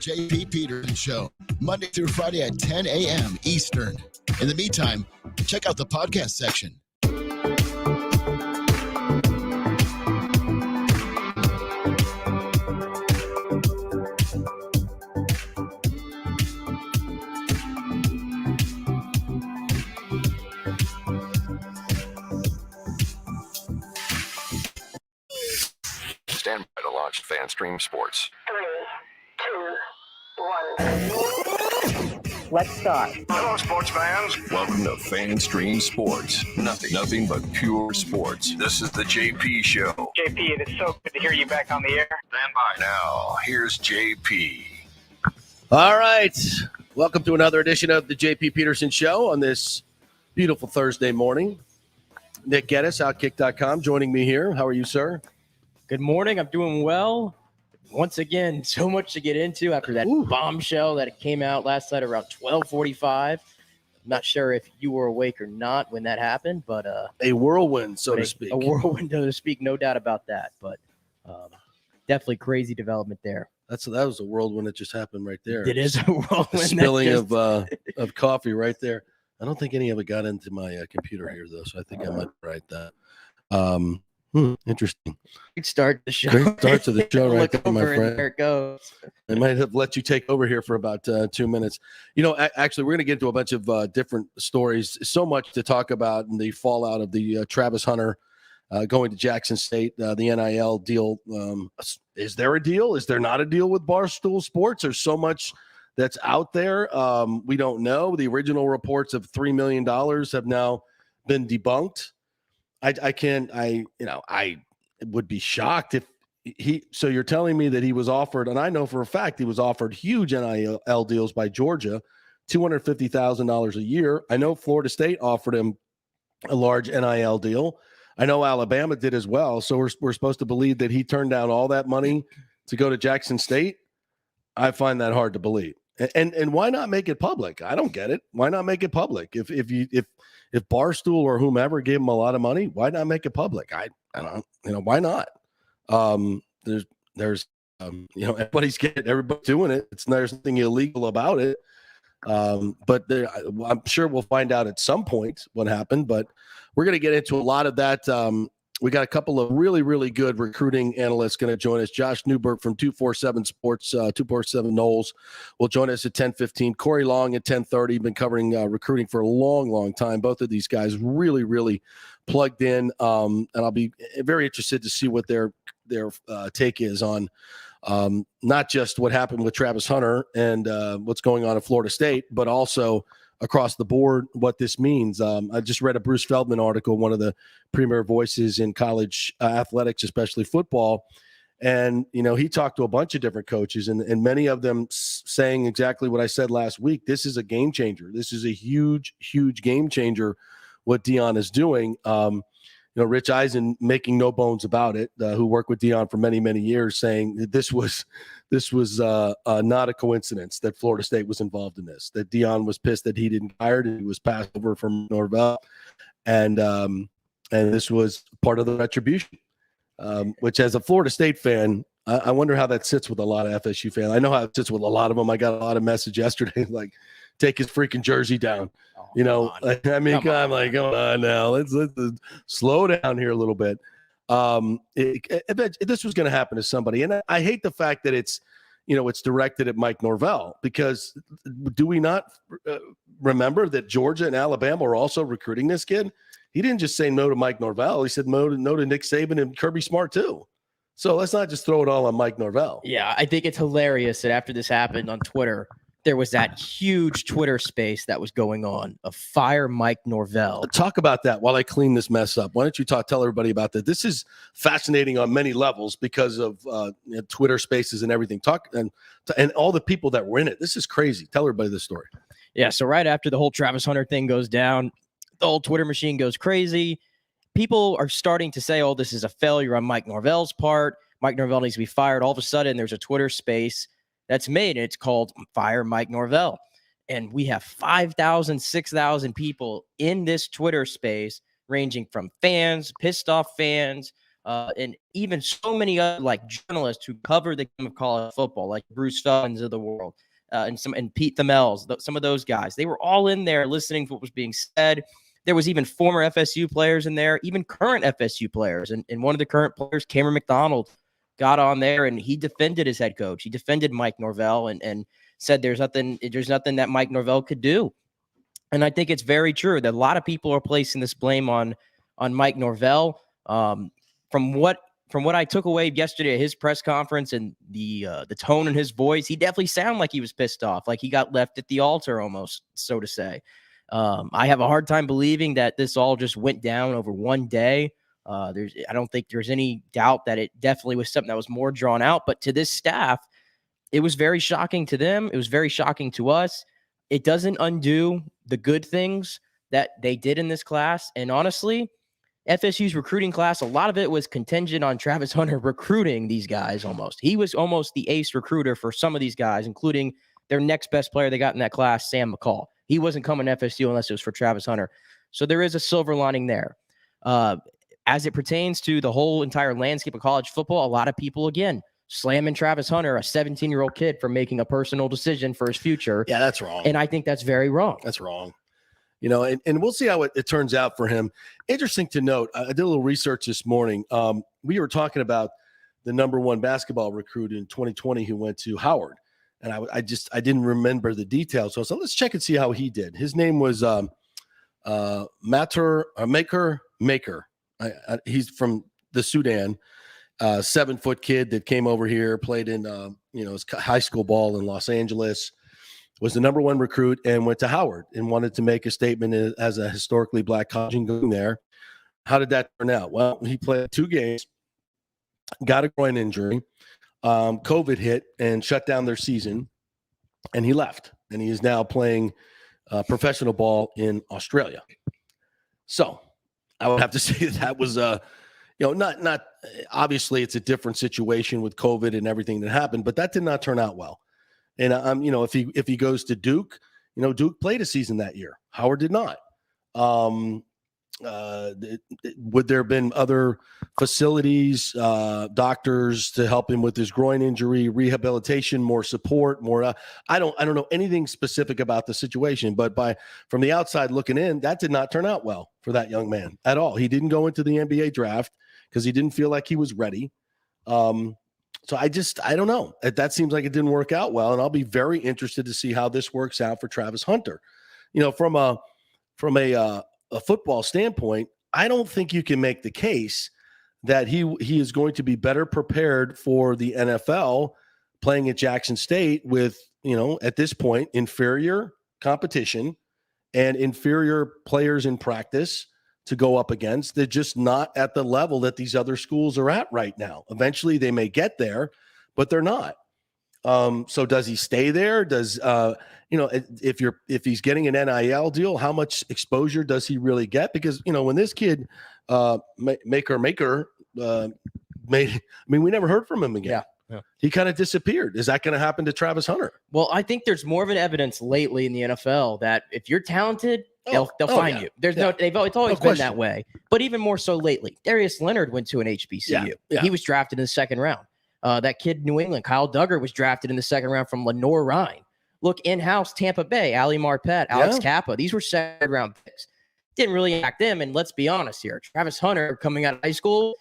JP Peterson Show, Monday through Friday at 10 a.m. Eastern. In the meantime, check out the podcast section. Stand by to launch FanStream Sports. 3, 2, 1. Let's start. Hello, sports fans. Welcome to FanStream Sports. Nothing but pure sports. This is the JP Show. JP, it is so good to hear you back on the air. Stand by. Now, here's JP. All right. Welcome to another edition of the JP Peterson Show on this beautiful Thursday morning. Nick Geddes, Outkick.com, joining me here. How are you, sir? Good morning. I'm doing well. Once again, so much to get into after that bombshell that came out last night around 12:45. I'm not sure if you were awake or not when that happened, but a whirlwind, so to speak. A whirlwind, so to speak, no doubt about that. But definitely crazy development there. That was a whirlwind that just happened right there. It is a whirlwind. A spilling of coffee right there. I don't think any of it got into my computer here, though, so I think I might write that. Interesting. Great start to the show. Great start to the show right there, my friend. There it goes. I might have let you take over here for about 2 minutes. You know, actually, we're going to get into a bunch of different stories. So much to talk about in the fallout of the Travis Hunter going to Jackson State, the NIL deal. Is there a deal? Is there not a deal with Barstool Sports? There's so much that's out there. We don't know. The original reports of $3 million have now been debunked. I would be shocked if so you're telling me that he was offered, and I know for a fact he was offered huge NIL deals by Georgia, $250,000 a year. I know Florida State offered him a large NIL deal. I know Alabama did as well. So we're supposed to believe that he turned down all that money to go to Jackson State. I find that hard to believe. And why not make it public? I don't get it. Why not make it public? If Barstool or whomever gave him a lot of money, why not make it public? I don't, why not? There's everybody's doing it. There's nothing illegal about it. But I'm sure we'll find out at some point what happened, but we're going to get into a lot of that. We got a couple of really, really good recruiting analysts going to join us. Josh Newberg from 247 Sports, 247 Knowles will join us at 10:15. Corey Long at 10:30. Been covering recruiting for a long, long time. Both of these guys really, really plugged in. And I'll be very interested to see what their take is on not just what happened with Travis Hunter and what's going on at Florida State, but also across the board, what this means. I just read a Bruce Feldman article, one of the premier voices in college athletics, especially football. And, he talked to a bunch of different coaches and many of them saying exactly what I said last week. This is a game changer. This is a huge, huge game changer, what Deion is doing. Rich Eisen making no bones about it, who worked with Deion for many, many years, saying that this was not a coincidence that Florida State was involved in this, that Deion was pissed that he didn't hire it, and he was passed over from Norvell. And this was part of the retribution, which as a Florida State fan, I wonder how that sits with a lot of FSU fans. I know how it sits with a lot of them. I got a lot of message yesterday, like, take his freaking jersey down. I'm like, come on now, let's slow down here a little bit. This was going to happen to somebody. And I hate the fact that it's directed at Mike Norvell, because do we not remember that Georgia and Alabama are also recruiting this kid? He didn't just say no to Mike Norvell. He said no to Nick Saban and Kirby Smart too. So let's not just throw it all on Mike Norvell. Yeah, I think it's hilarious that after this happened on Twitter, there was that huge Twitter space that was going on of fire Mike Norvell. Talk about that while I clean this mess up. Why don't you tell everybody about that? This is fascinating on many levels because of Twitter spaces and everything. And all the people that were in it. This is crazy. Tell everybody this story. Yeah, so right after the whole Travis Hunter thing goes down, the whole Twitter machine goes crazy. People are starting to say, oh, this is a failure on Mike Norvell's part. Mike Norvell needs to be fired. All of a sudden, there's a Twitter space that's made, and it's called Fire Mike Norvell. And we have 5,000, 6,000 people in this Twitter space, ranging from fans, pissed off fans, and even so many other like journalists who cover the game of college football, like Bruce Feldman's of the world, and Pete Thamels, some of those guys, they were all in there listening to what was being said. There was even former FSU players in there, even current FSU players. And one of the current players, Cameron McDonald, got on there and he defended his head coach. He defended Mike Norvell and said there's nothing that Mike Norvell could do. And I think it's very true that a lot of people are placing this blame on Mike Norvell. From what I took away yesterday at his press conference and the tone in his voice, he definitely sounded like he was pissed off, like he got left at the altar almost, so to say. I have a hard time believing that this all just went down over one day. I don't think there's any doubt that it definitely was something that was more drawn out. But to this staff, it was very shocking to them. It was very shocking to us. It doesn't undo the good things that they did in this class. And honestly, FSU's recruiting class, a lot of it was contingent on Travis Hunter recruiting these guys almost. He was almost the ace recruiter for some of these guys, including their next best player they got in that class, Sam McCall. He wasn't coming to FSU unless it was for Travis Hunter. So there is a silver lining there. As it pertains to the whole entire landscape of college football, a lot of people, again, slamming Travis Hunter, a 17-year-old kid, for making a personal decision for his future. Yeah, that's wrong. And I think that's very wrong. That's wrong. You know, and we'll see how it turns out for him. Interesting to note, I did a little research this morning. We were talking about the number one basketball recruit in 2020 who went to Howard. And I didn't remember the details. So let's check and see how he did. His name was Maker. He's from the Sudan, 7-foot kid that came over here, played in his high school ball in Los Angeles, was the number one recruit and went to Howard and wanted to make a statement as a historically black college and going there. How did that turn out? Well, he played 2 games, got a groin injury. COVID hit and shut down their season, and he left. And he is now playing professional ball in Australia. So I would have to say that was not obviously it's a different situation with COVID and everything that happened, but that did not turn out well. And if he goes to Duke, Duke played a season that year. Howard did not. Would there have been other facilities, doctors to help him with his groin injury, rehabilitation, more support, more? I don't know anything specific about the situation, but from the outside looking in, that did not turn out well for that young man at all. He didn't go into the NBA draft because he didn't feel like he was ready. So I don't know. That seems like it didn't work out well, and I'll be very interested to see how this works out for Travis Hunter. From a football standpoint, I don't think you can make the case that he is going to be better prepared for the NFL playing at Jackson State with, at this point, inferior competition and inferior players in practice to go up against. They're just not at the level that these other schools are at right now. Eventually they may get there, but they're not. So does he stay there? Does, if he's getting an NIL deal, how much exposure does he really get? Because, when this kid, Maker, we never heard from him again. Yeah. He kind of disappeared. Is that going to happen to Travis Hunter? Well, I think there's more of an evidence lately in the NFL that if you're talented, they'll find you. It's always been that way, but even more so lately. Darius Leonard went to an HBCU. Yeah. He was drafted in the second round. That kid in New England, Kyle Duggar, was drafted in the second round from Lenore Rhine. Look, in-house, Tampa Bay, Ali Marpet, Alex Kappa. These were second-round picks. Didn't really impact them, and let's be honest here. Travis Hunter, coming out of high school,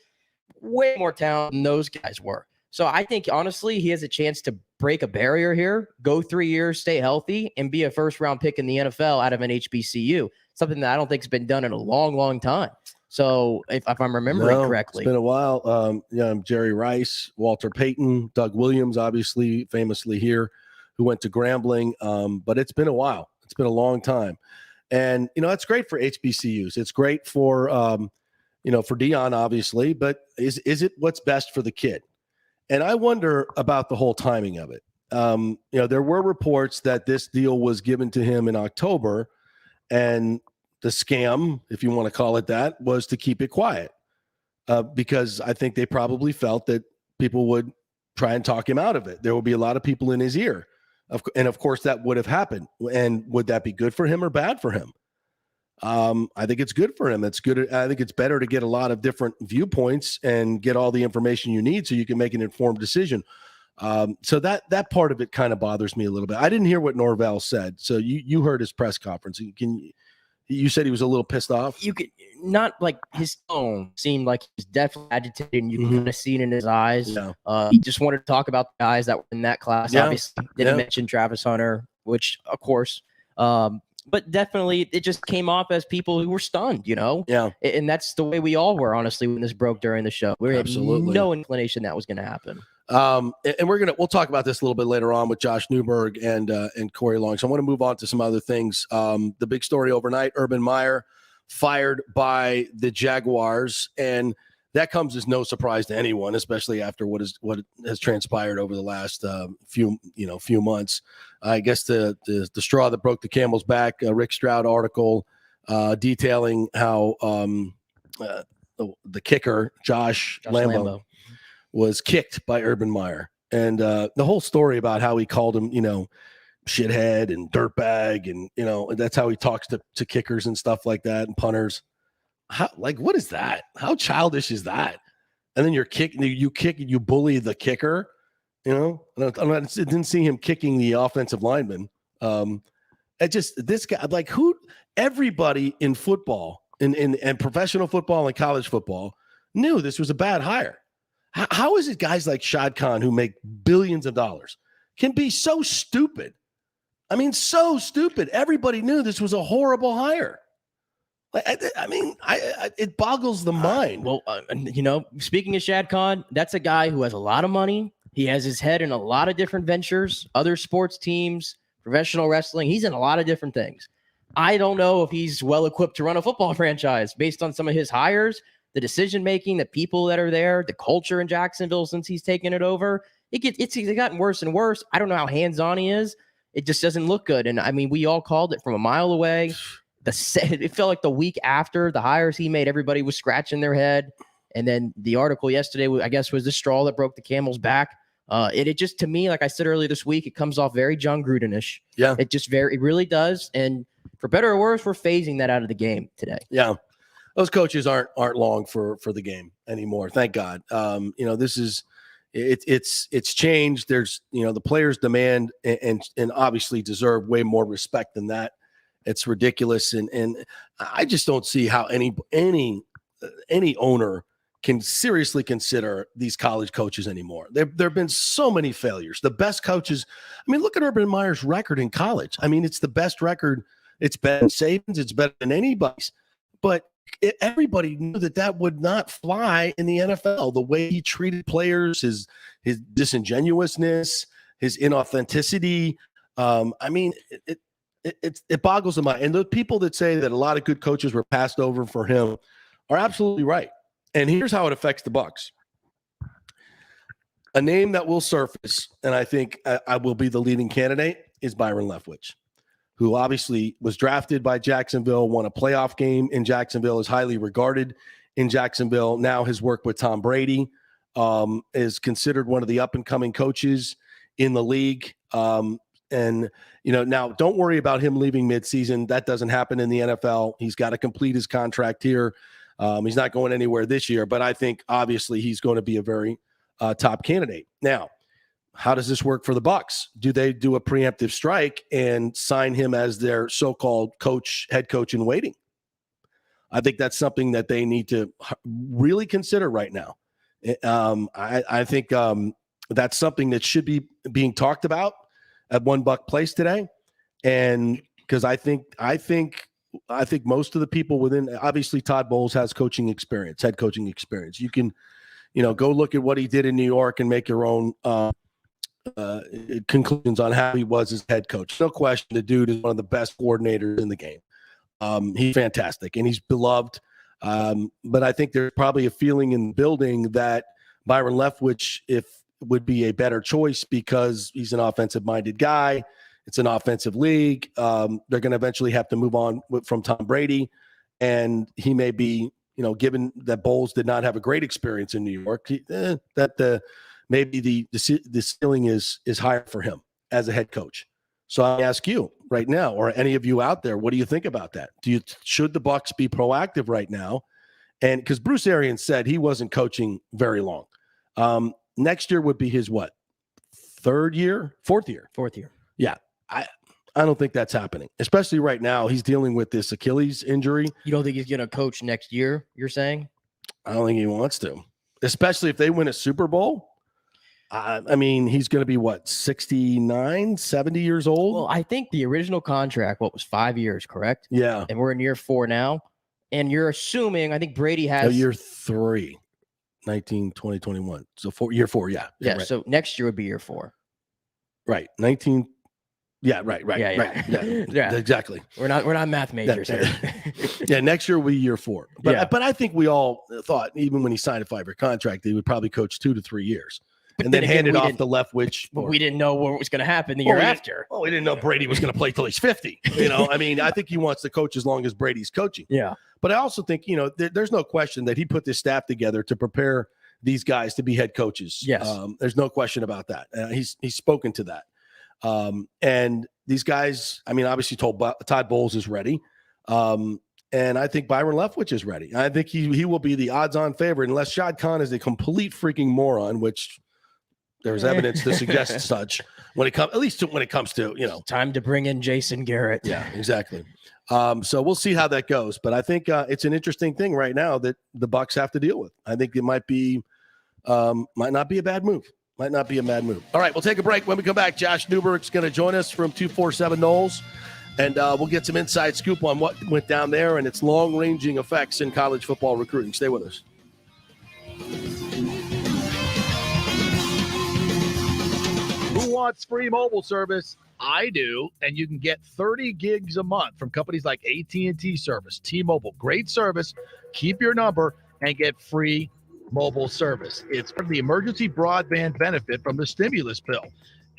way more talent than those guys were. So I think, honestly, he has a chance to break a barrier here, go 3 years, stay healthy, and be a first-round pick in the NFL out of an HBCU, something that I don't think has been done in a long, long time. So if I'm remembering correctly. It's been a while. Jerry Rice, Walter Payton, Doug Williams, obviously, famously here, who went to Grambling. But it's been a while. It's been a long time. And, it's great for HBCUs. It's great for, for Dion, obviously. But is it what's best for the kid? And I wonder about the whole timing of it. There were reports that this deal was given to him in October, and the scam, if you want to call it that, was to keep it quiet because I think they probably felt that people would try and talk him out of it. There will be a lot of people in his ear. And of course that would have happened. And would that be good for him or bad for him? I think it's good for him. It's good. I think it's better to get a lot of different viewpoints and get all the information you need so you can make an informed decision. So that part of it kind of bothers me a little bit. I didn't hear what Norvell said. So you heard his press conference. You said he was a little pissed off? You could not, like, his tone seemed like he was definitely agitated, and you can kind of see it in his eyes. Yeah. He just wanted to talk about the guys that were in that class. Yeah. Obviously, didn't mention Travis Hunter, which, of course, but definitely it just came off as people who were stunned, Yeah. And that's the way we all were, honestly, when this broke during the show. We had no inclination that was going to happen. And we'll talk about this a little bit later on with Josh Newberg and Corey Long. So I want to move on to some other things. The big story overnight: Urban Meyer fired by the Jaguars, and that comes as no surprise to anyone, especially after what has transpired over the last few months. I guess the straw that broke the camel's back. Rick Stroud article detailing how the kicker Josh Lambo was kicked by Urban Meyer, and the whole story about how he called him, shithead and dirtbag, and that's how he talks to kickers and stuff like that, and punters. What is that? How childish is that? And then you kick, you bully the kicker. I didn't see him kicking the offensive lineman. This guy, everybody in football, in professional football and college football, knew this was a bad hire. How is it guys like Shad Khan, who make billions of dollars, can be so stupid? I mean, so stupid. Everybody knew this was a horrible hire. It boggles the mind. Speaking of Shad Khan, that's a guy who has a lot of money. He has his head in a lot of different ventures, other sports teams, professional wrestling. He's in a lot of different things. I don't know if he's well equipped to run a football franchise based on some of his hires, the decision-making, the people that are there, the culture in Jacksonville since he's taken it over. It's gotten worse and worse. I don't know how hands-on he is. It just doesn't look good. And, we all called it from a mile away. It felt like the week after the hires he made, everybody was scratching their head. And then the article yesterday, I guess, was the straw that broke the camel's back. It just, to me, like I said earlier this week, it comes off very John Gruden-ish. Yeah. It really does. And for better or worse, we're phasing that out of the game today. Yeah. Those coaches aren't long for the game anymore. Thank God. This is it's changed. There's the players demand and obviously deserve way more respect than that. It's ridiculous, and I just don't see how any owner can seriously consider these college coaches anymore. There have been so many failures. The best coaches. Look at Urban Meyer's record in college. It's the best record. It's better than Saban's. It's better than anybody's. But everybody knew that would not fly in the NFL. The way he treated players, his disingenuousness, his inauthenticity. It boggles the mind. And the people that say that a lot of good coaches were passed over for him are absolutely right. And here's how it affects the Bucs. A name that will surface, and I think I will be the leading candidate, is Byron Leftwich, who obviously was drafted by Jacksonville, won a playoff game in Jacksonville, is highly regarded in Jacksonville. Now his work with Tom Brady is considered one of the up-and-coming coaches in the league. Now don't worry about him leaving midseason. That doesn't happen in the NFL. He's got to complete his contract here. He's not going anywhere this year, but I think obviously he's going to be a very top candidate. Now, how does this work for the Bucs? Do they do a preemptive strike and sign him as their so-called head coach in waiting? I think that's something that they need to really consider right now. I think that's something that should be being talked about at One Buck Place today. And because I think most of the people within, obviously Todd Bowles has head coaching experience. You can, go look at what he did in New York and make your own conclusions on how he was as head coach. No question, the dude is one of the best coordinators in the game. He's fantastic and he's beloved. But I think there's probably a feeling in the building that Byron Leftwich would be a better choice because he's an offensive-minded guy. It's an offensive league. They're going to eventually have to move on from Tom Brady, and he may be, given that Bowles did not have a great experience in New York, maybe the ceiling is higher for him as a head coach. So I ask you right now, or any of you out there, what do you think about that? Should the Bucs be proactive right now? And because Bruce Arians said he wasn't coaching very long. Next year would be his what? Fourth year? Fourth year. Yeah. I don't think that's happening, especially right now. He's dealing with this Achilles injury. You don't think he's going to coach next year, you're saying? I don't think he wants to, especially if they win a Super Bowl. I mean, he's going to be, what, 69, 70 years old? Well, I think the original contract, was 5 years, correct? Yeah. And we're in year 4 now. And you're assuming, I think Brady has year 3, 19, 20, 21. So year 4, yeah. Yeah, right. so next year would be year 4. Right. 19. Yeah, right. Yeah. Yeah, exactly. We're not math majors here. Yeah, next year will be year 4. But Yeah. I think we all thought, even when he signed a 5-year contract, he would probably coach 2 to 3 years. But And then again, hand it we off didn't- to Leftwich. But we didn't know what was going to happen the year after. Well, we didn't know Brady was going to play till he's 50. I mean, I think he wants to coach as long as Brady's coaching. Yeah. But I also think, there's no question that he put this staff together to prepare these guys to be head coaches. Yes. There's no question about that. He's spoken to that. And these guys, I mean, obviously Todd Bowles is ready. And I think Byron Leftwich is ready. I think he will be the odds-on favorite unless Shad Khan is a complete freaking moron, which there's evidence to suggest such when it comes to Time to bring in Jason Garrett. Yeah, exactly. So we'll see how that goes. But I think it's an interesting thing right now that the Bucs have to deal with. I think it might not be a bad move. Might not be a bad move. All right, we'll take a break. When we come back, Josh Newberg's going to join us from 247 Knowles, and we'll get some inside scoop on what went down there and its long-ranging effects in college football recruiting. Stay with us. Who wants free mobile service? I do, and you can get 30 gigs a month from companies like AT&T Service, T-Mobile. Great service. Keep your number and get free mobile service. It's the emergency broadband benefit from the stimulus bill.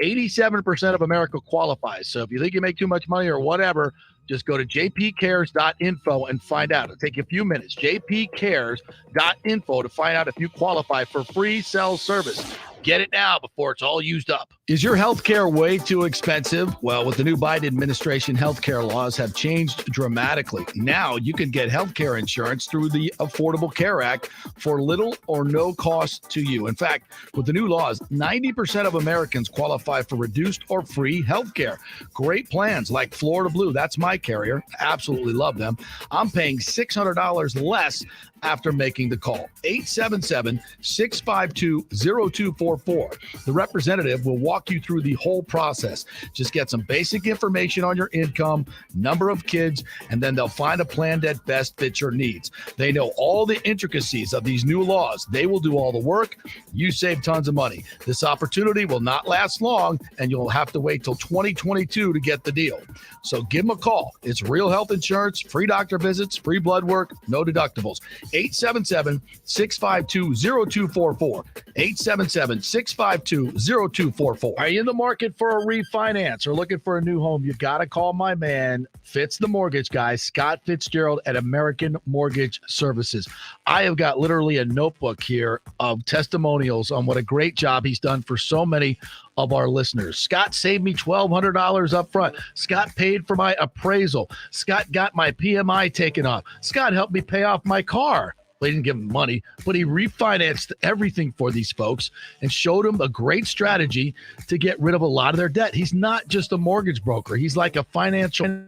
87% of America qualifies. So if you think you make too much money or whatever, just go to jpcares.info and find out. It'll take you a few minutes. jpcares.info to find out if you qualify for free cell service. Get it now before it's all used up. Is your health care way too expensive? Well, with the new Biden administration, health care laws have changed dramatically. Now you can get health care insurance through the Affordable Care Act for little or no cost to you. In fact, with the new laws, 90% of Americans qualify for reduced or free health care. Great plans like Florida Blue. That's my carrier. Absolutely love them. I'm paying $600 less after making the call. 877-652-0244. The representative will walk you through the whole process. Just get some basic information on your income, number of kids, and then they'll find a plan that best fits your needs. They know all the intricacies of these new laws. They will do all the work. You save tons of money. This opportunity will not last long, and you'll have to wait till 2022 to get the deal. So give them a call. It's real health insurance, free doctor visits, free blood work, no deductibles. 877-652-0244. 877-652-0244. Are you in the market for a refinance or looking for a new home? You got to call my man, Fitz the Mortgage Guy, Scott Fitzgerald at American Mortgage Services. I have got literally a notebook here of testimonials on what a great job he's done for so many of our listeners. Scott saved me $1,200 up front. Scott paid for my appraisal. Scott got my PMI taken off. Scott helped me pay off my car. Well, he didn't give him money, but he refinanced everything for these folks and showed them a great strategy to get rid of a lot of their debt. He's not just a mortgage broker. He's like a financial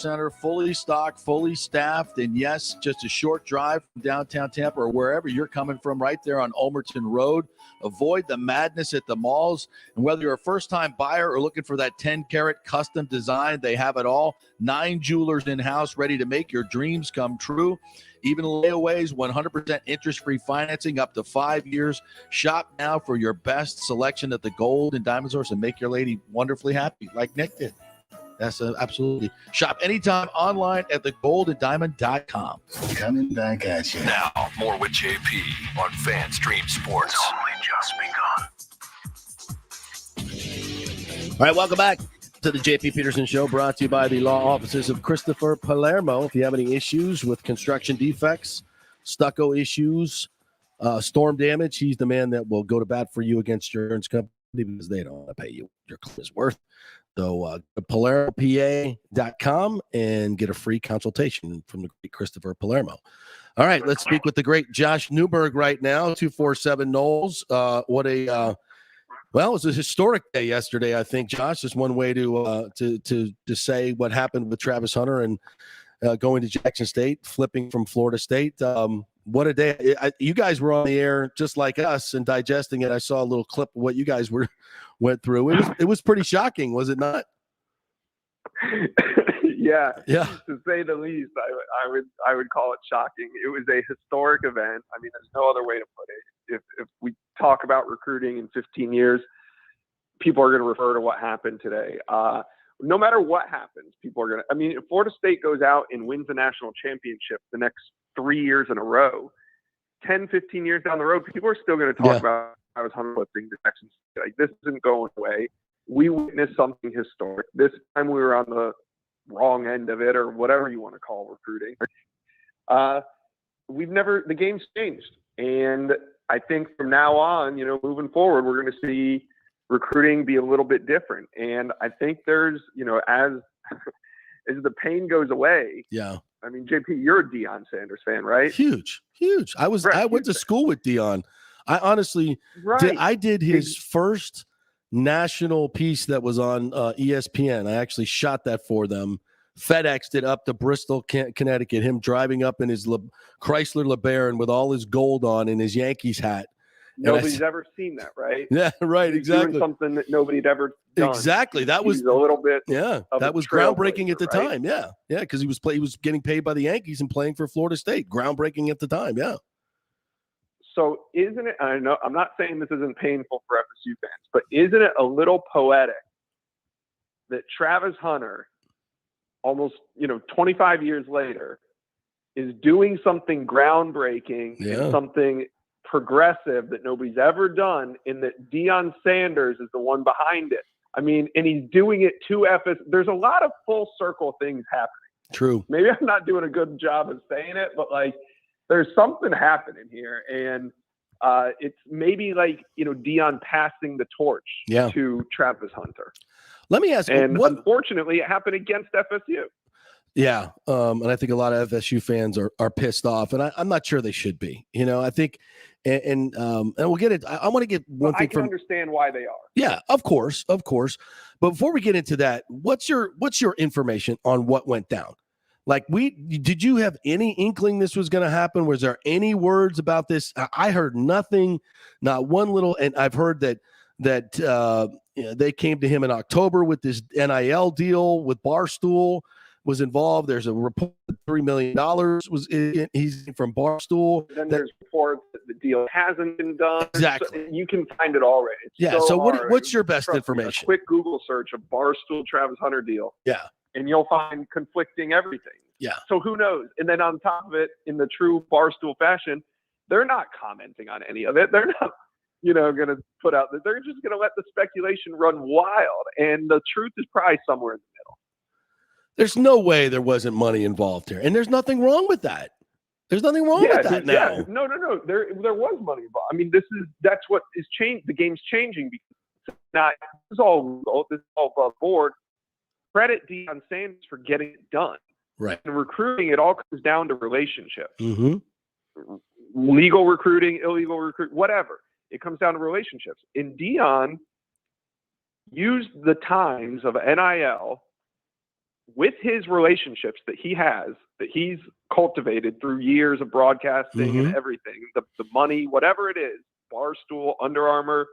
Center, fully stocked, fully staffed, and yes, just a short drive from downtown Tampa or wherever you're coming from, right there on Ulmerton Road. Avoid the madness at the malls. And whether you're a first-time buyer or looking for that 10-carat custom design, they have it all. 9 jewelers in-house ready to make your dreams come true. Even layaways, 100% interest-free financing up to 5 years. Shop now for your best selection at the Gold and Diamond Source and make your lady wonderfully happy like Nick did. That's absolutely. Shop anytime online at thegoldanddiamond.com. Coming back at you. Now, more with JP on FanStream Sports. It's only just begun. All right, welcome back to the JP Peterson Show, brought to you by the law offices of Christopher Palermo. If you have any issues with construction defects, stucco issues, storm damage, he's the man that will go to bat for you against your insurance company because they don't want to pay you your claim is worth. So PalermoPA.com and get a free consultation from the great Christopher Palermo. All right, let's speak with the great Josh Newberg right now, 247 Knowles. What a well, it was a historic day yesterday, I think, Josh. Just one way to say what happened with Travis Hunter and going to Jackson State, flipping from Florida State. What a day. You guys were on the air just like us and digesting it. I saw a little clip of what you guys went through. It was pretty shocking, was it not? Yeah. Yeah. To say the least, I would call it shocking. It was a historic event. I mean, there's no other way to put it. If we talk about recruiting in 15 years, people are going to refer to what happened today. No matter what happens, people are going to. I mean, if Florida State goes out and wins the national championship the next 3 years in a row, 10, 15 years down the road, people are still going to talk about Travis Hunter flipping to Jackson State. Like, this isn't going away. We witnessed something historic. This time we were on the wrong end of it, or whatever you want to call recruiting. The game's changed. And I think from now on, moving forward, we're going to see recruiting be a little bit different. And I think there's, as the pain goes away. Yeah. I mean, JP, you're a Deion Sanders fan, right? Huge. I went to school with Deion. I honestly did his first national piece that was on ESPN. I actually shot that for them. FedExed it up to Bristol, Connecticut, him driving up in his Chrysler LeBaron with all his gold on and his Yankees hat. Nobody's ever seen that, right? Yeah, right, exactly. Doing something that nobody'd ever done. Exactly. That was a little bit. Yeah, that was groundbreaking at the time. Yeah, because he was getting paid by the Yankees and playing for Florida State. Groundbreaking at the time. Yeah. So isn't it? I know I'm not saying this isn't painful for FSU fans, but isn't it a little poetic that Travis Hunter, almost 25 years later, is doing something groundbreaking and something progressive that nobody's ever done, in that Deion Sanders is the one behind it. I mean, and he's doing it to FSU. There's a lot of full circle things happening. True. Maybe I'm not doing a good job of saying it, but there's something happening here. And it's maybe Deion passing the torch to Travis Hunter. Let me ask you, unfortunately, it happened against FSU. Yeah, and I think a lot of FSU fans are pissed off, and I'm not sure they should be. I think, and we'll get it. I want to get one thing from. I can understand why they are. Yeah, of course. But before we get into that, what's your information on what went down? Did you have any inkling this was going to happen? Was there any words about this? I heard nothing, not one little. And I've heard that they came to him in October with this NIL deal with Barstool was involved. There's a report that $3 million he's from Barstool. Then there's reports that the deal hasn't been done. Exactly. So you can find it already. So what's your best information? A quick Google search of Barstool Travis Hunter deal. Yeah. And you'll find conflicting everything. Yeah. So who knows? And then on top of it, in the true Barstool fashion, they're not commenting on any of it. They're not, going to put out that. They're just going to let the speculation run wild. And the truth is probably somewhere in the middle. There's no way there wasn't money involved here. And there's nothing wrong with that. There's nothing wrong with that now. Yeah. No. There was money involved. I mean, that's what is changed. The game's changing because this is all above board. Credit Deion Sanders for getting it done. Right. And recruiting, it all comes down to relationships. Mm-hmm. Legal recruiting, illegal recruiting, whatever. It comes down to relationships. And Deion used the times of NIL with his relationships that he has, that he's cultivated through years of broadcasting and everything, the money, whatever it is, Barstool, Under Armour,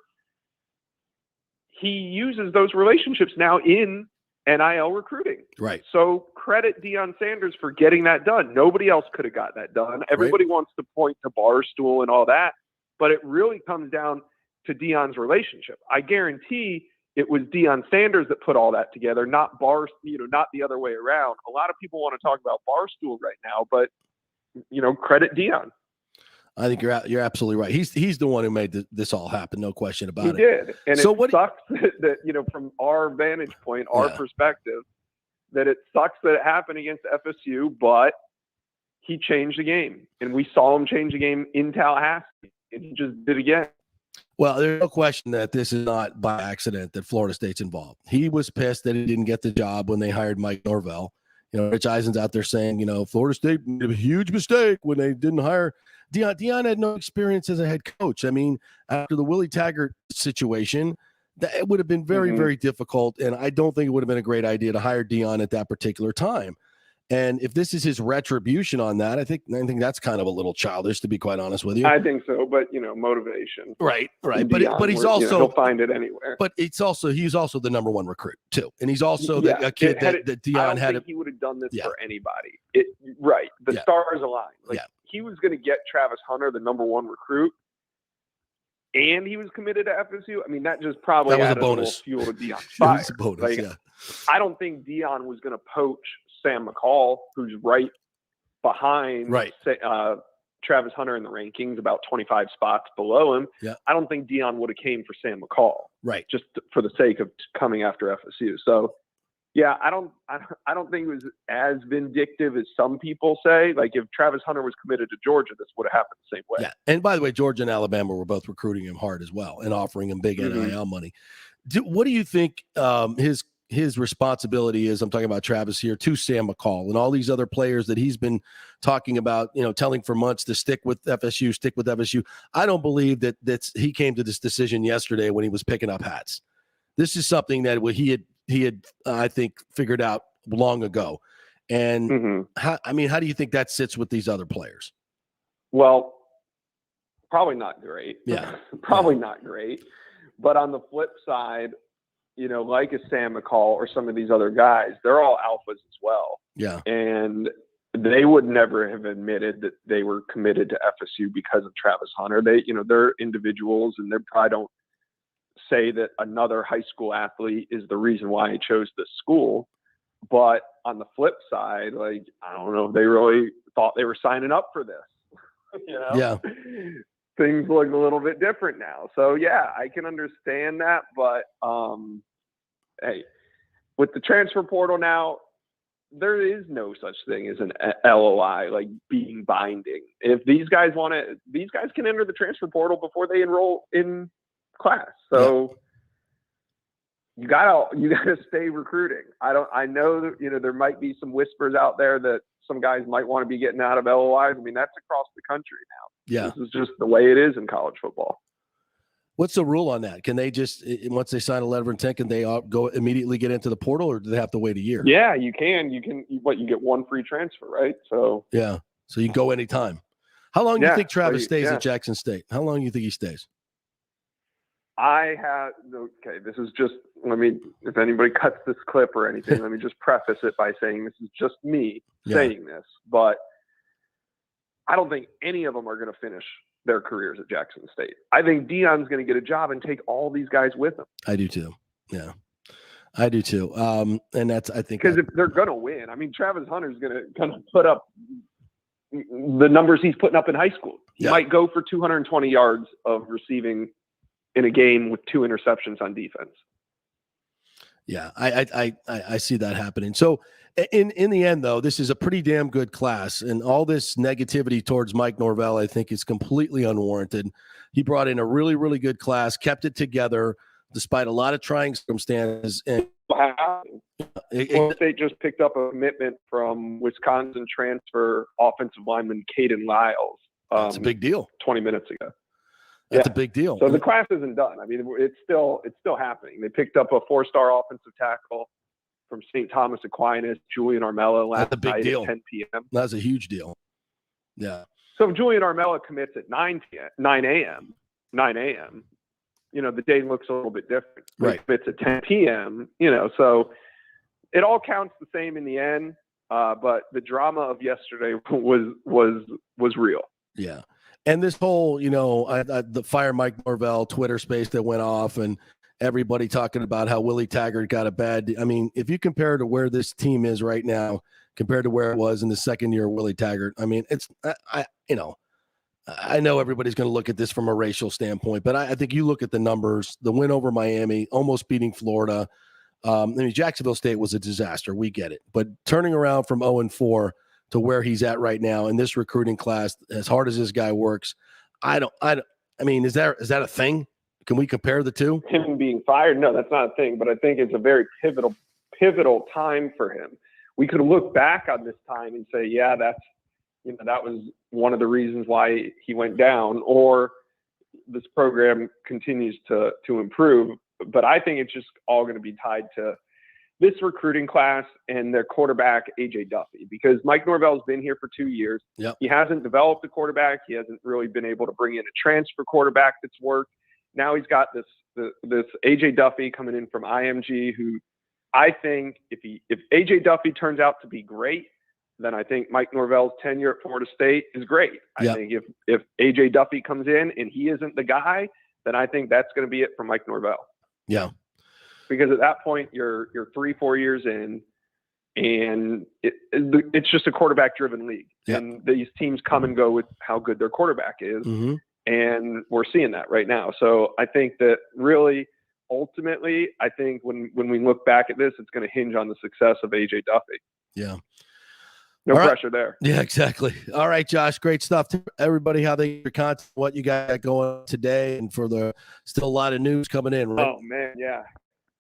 he uses those relationships now in NIL recruiting. Right. So credit Deion Sanders for getting that done. Nobody else could have got that done. Everybody wants to point to Barstool and all that, but it really comes down to Deion's relationship. I guarantee it was Deion Sanders that put all that together, not not the other way around. A lot of people want to talk about Barstool right now, but credit Deion. I think you're absolutely right. He's the one who made this all happen, no question about it. He did, and so it sucks that from our vantage point, our perspective, that it sucks that it happened against FSU, but he changed the game, and we saw him change the game in Tallahassee, and he just did again. Well, there's no question that this is not by accident that Florida State's involved. He was pissed that he didn't get the job when they hired Mike Norvell. Rich Eisen's out there saying, Florida State made a huge mistake when they didn't hire Deion. Deion had no experience as a head coach. I mean, after the Willie Taggart situation, it would have been very, very difficult, and I don't think it would have been a great idea to hire Deion at that particular time. And if this is his retribution on that, I think that's kind of a little childish, to be quite honest with you. I think so, but motivation. Right. Deion, but he's also he'll find it anywhere. But he's also the number one recruit too, and he's also a kid that Deion had. He would have done this for anybody. The stars aligned. He was going to get Travis Hunter, the number one recruit, and he was committed to FSU. I mean, that just probably was added a bonus. Fuel to Deion's fire. It was a bonus, I don't think Deion was going to poach Sam McCall, who's right behind Travis Hunter in the rankings, about 25 spots below him. Yeah. I don't think Deion would have came for Sam McCall, just for the sake of coming after FSU. So, I don't think it was as vindictive as some people say. Like if Travis Hunter was committed to Georgia, this would have happened the same way. Yeah, and by the way, Georgia and Alabama were both recruiting him hard as well and offering him big NIL money. What do you think his responsibility is? I'm talking about Travis here, to Sam McCall and all these other players that he's been talking about, telling for months to stick with FSU. I don't believe that he came to this decision yesterday when he was picking up hats. This is something that he had I think figured out long ago. And how do you think that sits with these other players? Well, probably not great. Yeah. Not great. But on the flip side, like a Sam McCall or some of these other guys, they're all alphas as well. Yeah. And they would never have admitted that they were committed to FSU because of Travis Hunter. They're individuals, and they probably don't say that another high school athlete is the reason why he chose this school. But on the flip side, I don't know if they really thought they were signing up for this. Yeah. Things look a little bit different now. So I can understand that. But hey, with the transfer portal now, there is no such thing as an LOI being binding. If these guys can enter the transfer portal before they enroll in class. So you gotta stay recruiting. I know that there might be some whispers out there that some guys might want to be getting out of LOIs. I mean, that's across the country now. Yeah. This is just the way it is in college football. What's the rule on that? Can they just, once they sign a letter of intent, can they go immediately get into the portal, or do they have to wait a year? Yeah, you can. You get one free transfer, right? So so you can go anytime. How long do you think Travis stays at Jackson State? How long do you think he stays? This is just, if anybody cuts this clip or anything, let me just preface it by saying this is just me saying this, but I don't think any of them are going to finish their careers at Jackson State. I think Deion's going to get a job and take all these guys with him. I do too. Yeah, I do too. And that's, I think, because if they're going to win, Travis Hunter's going to put up the numbers he's putting up in high school. He might go for 220 yards of receiving in a game with 2 interceptions on defense. Yeah, I see that happening. So in the end, though, this is a pretty damn good class, and all this negativity towards Mike Norvell, I think, is completely unwarranted. He brought in a really, really good class, kept it together despite a lot of trying circumstances. And State just picked up a commitment from Wisconsin transfer offensive lineman Caden Lyles. That's a big deal. 20 minutes ago. That's a big deal. So the class isn't done. It's still happening. They picked up a 4-star offensive tackle. from St. Thomas Aquinas, Julian Armella last That's a big night deal. at 10 p.m. That's a huge deal. Yeah. So if Julian Armella commits at 9 a.m., the day looks a little bit different. Right. If it's at 10 p.m., so it all counts the same in the end. But the drama of yesterday was real. Yeah. And this whole, the fire Mike Norvell Twitter space that went off and everybody talking about how Willie Taggart got a bad. I mean, if you compare to where this team is right now compared to where it was in the second year of Willie Taggart, I mean, I know everybody's going to look at this from a racial standpoint, but I think you look at the numbers, the win over Miami, almost beating Florida. Jacksonville State was a disaster. We get it. But turning around from 0-4 to where he's at right now in this recruiting class, as hard as this guy works, is that a thing? Can we compare the two? Him being fired? No, that's not a thing, but I think it's a very pivotal time for him. We could look back on this time and say, yeah, that was one of the reasons why he went down, or this program continues to improve. But I think it's just all going to be tied to this recruiting class and their quarterback, A.J. Duffy, because Mike Norvell's been here for 2 years. Yep. He hasn't developed a quarterback. He hasn't really been able to bring in a transfer quarterback that's worked. Now he's got this A.J. Duffy coming in from IMG, who I think if A.J. Duffy turns out to be great, then I think Mike Norvell's tenure at Florida State is great. Yep. I think if A.J. Duffy comes in and he isn't the guy, then I think that's going to be it for Mike Norvell. Yeah. Because at that point, you're 3-4 years in, and it's just a quarterback-driven league. Yep. And these teams come and go with how good their quarterback is. Mm-hmm. And we're seeing that right now. So I think that really, ultimately, I think when we look back at this, it's going to hinge on the success of A.J. Duffy. Yeah. No All right. pressure there. Yeah, exactly. All right, Josh, great stuff. To everybody, how they your content, what you got going today, and for the still a lot of news coming in, right? Oh, man, yeah.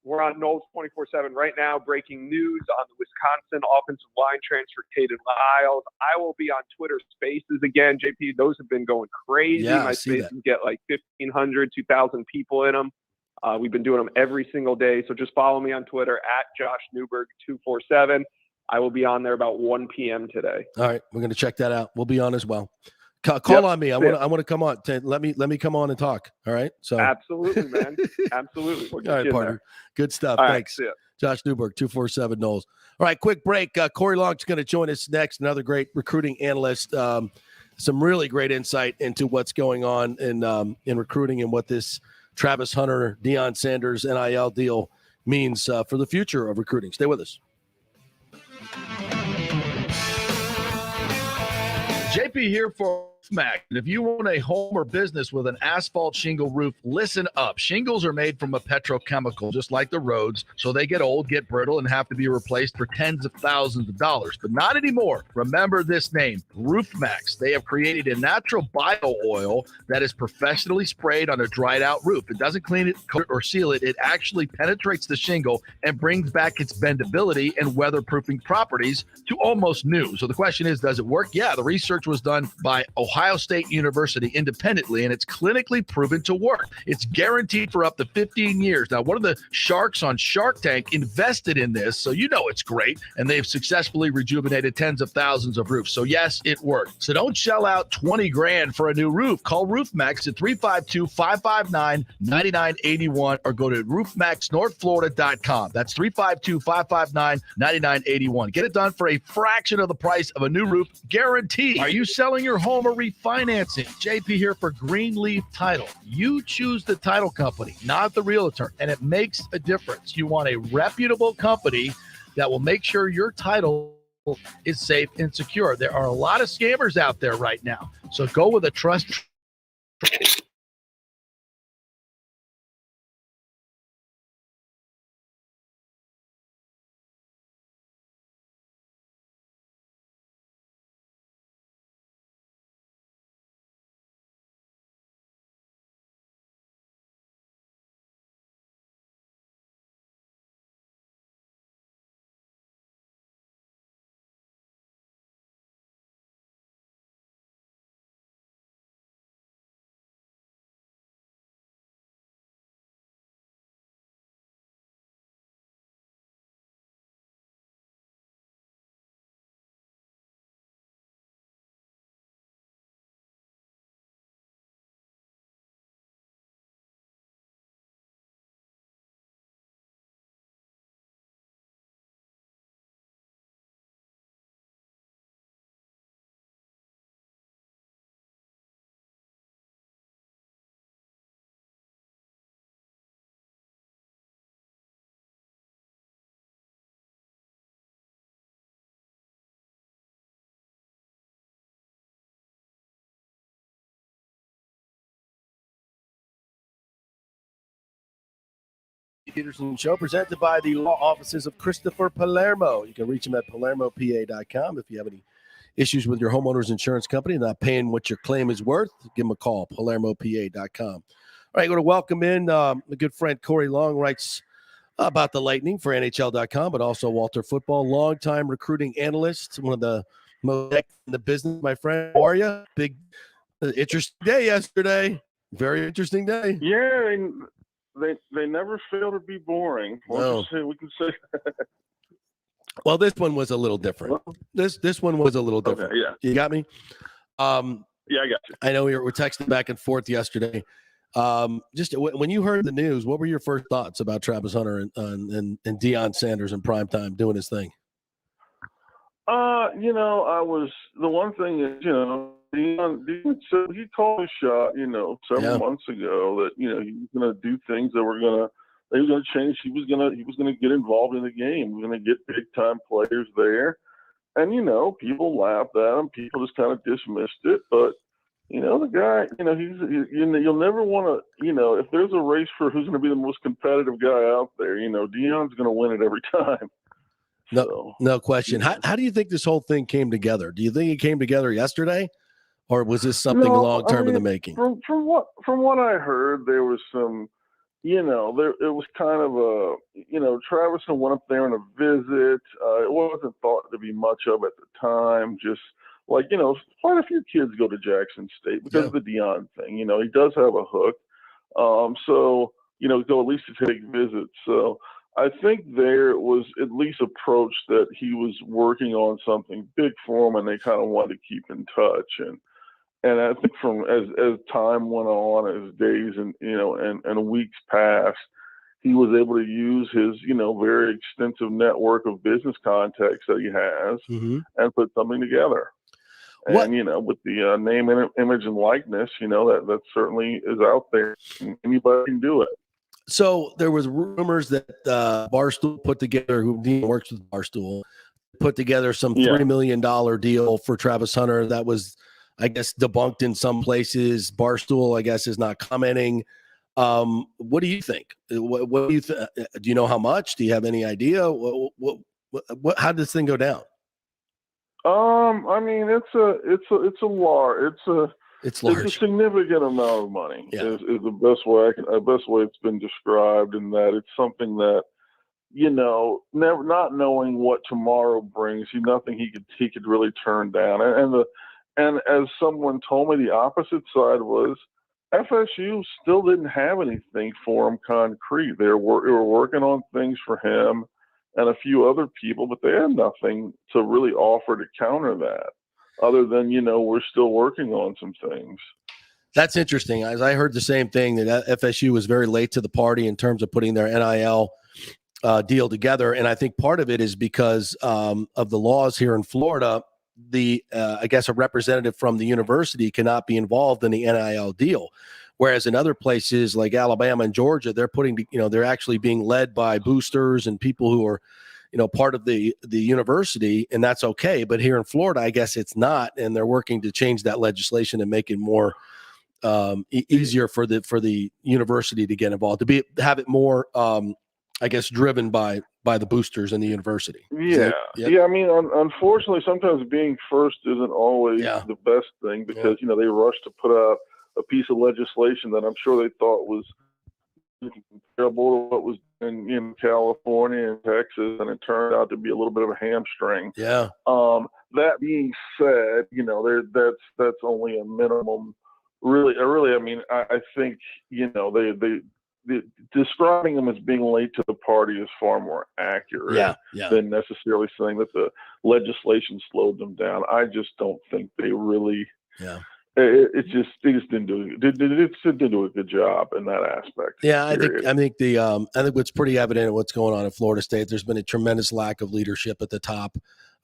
We're on Knowles 24/7 right now. Breaking news on the Wisconsin offensive line transfer, Caden Lyles. I will be on Twitter Spaces again. JP, those have been going crazy. Yeah, My I see Spaces that. get like 1,500, 2,000 people in them. We've been doing them every single day. So just follow me on Twitter at Josh Newberg 247. I will be on there about 1 p.m. today. All right, we're going to check that out. We'll be on as well. Call on me. I want to come on. Let me come on and talk. All right. So absolutely, man. Absolutely. We'll get all right, you in partner. there. Good stuff. All Thanks. right, Josh Newberg, 247 Knowles. All right, quick break. Corey Long's going to join us next. Another great recruiting analyst. Some really great insight into what's going on in recruiting and what this Travis Hunter, Deion Sanders NIL deal means for the future of recruiting. Stay with us. JP here for Mac. And if you own a home or business with an asphalt shingle roof, listen up. Shingles are made from a petrochemical, just like the roads, so they get old, get brittle, and have to be replaced for tens of thousands of dollars. But not anymore. Remember this name, Roof Max. They have created a natural bio oil that is professionally sprayed on a dried out roof. It doesn't clean it, coat it, or seal it. It actually penetrates the shingle and brings back its bendability and weatherproofing properties to almost new. So the question is, does it work? Yeah, the research was done by Ohio State University independently, and it's clinically proven to work. It's guaranteed for up to 15 years. Now, one of the sharks on Shark Tank invested in this, so you know it's great, and they've successfully rejuvenated tens of thousands of roofs. So yes, it worked. So don't shell out 20 grand for a new roof. Call RoofMax at 352-559-9981 or go to roofmaxnorthflorida.com. That's 352-559-9981. Get it done for a fraction of the price of a new roof, guaranteed. Are you selling your home or refinancing? JP here for Greenleaf Title. You choose the title company, not the realtor, and it makes a difference. You want a reputable company that will make sure your title is safe and secure. There are a lot of scammers out there right now, so go with a trust. Peterson Show, presented by the law offices of Christopher Palermo. You can reach him at palermopa.com. If you have any issues with your homeowner's insurance company not paying what your claim is worth, give him a call, palermopa.com. All right, going to welcome in a good friend, Corey Long, writes about the Lightning for NHL.com, but also Walter Football, longtime recruiting analyst, one of the most in the business, my friend. How are you? Big, interesting day yesterday. Very interesting day. Yeah, they never fail to be boring. No. We can say. Well, this one was a little different. This one was a little different. Okay, yeah. You got me? Yeah, I got you. I know we were texting back and forth yesterday. Just when you heard the news, what were your first thoughts about Travis Hunter and Deion Sanders in prime time doing his thing? The one thing is, Deion said he called a shot, several months ago that, he was going to do things that were going to change. He was going to get involved in the game. He was going to get big time players there. And, people laughed at him. People just kind of dismissed it. But, the guy, you'll never want to, if there's a race for who's going to be the most competitive guy out there, Deion's going to win it every time. No question. How do you think this whole thing came together? Do you think it came together yesterday, or was this something long term in the making? From what I heard, there was some, it was kind of a, Travis went up there on a visit. It wasn't thought to be much of at the time. Just like, quite a few kids go to Jackson State because of the Deion thing. He does have a hook. So, go at least to take visits. So I think there was at least approached that he was working on something big for him, and they kind of wanted to keep in touch. And I think from as time went on, as days and weeks passed, he was able to use his, very extensive network of business contacts that he has and put something together. And, with the name, image, and likeness, that certainly is out there. Anybody can do it. So there was rumors that Barstool put together, who works with Barstool, put together some $3 million deal for Travis Hunter. That was, I guess, debunked in some places. Barstool, I guess, is not commenting. What do you think? What do you think? Do you know how much? Do you have any idea? How did this thing go down? I mean, it's a large. It's large. It's a significant amount of money. Yeah. Is the best way it's been described, in that it's something that, never not knowing what tomorrow brings, nothing he could really turn down. And as someone told me, the opposite side was FSU still didn't have anything for him concrete. They were working on things for him and a few other people, but they had nothing to really offer to counter that, other than, we're still working on some things. That's interesting. As I heard the same thing, that FSU was very late to the party in terms of putting their NIL deal together. And I think part of it is because of the laws here in Florida. I guess a representative from the university cannot be involved in the NIL deal. Whereas in other places like Alabama and Georgia, they're they're actually being led by boosters and people who are, part of the university, and that's okay. But here in Florida, I guess it's not, and they're working to change that legislation and make it more easier for the university to get involved, to have it more, I guess, driven by the boosters in the university. Yeah. Yeah. I mean, unfortunately, sometimes being first isn't always the best thing, because, they rush to put out a piece of legislation that I'm sure they thought was comparable to what was in California and Texas, and it turned out to be a little bit of a hamstring. Yeah. That being said, that's only a minimum. Really, I mean, I think, they describing them as being late to the party is far more accurate than necessarily saying that the legislation slowed them down. I just don't think they really. Yeah. They just didn't do a good job in that aspect. Yeah, I think what's pretty evident in what's going on in Florida State, there's been a tremendous lack of leadership at the top.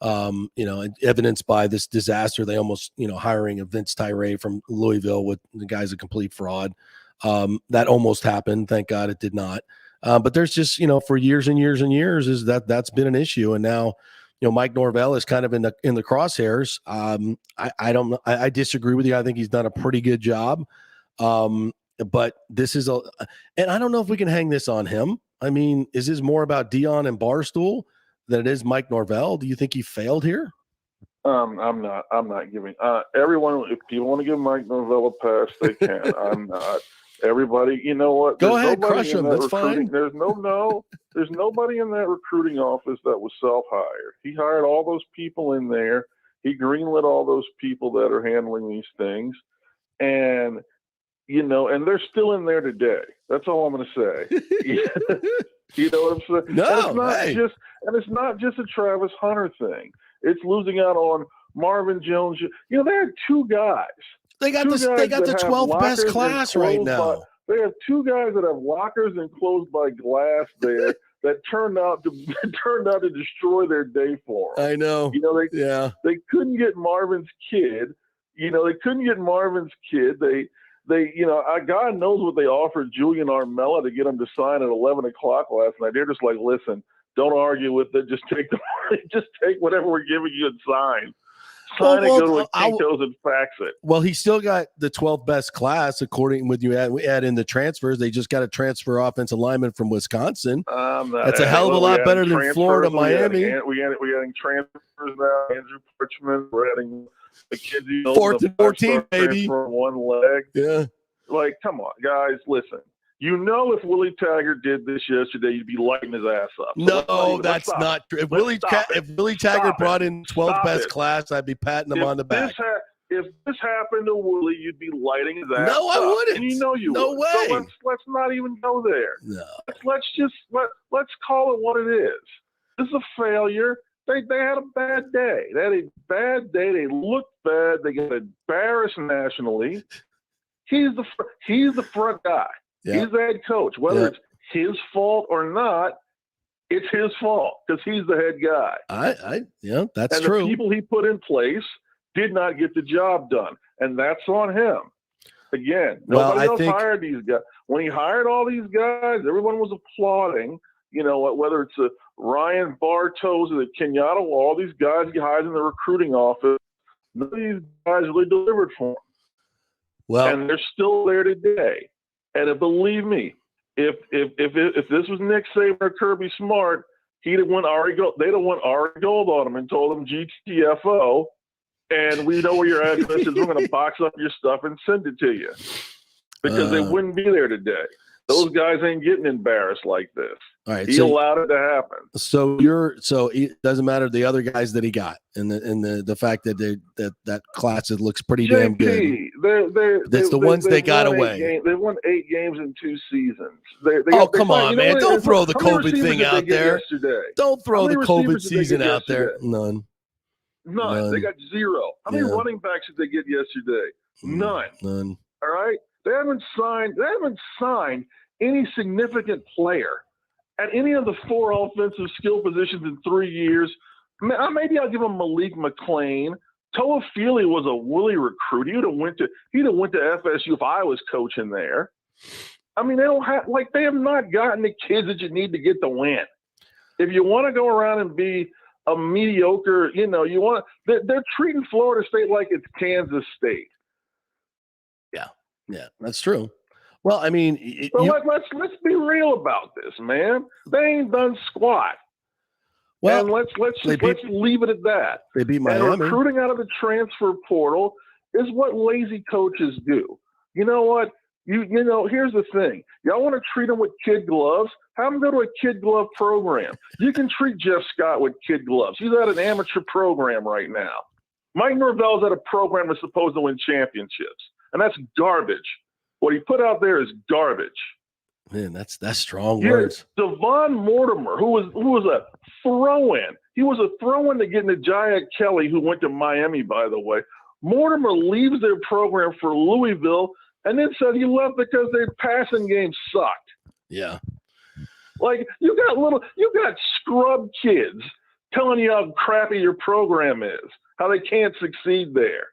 Evidenced by this disaster. They almost, hiring a Vince Tyree from Louisville, with the guy's a complete fraud. That almost happened. Thank God it did not. But there's just, for years and years and years that's been an issue. And now, Mike Norvell is kind of in the crosshairs. I don't know. I disagree with you. I think he's done a pretty good job. But this is and I don't know if we can hang this on him. I mean, is this more about Dion and Barstool than it is Mike Norvell? Do you think he failed here? I'm not giving everyone. If people want to give Mike Norvell a pass, they can. I'm not. Everybody, you know what? Go ahead, crush him. That's fine. There's there's nobody in that recruiting office that was self-hired. He hired all those people in there. He greenlit all those people that are handling these things, and and they're still in there today. That's all I'm going to say. You know what I'm saying? No, it's not just a Travis Hunter thing. It's losing out on Marvin Jones. They had two guys. They got the 12th best class right now. They have two guys that have lockers enclosed by glass there that turned out to destroy their day for them. I know. They couldn't get Marvin's kid. God knows what they offered Julian Armella to get him to sign at 11 o'clock last night. They're just like, listen, don't argue with it. Just take the money. Just take whatever we're giving you and sign. Go to Kinko's and fax it. Well, he still got the 12th best class, according with we add in the transfers. They just got a transfer offensive lineman from Wisconsin. That's a hell of a lot better than Florida, Miami. We're adding transfers now. Andrew Pritchman. We're adding the kids. 4th and 14, baby. From one leg. Yeah. Like, come on, guys, listen. If Willie Taggart did this yesterday, you'd be lighting his ass up. So no, that's not true. If Willie Taggart brought in 12th best class, I'd be patting him on the back. If this happened to Willie, you'd be lighting his ass up. No, I wouldn't. And you No would. way. So let's not even go there. No. Let's call it what it is. This is a failure. They had a bad day. They had a bad day. They looked bad. They got embarrassed nationally. He's the front guy. Yeah. He's the head coach. Whether it's his fault or not, it's his fault because he's the head guy. That's and true. The people he put in place did not get the job done, and that's on him. Again, nobody else hired these guys. When he hired all these guys, everyone was applauding. Whether it's Ryan Bartos or the Kenyatta, all these guys he hired in the recruiting office, none of these guys really delivered for him. Well, and they're still there today. And believe me, if this was Nick Saban or Kirby Smart, they'd have won Ari Gold on him and told him GTFO, and we know where your address is. We're going to box up your stuff and send it to you because they wouldn't be there today. Those guys ain't getting embarrassed like this. All right, he allowed it to happen. So it doesn't matter the other guys that he got, and the fact that that class looks pretty damn good. That's the ones they got away. They won 8 games in 2 seasons. Come on, man! Don't throw the COVID thing out there. Don't throw the COVID season out there. None. They got 0. How many running backs did they get yesterday? None. All right. They haven't signed any significant player at any of the 4 offensive skill positions in 3 years. Maybe I'll give them Malik McClain. Toa Feely was a Willie recruit. He'd have went to FSU if I was coaching there. I mean, they have not gotten the kids that you need to get the win. If you want to go around and be a mediocre, they're treating Florida State like it's Kansas State. Yeah, that's true. Well, I mean, let's be real about this, man. They ain't done squat. Well, and let's leave it at that. They beat Miami. And recruiting out of the transfer portal is what lazy coaches do. You know what? Here's the thing. Y'all want to treat them with kid gloves? Have them go to a kid glove program. You can treat Jeff Scott with kid gloves. He's at an amateur program right now. Mike Norvell's at a program that's supposed to win championships. And that's garbage. What he put out there is garbage. Man, that's strong words. Devon Mortimer, who was a throw-in. He was a throw-in to get Najee Kelly, who went to Miami, by the way. Mortimer leaves their program for Louisville and then said he left because their passing game sucked. Yeah. Like, you got scrub kids telling you how crappy your program is, how they can't succeed there.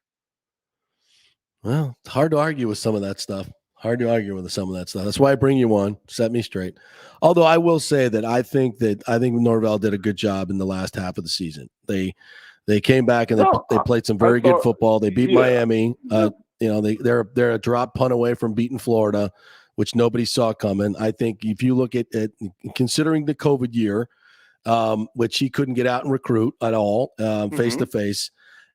Well, it's hard to argue with some of that stuff. That's why I bring you on. Set me straight. Although I will say that I think Norvell did a good job in the last half of the season. They came back and they played some very good football. They beat Miami. They're a drop punt away from beating Florida. which nobody saw coming. I think if you look at considering the COVID year, which he couldn't get out and recruit at all face to face,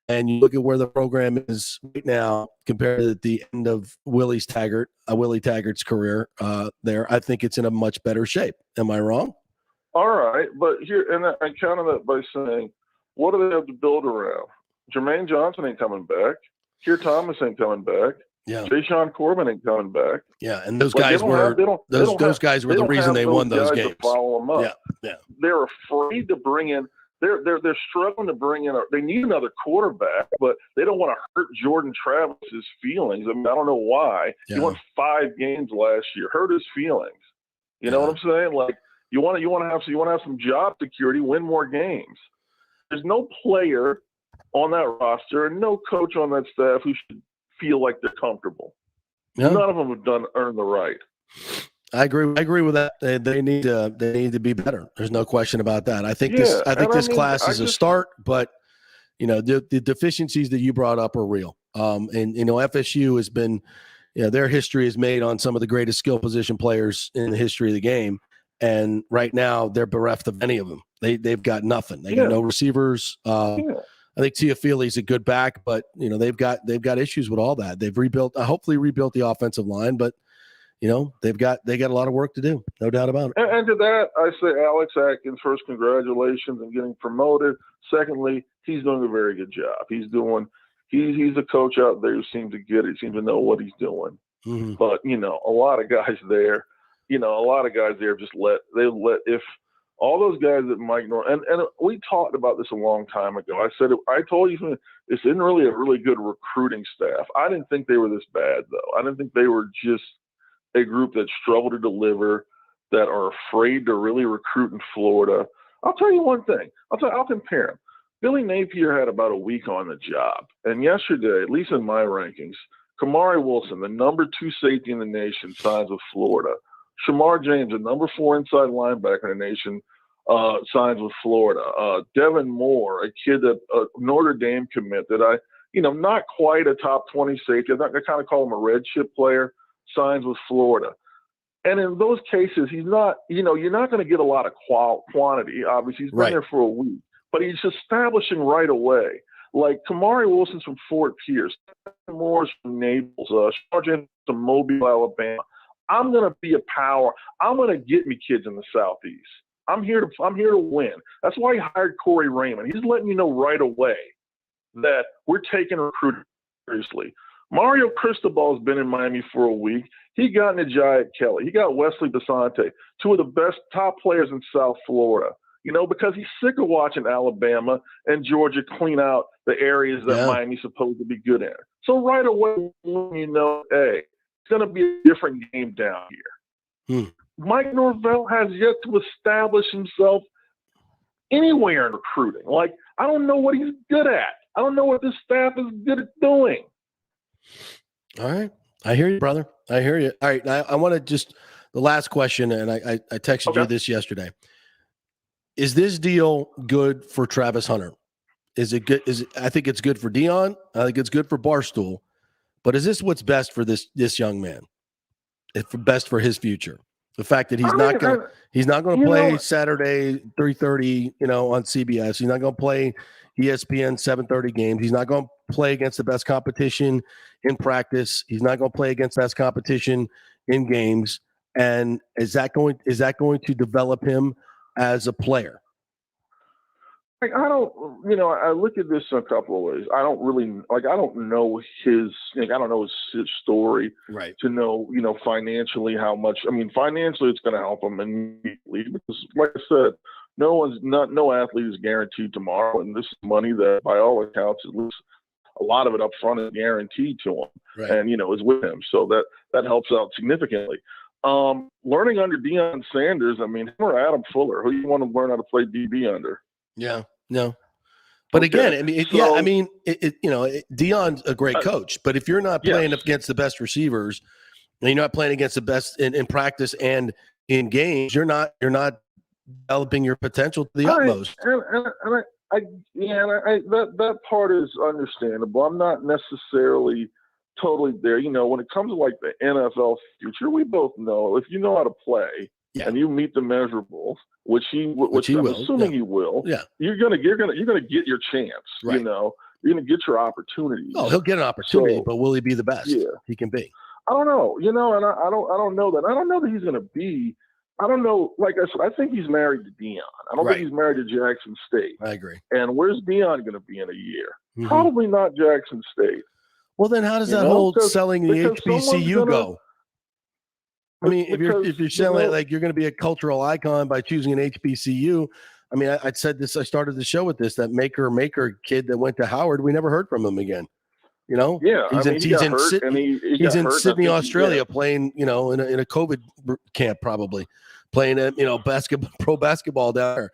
and you look at where the program is right now compared to the end of Willie Taggart's career there, I think it's in a much better shape. Am I wrong? All right, but here, and I counter that by saying, what do they have to build around? Jermaine Johnson ain't coming back. Keir Thomas ain't coming back. Yeah. Jay-Sean Corbin ain't coming back. Yeah, and those guys were those guys were the reason they won those games. To follow them up. Yeah. They're afraid to bring in. They're struggling to bring in. They need another quarterback, but they don't want to hurt Jordan Travis's feelings. I mean, I don't know why. Yeah. He won 5 games last year. Hurt his feelings. You know what I'm saying? Like you want to have some job security, win more games. There's no player on that roster and no coach on that staff who should feel like they're comfortable. Yeah. None of them have earned the right. I agree with that. They need to be better. There's no question about that. I think this class is a start, but the deficiencies that you brought up are real. And FSU has been, their history is made on some of the greatest skill position players in the history of the game, and right now they're bereft of any of them. They've got nothing. They got no receivers. I think Teofili's a good back, but they've got issues with all that. They've hopefully rebuilt the offensive line, but they got a lot of work to do, no doubt about it. And to that, I say Alex Atkins, first, congratulations on getting promoted. Secondly, he's doing a very good job. He's a coach out there who seems to get it, seems to know what he's doing. Mm-hmm. But a lot of guys there, just if all those guys that Mike Norvell, and we talked about this a long time ago. I told you this isn't really a really good recruiting staff. I didn't think they were this bad though. I didn't think they were just a group that struggle to deliver, that are afraid to really recruit in Florida. I'll tell you one thing. I'll compare them. Billy Napier had about a week on the job. And yesterday, at least in my rankings, Kamari Wilson, the number 2 safety in the nation, signs with Florida. Shamar James, the number 4 inside linebacker in the nation, signs with Florida. Devin Moore, a kid that Notre Dame commit that not quite a top 20 safety. I kind of call him a red chip player. Signs with Florida. And in those cases, he's not, you're not going to get a lot of quantity. Obviously, he's been there for a week, but he's establishing right away. Like Kamari Wilson's from Fort Pierce, Moore's from Naples, Sergeant from Mobile, Alabama. I'm going to be a power. I'm going to get me kids in the Southeast. I'm here to win. That's why he hired Corey Raymond. He's letting you know right away that we're taking recruiting seriously. Mario Cristobal's been in Miami for a week. He got Najee Kelly. He got Wesley Basante, 2 of the best top players in South Florida, because he's sick of watching Alabama and Georgia clean out the areas that Miami's supposed to be good in. So right away, hey, it's going to be a different game down here. Mike Norvell has yet to establish himself anywhere in recruiting. Like, I don't know what he's good at. I don't know what this staff is good at doing. All right. I hear you, brother. I hear you. All right. I want to just the last question, and I texted you this yesterday. Is this deal good for Travis Hunter? Is it good? I think it's good for Dion. I think it's good for Barstool. But is this what's best for this young man? It's best for his future. The fact that he's not going to play Saturday 3:30, on CBS. He's not going to play ESPN 7:30 games. He's not going to play against the best competition in practice. He's not going to play against best competition in games. And is that going to develop him as a player? I look at this in a couple of ways. I don't know his story to know, financially how much. I mean, financially it's going to help him immediately because, like I said, no athlete is guaranteed tomorrow, and this is money that, by all accounts, at least a lot of it up front is guaranteed to him, and is with him. So that helps out significantly. Learning under Deion Sanders, him or Adam Fuller, who you want to learn how to play DB under? Yeah, no. But again, Deion's a great coach, but if you're not playing against the best receivers, and you're not playing against the best in practice and in games, you're not developing your potential to the utmost. That part is understandable. I'm not necessarily totally there. You know, when it comes to like the NFL future, we both know if you know how to play and you meet the measurables, which I'm assuming he will. Yeah, you're gonna get your chance. Right. You know, you're gonna get your opportunity. Oh, he'll get an opportunity, So, but will he be the best? Yeah, he can be. I don't know. You know, and I don't know that. I don't know that he's gonna be. I don't know. Like I said, I think he's married to Deion. I don't think he's married to Jackson State. I agree. And where's Deion going to be in a year? Probably not Jackson State. Well, then how does that whole selling the HBCU go? I mean, if you're selling like you're going to be a cultural icon by choosing an HBCU. I mean, I said this. I started the show with this. That maker kid that went to Howard. We never heard from him again. You know, he's in Sydney, Australia, playing. You know, in a COVID camp, probably playing pro basketball down there.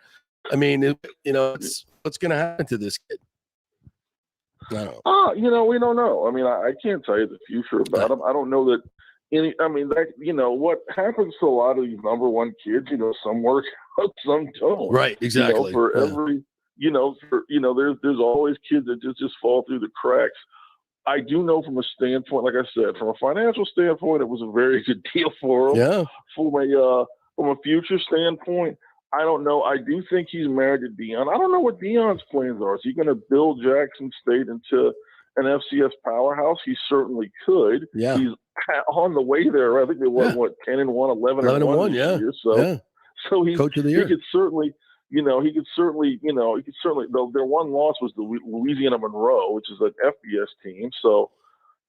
I mean, what's going to happen to this kid? I don't know. You know, we don't know. I mean, I can't tell you the future about him. I don't know that what happens to a lot of these number one kids, you know, some work out, some don't. Right, exactly. You know, there's always kids that just fall through the cracks. I do know from a standpoint, like I said, from a financial standpoint, it was a very good deal for him. Yeah. From a future standpoint, I don't know. I do think he's married to Deion. I don't know what Deion's plans are. Is he going to build Jackson State into an FCS powerhouse? He certainly could. Yeah. He's on the way there. I think they won 10-1, 11-1 this year. So he's coach of the year. He could certainly. Their one loss was the Louisiana Monroe, which is an FBS team. So,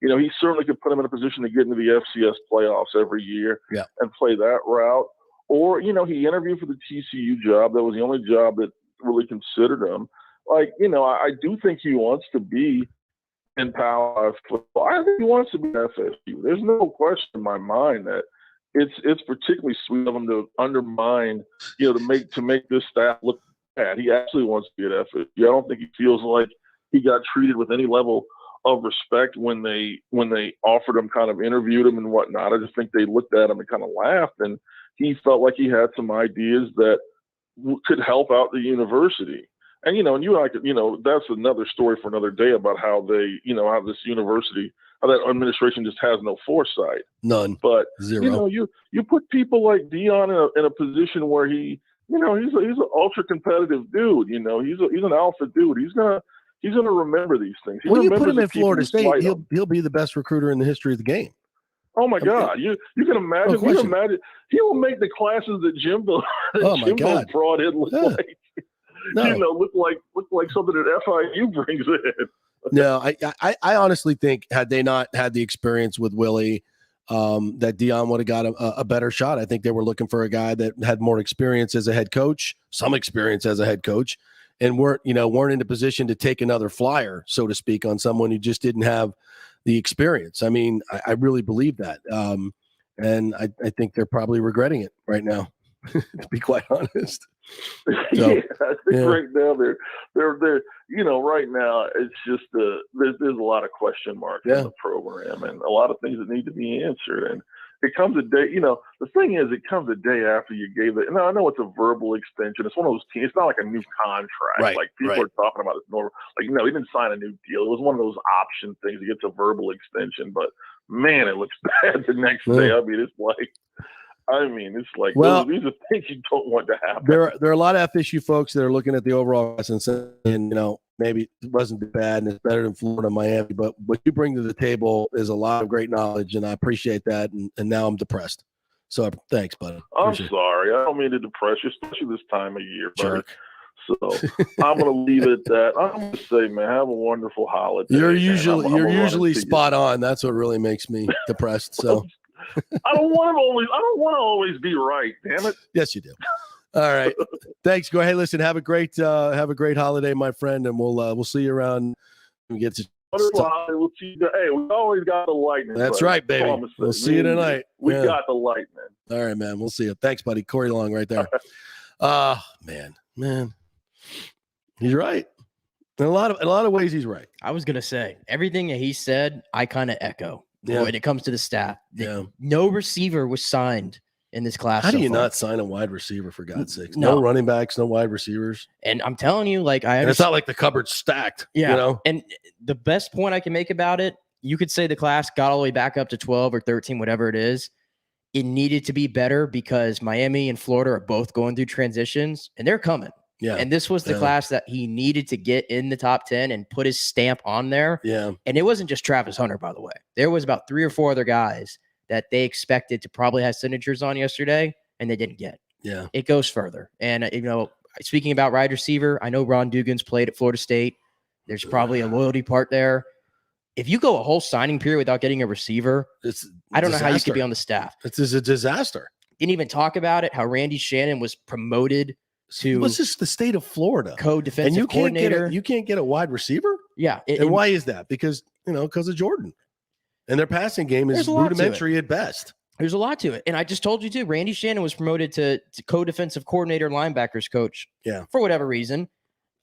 you know, he certainly could put him in a position to get into the FCS playoffs every year and play that route. Or, you know, he interviewed for the TCU job. That was the only job that really considered him. Like, you know, I do think he wants to be in power football. I think he wants to be FSU. There's no question in my mind that it's particularly sweet of him to undermine, you know, to make this staff look bad. He actually wants to be at FSU. I don't think he feels like he got treated with any level of respect when they offered him, kind of interviewed him and whatnot. I just think they looked at him and kind of laughed, and he felt like he had some ideas that could help out the university. And, you know, and you and I could, you know, that's another story for another day about how they, you know, how this university, how that administration just has no foresight. None. But, zero. You know, you put people like Deion in a position where he, you know, he's an ultra competitive dude. You know, he's an alpha dude. He's gonna remember these things. When you put him in Florida State, he'll be the best recruiter in the history of the game. Oh my God! You can imagine. No, you can imagine. He will make the classes that Jimbo brought in look like. No. You know, look like something that FIU brings in. No, I honestly think had they not had the experience with Willie, that Deion would have got a better shot. I think they were looking for a guy that had more experience as a head coach, some experience as a head coach, and weren't in a position to take another flyer, so to speak, on someone who just didn't have the experience. I mean, I really believe that, and I think they're probably regretting it right now, to be quite honest. So, I think right now they're you know, right now it's just there's a lot of question marks in the program and a lot of things that need to be answered. And it comes a day, you know, the thing is, it comes a day after you gave it. And I know it's a verbal extension. It's one of those teams. It's not like a new contract. Right, like people are talking about it. Like, no, he didn't sign a new deal. It was one of those option things. He gets a verbal extension, but man, it looks bad the next day. I mean, it's like. Well, these are things you don't want to happen. There are a lot of FSU folks that are looking at the overall and saying, you know, maybe it wasn't too bad and it's better than Florida and Miami. But what you bring to the table is a lot of great knowledge, and I appreciate that. And now I'm depressed. So thanks, buddy. I'm sorry. I don't mean to depress you, especially this time of year, buddy. So I'm going to leave it at that. I'm going to say, man, have a wonderful holiday. You're usually spot on. That's what really makes me depressed. So. I don't want to always be right. Damn it. Yes, you do. All right. Thanks. Go ahead. Listen. Have a great holiday, my friend, and we'll see you around. We get to. We'll see you. Hey, we always got the lightning. That's right, baby. We'll see you tonight. We got the lightning. All right, man. We'll see you. Thanks, buddy. Corey Long, right there. Man, he's right. In a lot of ways, he's right. I was gonna say everything that he said. I kind of echo. Yeah. When it comes to the staff, no receiver was signed in this class. How do you not sign a wide receiver, for God's sakes? No running backs, no wide receivers. And I'm telling you, like, it's not like the cupboard's stacked. Yeah. You know? And the best point I can make about it, you could say the class got all the way back up to 12 or 13, whatever it is. It needed to be better because Miami and Florida are both going through transitions, and they're coming. Yeah. And this was the class that he needed to get in the top 10 and put his stamp on there. Yeah. And it wasn't just Travis Hunter, by the way. There was about 3 or 4 other guys that they expected to probably have signatures on yesterday, and they didn't get. Yeah. It goes further. And, speaking about wide receiver, I know Ron Dugan's played at Florida State. There's probably a loyalty part there. If you go a whole signing period without getting a receiver, I don't know how you could be on the staff. It's a disaster. Didn't even talk about it, how Randy Shannon was promoted to What's this, the state of Florida? Co-defensive coordinator. You can't get a wide receiver? Yeah. And why is that? Because of Jordan. And their passing game is rudimentary at best. There's a lot to it. And I just told you too, Randy Shannon was promoted to co-defensive coordinator, linebackers coach. Yeah. For whatever reason.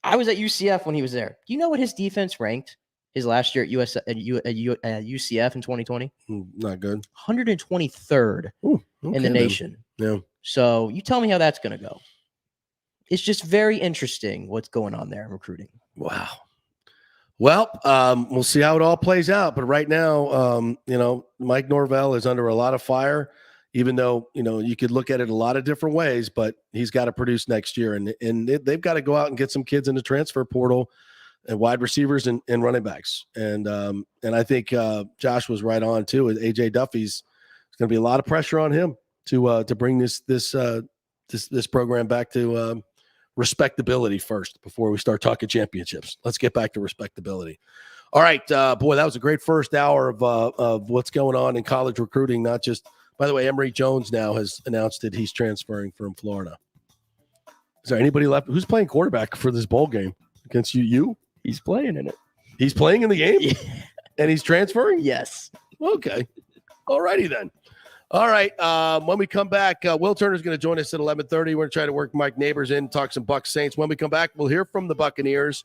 I was at UCF when he was there. Do you know what his defense ranked his last year at UCF in 2020? Not good. 123rd in the nation. Yeah. So you tell me how that's going to go. It's just very interesting what's going on there in recruiting. Wow. Well, we'll see how it all plays out. But right now, Mike Norvell is under a lot of fire, even though, you could look at it a lot of different ways, but he's got to produce next year. And they've got to go out and get some kids in the transfer portal and wide receivers and running backs. And I think Josh was right on too. AJ Duffy's going to be a lot of pressure on him to bring this program back to respectability first before we start talking championships. Let's get back to respectability. All right, boy, that was a great first hour of what's going on in college recruiting. Not just, by the way, Emory Jones now has announced that he's transferring from Florida. Is there anybody left? Who's playing quarterback for this bowl game against you? He's playing in it. He's playing in the game? Yeah. And he's transferring? Yes. Okay. All righty then. All right. When we come back, Will Turner's going to join us at 11:30. We're going to try to work Mike Nabors in, talk some Bucs Saints. When we come back, we'll hear from the Buccaneers.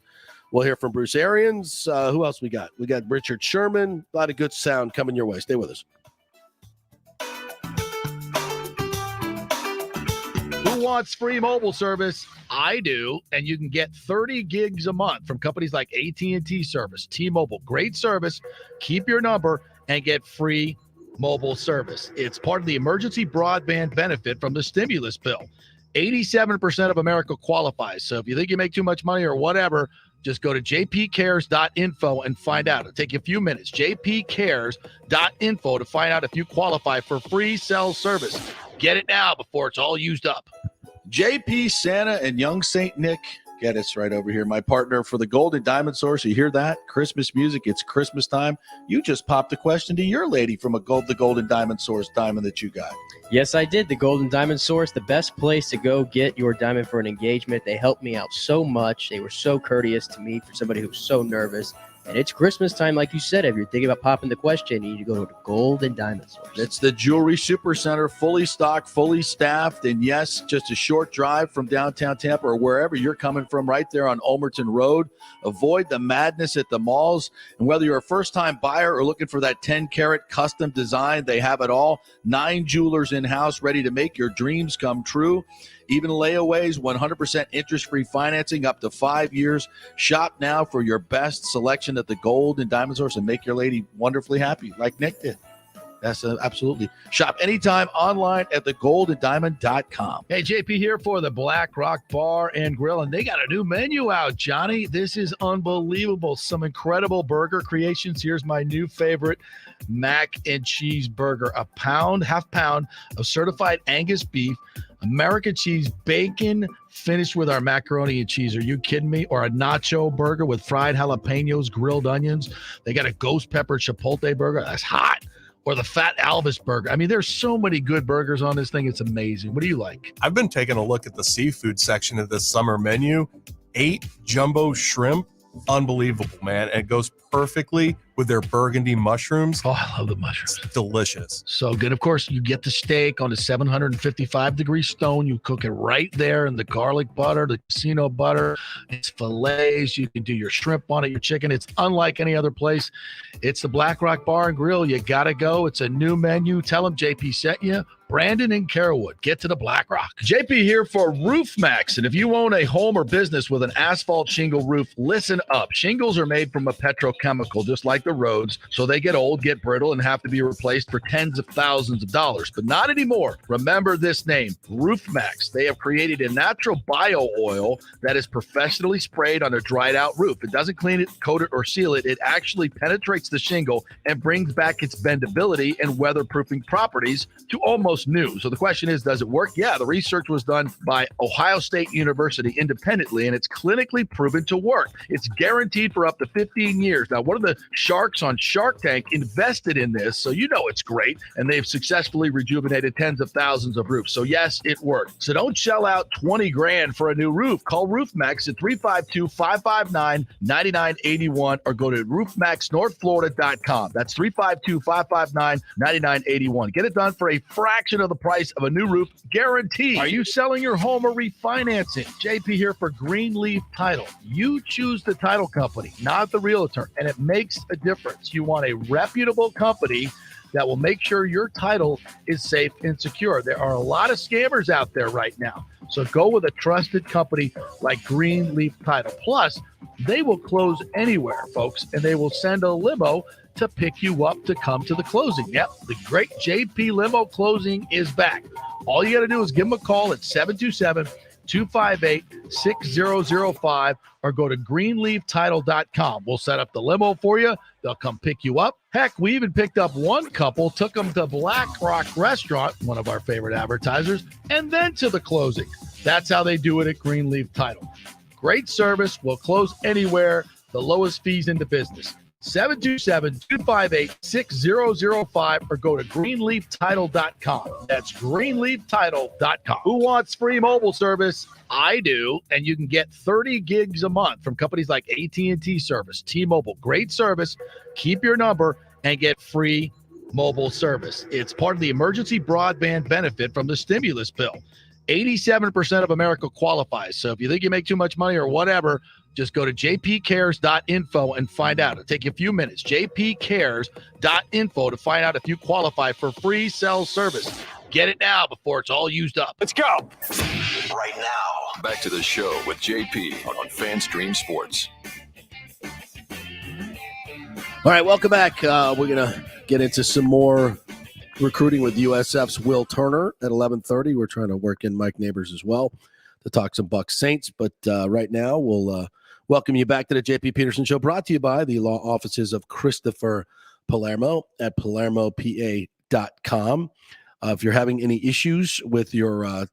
We'll hear from Bruce Arians. Who else we got? We got Richard Sherman. A lot of good sound coming your way. Stay with us. Who wants free mobile service? I do, and you can get 30 gigs a month from companies like AT&T Service, T-Mobile. Great service. Keep your number and get free mobile service. It's part of the emergency broadband benefit from the stimulus bill. 87% of America qualifies. So if you think you make too much money or whatever, just go to jpcares.info and find out. It'll take you a few minutes. jpcares.info to find out if you qualify for free cell service. Get it now before it's all used up. JP, Santa, and young Saint Nick. Get us right over here. My partner for the Golden Diamond Source. You hear that? Christmas music. It's Christmas time. You just popped a question to your lady from the Golden Diamond Source diamond that you got. Yes, I did. The Golden Diamond Source, the best place to go get your diamond for an engagement. They helped me out so much. They were so courteous to me for somebody who was so nervous. And it's Christmas time, like you said. If you're thinking about popping the question, you need to go to the Golden Diamond Source. It's the Jewelry Supercenter, fully stocked, fully staffed, and yes, just a short drive from downtown Tampa or wherever you're coming from, right there on Ulmerton Road. Avoid the madness at the malls. And whether you're a first-time buyer or looking for that 10-carat custom design, they have it all. 9 jewelers in-house ready to make your dreams come true. Even layaways, 100% interest-free financing up to 5 years. Shop now for your best selection at the Gold and Diamond Source and make your lady wonderfully happy like Nick did. That's absolutely. Shop anytime online at thegoldanddiamond.com. Hey, JP here for the Blackrock Bar and Grill, and they got a new menu out, Johnny. This is unbelievable. Some incredible burger creations. Here's my new favorite, mac and cheese burger. Half pound of certified Angus beef, American cheese, bacon, finished with our macaroni and cheese. Are you kidding me? Or a nacho burger with fried jalapenos, grilled onions. They got a ghost pepper chipotle burger. That's hot. Or the Fat Elvis burger. I mean, there's so many good burgers on this thing. It's amazing. What do you like? I've been taking a look at the seafood section of this summer menu. 8 jumbo shrimp. Unbelievable, man. And it goes perfectly with their burgundy mushrooms. Oh, I love the mushrooms. It's delicious. So good. Of course, you get the steak on a 755-degree stone. You cook it right there in the garlic butter, the casino butter. It's fillets. You can do your shrimp on it, your chicken. It's unlike any other place. It's the Blackrock Bar and Grill. You got to go. It's a new menu. Tell them JP sent you. Brandon and Carrollwood. Get to the Blackrock. JP here for Roof Max. And if you own a home or business with an asphalt shingle roof, listen up. Shingles are made from a petrochemical, just like the roads, so they get old, get brittle, and have to be replaced for tens of thousands of dollars. But not anymore. Remember this name, Roof Max. They have created a natural bio oil that is professionally sprayed on a dried out roof. It doesn't clean it, coat it, or seal it. It actually penetrates the shingle and brings back its bendability and weatherproofing properties to almost new. So the question is, does it work? Yeah, the research was done by Ohio State University independently, and it's clinically proven to work. It's guaranteed for up to 15 years. Now, one of the sharks on Shark Tank invested in this, so you know it's great, and they've successfully rejuvenated tens of thousands of roofs. So yes, it worked. So don't shell out 20 grand for a new roof. Call RoofMax at 352-559-9981 or go to roofmaxnorthflorida.com. That's 352-559-9981. Get it done for a fraction of the price of a new roof, guaranteed. Are you selling your home or refinancing? JP here for Greenleaf Title. You choose the title company, not the realtor, and it makes a difference. You want a reputable company that will make sure your title is safe and secure. There are a lot of scammers out there right now. So go with a trusted company like Greenleaf Title. Plus, they will close anywhere, folks, and they will send a limo to pick you up to come to the closing. Yep, the great JP Limo Closing is back. All you got to do is give them a call at 727-258-6005 or go to greenleaftitle.com. We'll set up the limo for you. They'll come pick you up. Heck, we even picked up one couple, took them to Blackrock Restaurant, one of our favorite advertisers, and then to the closing. That's how they do it at Greenleaf Title. Great service. We'll close anywhere. The lowest fees in the business. 727-258-6005 or go to greenleaftitle.com. That's greenleaftitle.com. Who wants free mobile service? I do. And you can get 30 gigs a month from companies like AT&T Service, T-Mobile. Great service. Keep your number and get free mobile service. It's part of the emergency broadband benefit from the stimulus bill. 87% of America qualifies. So if you think you make too much money or whatever, just go to jpcares.info and find out. It'll take you a few minutes. jpcares.info to find out if you qualify for free cell service. Get it now before it's all used up. Let's go. Right now, back to the show with JP on FanStream Sports. All right, welcome back. We're going to get into some more recruiting with USF's Will Turner at 11:30. We're trying to work in Mike Nabors as well to talk some Bucs Saints. But right now, we'll welcome you back to the JP Peterson Show, brought to you by the law offices of Christopher Palermo at PalermoPA.com. If you're having any issues with your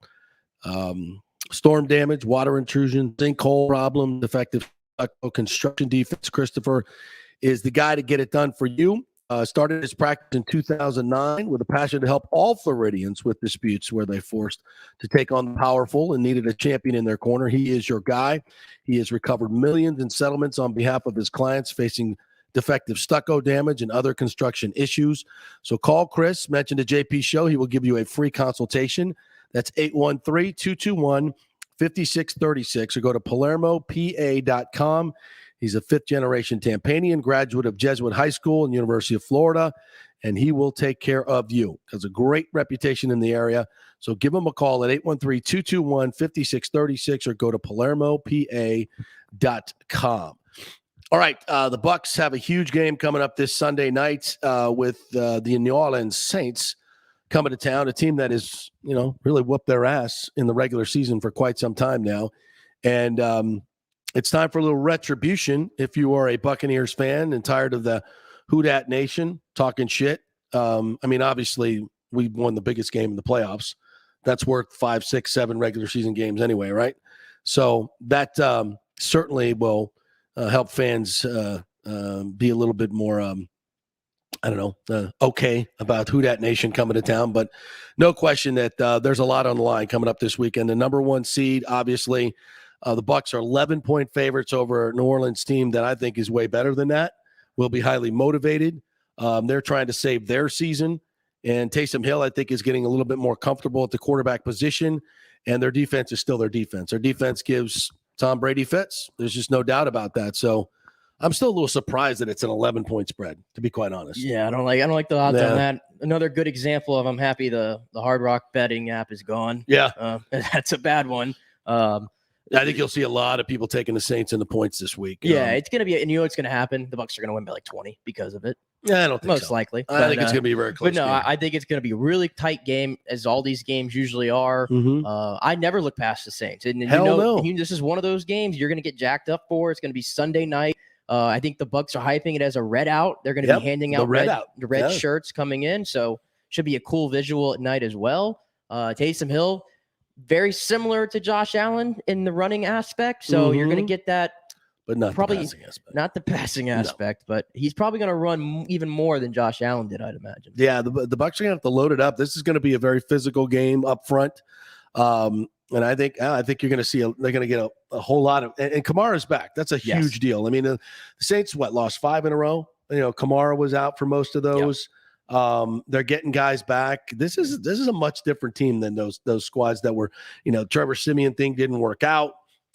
storm damage, water intrusion, sinkhole problem, defective construction defects, Christopher is the guy to get it done for you. Started his practice in 2009 with a passion to help all Floridians with disputes where they forced to take on the powerful and needed a champion in their corner. He is your guy. He has recovered millions in settlements on behalf of his clients facing defective stucco damage and other construction issues. So call Chris, mention the JP Show. He will give you a free consultation. That's 813-221-5636 or go to PalermoPA.com. He's a fifth-generation Tampanian, graduate of Jesuit High School and University of Florida, and he will take care of you. Has a great reputation in the area. So give him a call at 813-221-5636 or go to PalermoPA.com. All right, the Bucs have a huge game coming up this Sunday night with the New Orleans Saints coming to town, a team that is, really whooped their ass in the regular season for quite some time now. And it's time for a little retribution if you are a Buccaneers fan and tired of the Who Dat Nation talking shit. Obviously, we won the biggest game in the playoffs. That's worth 5, 6, 7 regular season games anyway, right? So that certainly will help fans be a little bit more, okay about Who Dat Nation coming to town. But no question that there's a lot on the line coming up this weekend. The number 1 seed, obviously, the Bucs are 11-point favorites over a New Orleans team that I think is way better than that. Will be highly motivated. They're trying to save their season. And Taysom Hill, I think, is getting a little bit more comfortable at the quarterback position. And their defense is still their defense. Their defense gives Tom Brady fits. There's just no doubt about that. So I'm still a little surprised that it's an 11-point spread, to be quite honest. Yeah, I don't like the odds on that. Another good example of I'm happy the Hard Rock betting app is gone. Yeah. That's a bad one. I think you'll see a lot of people taking the Saints in the points this week. Yeah, it's going to be, and you know what's going to happen? The Bucs are going to win by like 20 because of it. Yeah, I don't think most so. likely. I think it's going to be a very close. But no, game. I think it's going to be a really tight game, as all these games usually are. I never look past the Saints, and no. This is one of those games you're going to get jacked up for. It's going to be Sunday night. I think the Bucs are hyping it as a red out. They're going to be handing out the red shirts coming in, so should be a cool visual at night as well. Taysom Hill, very similar to Josh Allen in the running aspect, so you're going to get that. But not probably the passing aspect. Not the passing aspect, but he's probably going to run even more than Josh Allen did, I'd imagine. Yeah, the Bucs are going to have to load it up. This is going to be a very physical game up front, and I think you're going to see they're going to get a whole lot of. And Kamara's back. That's a huge deal. I mean, the Saints lost 5 in a row. Kamara was out for most of those. They're getting guys back. This is a much different team than those squads that were. Trevor Siemian thing didn't work out.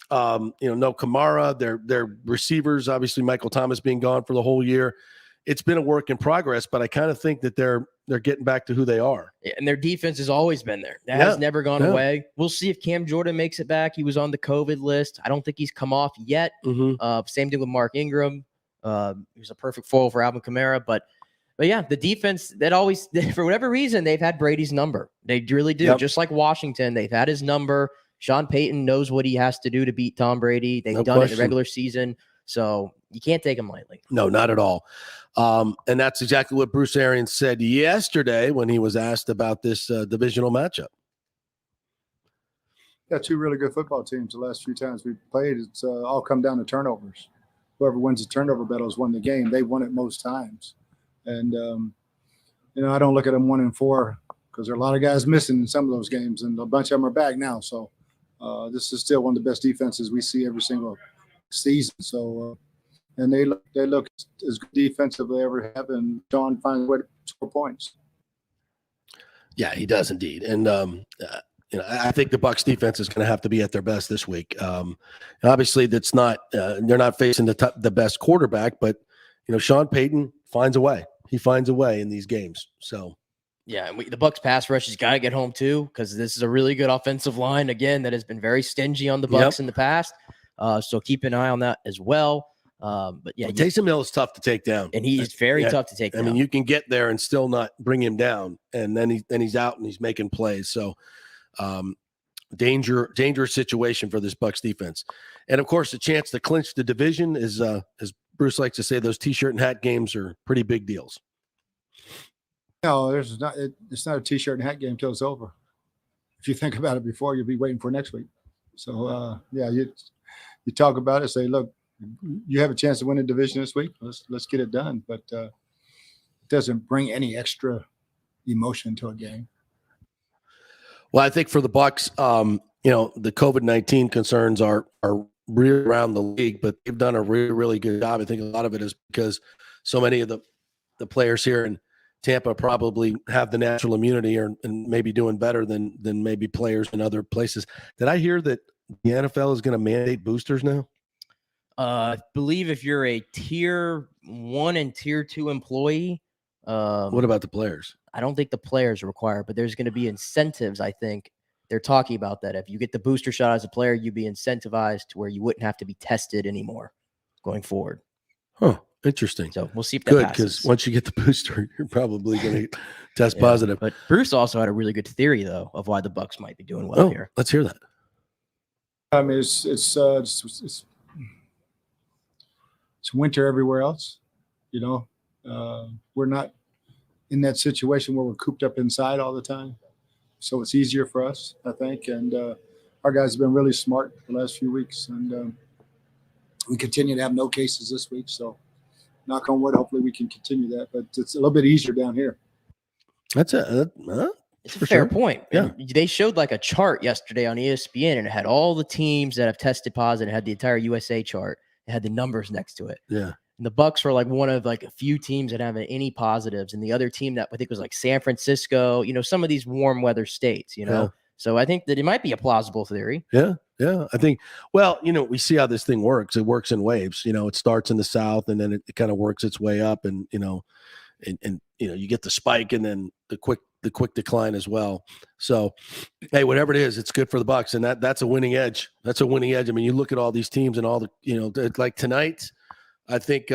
No Kamara, their receivers, obviously Michael Thomas being gone for the whole year. It's been a work in progress, but I kind of think that they're getting back to who they are. Yeah, and their defense has always been there. That has never gone away. We'll see if Cam Jordan makes it back. He was on the COVID list. I don't think he's come off yet. Same thing with Mark Ingram. He was a perfect foil for Alvin Kamara, but yeah, the defense that always, for whatever reason, they've had Brady's number. They really do. Just like Washington, they've had his number. Sean Payton knows what he has to do to beat Tom Brady. They've done it in the regular season, so you can't take him lightly. No, not at all. And that's exactly what Bruce Arians said yesterday when he was asked about this divisional matchup. Got 2 really good football teams. The last few times we played, it's all come down to turnovers. Whoever wins the turnover battle has won the game. They won it most times. And, I don't look at them 1-4 because there are a lot of guys missing in some of those games, and a bunch of them are back now. So this is still one of the best defenses we see every single season. So, and they look as good defense as they ever have, and Sean finds a way to score points. Yeah, he does indeed. And, I think the Bucs defense is going to have to be at their best this week. Obviously, that's not they're not facing the best quarterback, but Sean Payton finds a way. He finds a way in these games. So, yeah, and the Bucs pass rush has got to get home too, because this is a really good offensive line again that has been very stingy on the Bucs in the past. So keep an eye on that as well. But yeah, Taysom Hill is tough to take down, and he's very tough to take down. I mean, you can get there and still not bring him down, and then he's out and he's making plays. So, dangerous situation for this Bucs defense, and of course, the chance to clinch the division is, as Bruce likes to say, those T-shirt and hat games are pretty big deals. No, it's not a T-shirt and hat game till it's over. If you think about it before, you'll be waiting for next week. So, you talk about it, say, look, you have a chance to win a division this week. Let's get it done. But it doesn't bring any extra emotion to a game. Well, I think for the Bucs, the COVID-19 concerns are really around the league, but they've done a really, really good job. I think a lot of it is because so many of the players here in Tampa probably have the natural immunity and maybe doing better than maybe players in other places. Did I hear that the NFL is going to mandate boosters now? I believe if you're a tier 1 and tier 2 employee. What about the players? I don't think the players are required, but there's going to be incentives. I think they're talking about that. If you get the booster shot as a player, you'd be incentivized to where you wouldn't have to be tested anymore going forward. Huh. Interesting. So we'll see if that passes. Good, because once you get the booster, you're probably going to test positive. But Bruce also had a really good theory, though, of why the Bucs might be doing well here. Let's hear that. I mean, it's winter everywhere else. We're not in that situation where we're cooped up inside all the time, so it's easier for us, I think. And our guys have been really smart the last few weeks, and we continue to have no cases this week. So, knock on wood, hopefully we can continue that. But it's a little bit easier down here. That's it's a fair point. Yeah, they showed like a chart yesterday on ESPN, and it had all the teams that have tested positive. It had the entire USA chart. It had the numbers next to it. Yeah. And the Bucs were like one of like a few teams that haven't any positives, and the other team that I think was like San Francisco. Some of these warm weather states. So I think that it might be a plausible theory. Yeah. Yeah, I think, well, we see how this thing works. It works in waves. It starts in the South and then it kind of works its way up and, and you get the spike and then the quick decline as well. So, hey, whatever it is, it's good for the Bucs, and that's a winning edge. That's a winning edge. I mean, you look at all these teams and all the, like tonight, I think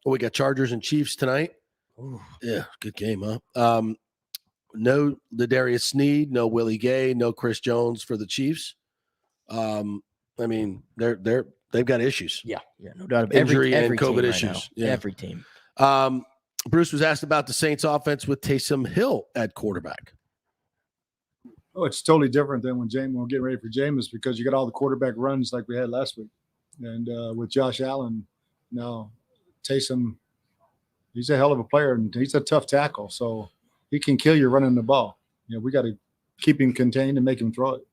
we got Chargers and Chiefs tonight. Ooh. Yeah, good game, huh? No Ladarius Sneed, no Willie Gay, no Chris Jones for the Chiefs. I mean, they've got issues. Yeah, no doubt. Injury every and COVID team issues. right Yeah. Every team. Bruce was asked about the Saints offense with Taysom Hill at quarterback. Oh, it's totally different than when we're getting ready for Jameis, because you got all the quarterback runs like we had last week. And with Josh Allen, now Taysom, he's a hell of a player and he's a tough tackle. So he can kill you running the ball. We got to keep him contained and make him throw it.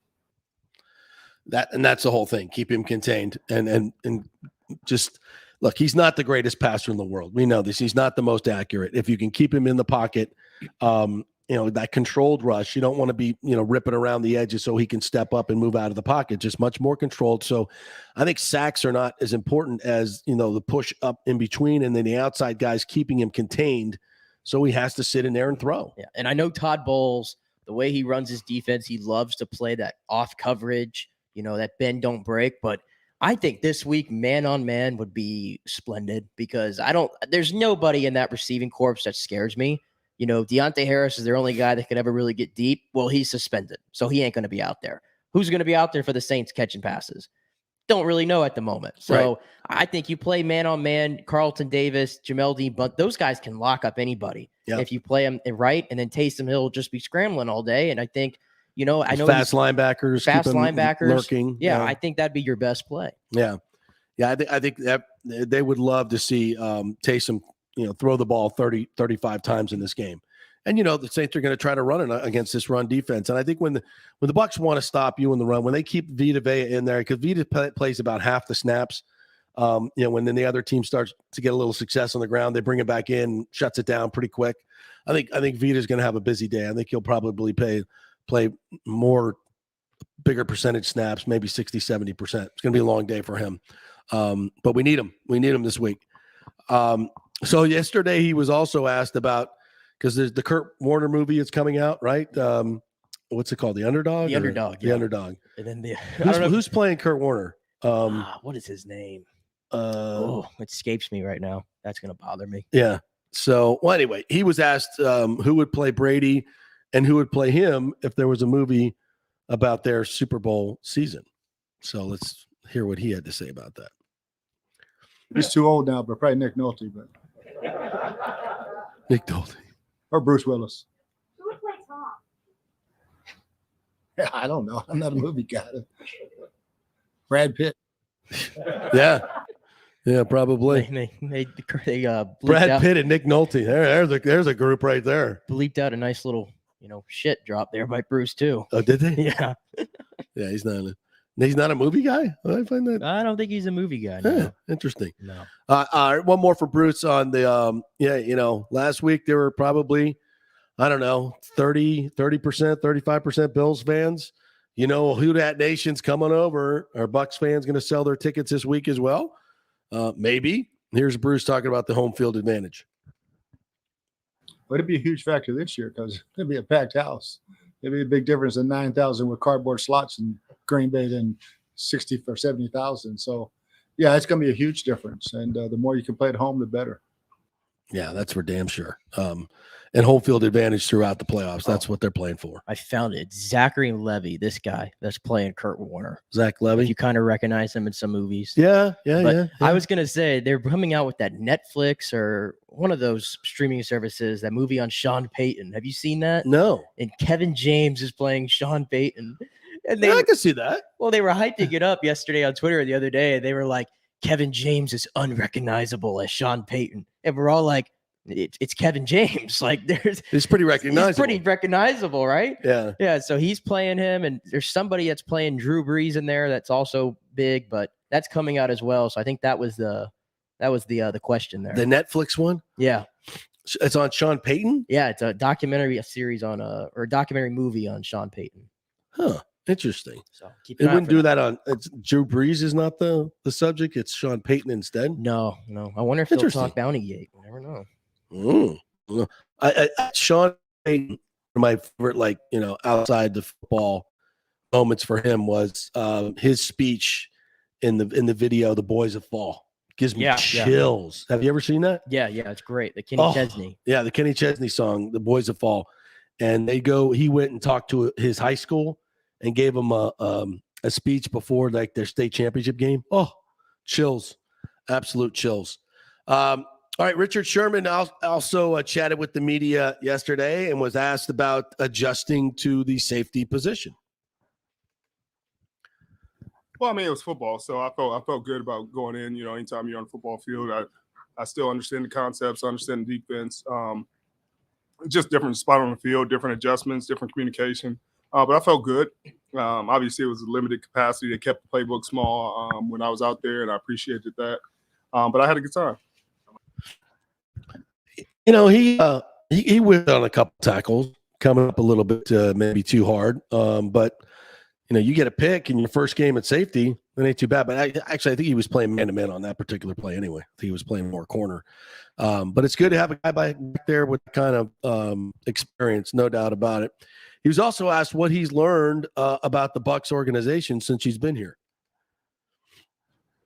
That's the whole thing. Keep him contained and just look, he's not the greatest passer in the world. We know this. He's not the most accurate. If you can keep him in the pocket, that controlled rush, you don't want to be, ripping around the edges so he can step up and move out of the pocket, just much more controlled. So I think sacks are not as important as, the push up in between and then the outside guys keeping him contained. So he has to sit in there and throw. Yeah. And I know Todd Bowles, the way he runs his defense, he loves to play that off coverage, that bend don't break. But I think this week, man on man would be splendid because there's nobody in that receiving corps that scares me. Deontay Harris is their only guy that could ever really get deep. Well, he's suspended, so he ain't going to be out there. Who's going to be out there for the Saints catching passes? Don't really know at the moment. So right. I think you play man on man, Carlton Davis, Jamel Dean, but those guys can lock up anybody if you play them right. And then Taysom Hill will just be scrambling all day. And I think, I know fast linebackers, lurking. Yeah, I think that'd be your best play. Yeah. I think that they would love to see Taysom, throw the ball 30, 35 times in this game. And, the Saints are going to try to run it against this run defense. And I think when the Bucs want to stop you in the run, when they keep Vita Vea in there, because Vita plays about half the snaps, when then the other team starts to get a little success on the ground, they bring it back in, shuts it down pretty quick. I think Vita's going to have a busy day. I think he'll probably play more bigger percentage snaps, maybe 60, 70%. It's going to be a long day for him. But we need him. We need him this week. So yesterday he was also asked about, because there's the Kurt Warner movie is coming out, right? What's it called? The Underdog? The Underdog. The Underdog. And then who's playing Kurt Warner? What is his name? It escapes me right now. That's going to bother me. Yeah. So, well, anyway, he was asked who would play Brady and who would play him if there was a movie about their Super Bowl season. So let's hear what he had to say about that. He's too old now, but probably Nick Nolte. But Nick Nolte. Or Bruce Willis. Who would play Tom? Yeah, I don't know. I'm not a movie guy. Brad Pitt. Yeah, probably. They Brad Pitt and Nick Nolte. There's a group right there. Bleeped out a nice little, shit drop there by Bruce too. Oh, did they? Yeah. Yeah, he's not a movie guy. I find that. I don't think he's a movie guy. Yeah, No. interesting. No. All right, one more for Bruce on the last week there were probably 30%, 35% Bills fans. Who that nation's coming over. Are Bucs fans going to sell their tickets this week as well? Maybe. Here's Bruce talking about the home field advantage. Well, it'd be a huge factor this year because it'd be a packed house. It'd be a big difference in 9,000 with cardboard slots in Green Bay than 60 or 70,000. So, yeah, it's going to be a huge difference. And the more you can play at home, the better. Yeah, that's for damn sure. And home field advantage throughout the playoffs. That's what they're playing for. I found it. Zachary Levy, this guy that's playing Kurt Warner. Zach Levy. You kind of recognize him in some movies. Yeah. I was going to say they're coming out with that Netflix or one of those streaming services, that movie on Sean Payton. Have you seen that? No. And Kevin James is playing Sean Payton. And I can see that. Well, they were hyping it up yesterday on Twitter the other day. They were like, Kevin James is unrecognizable as Sean Payton. And we're all like, it's Kevin James. Like it's pretty recognizable. He's pretty recognizable, right? Yeah. Yeah. So he's playing him, and there's somebody that's playing Drew Brees in there that's also big, but that's coming out as well. So I think that was the question there. The Netflix one? Yeah. It's on Sean Payton? Yeah, it's a documentary, a series on or a documentary movie on Sean Payton. Huh. Interesting. So It wouldn't do that on. Drew Brees is not the subject. It's Sean Payton instead. No. I wonder if they'll talk Bounty Gate. You never know. Sean Payton, my favorite, outside the football moments for him was his speech in the video, "The Boys That Fall." Gives me chills. Have you ever seen that? Yeah, it's great. The Kenny Chesney. Yeah, the Kenny Chesney song, "The Boys That Fall," and he went and talked to his high school and gave him a speech before their state championship game. Oh, chills, absolute chills. All right, Richard Sherman also chatted with the media yesterday and was asked about adjusting to the safety position. Well, I mean, it was football, so I felt good about going in. Anytime you're on the football field, I still understand the concepts, understand the defense. Just different spot on the field, different adjustments, different communication. But I felt good. Obviously, it was a limited capacity. They kept the playbook small when I was out there, and I appreciated that. But I had a good time. He whipped on a couple tackles, coming up a little bit maybe too hard. But you get a pick in your first game at safety, it ain't too bad. But I think he was playing man-to-man on that particular play anyway. I think he was playing more corner. But it's good to have a guy back there with kind of experience, no doubt about it. He was also asked what he's learned about the Bucs organization since he's been here.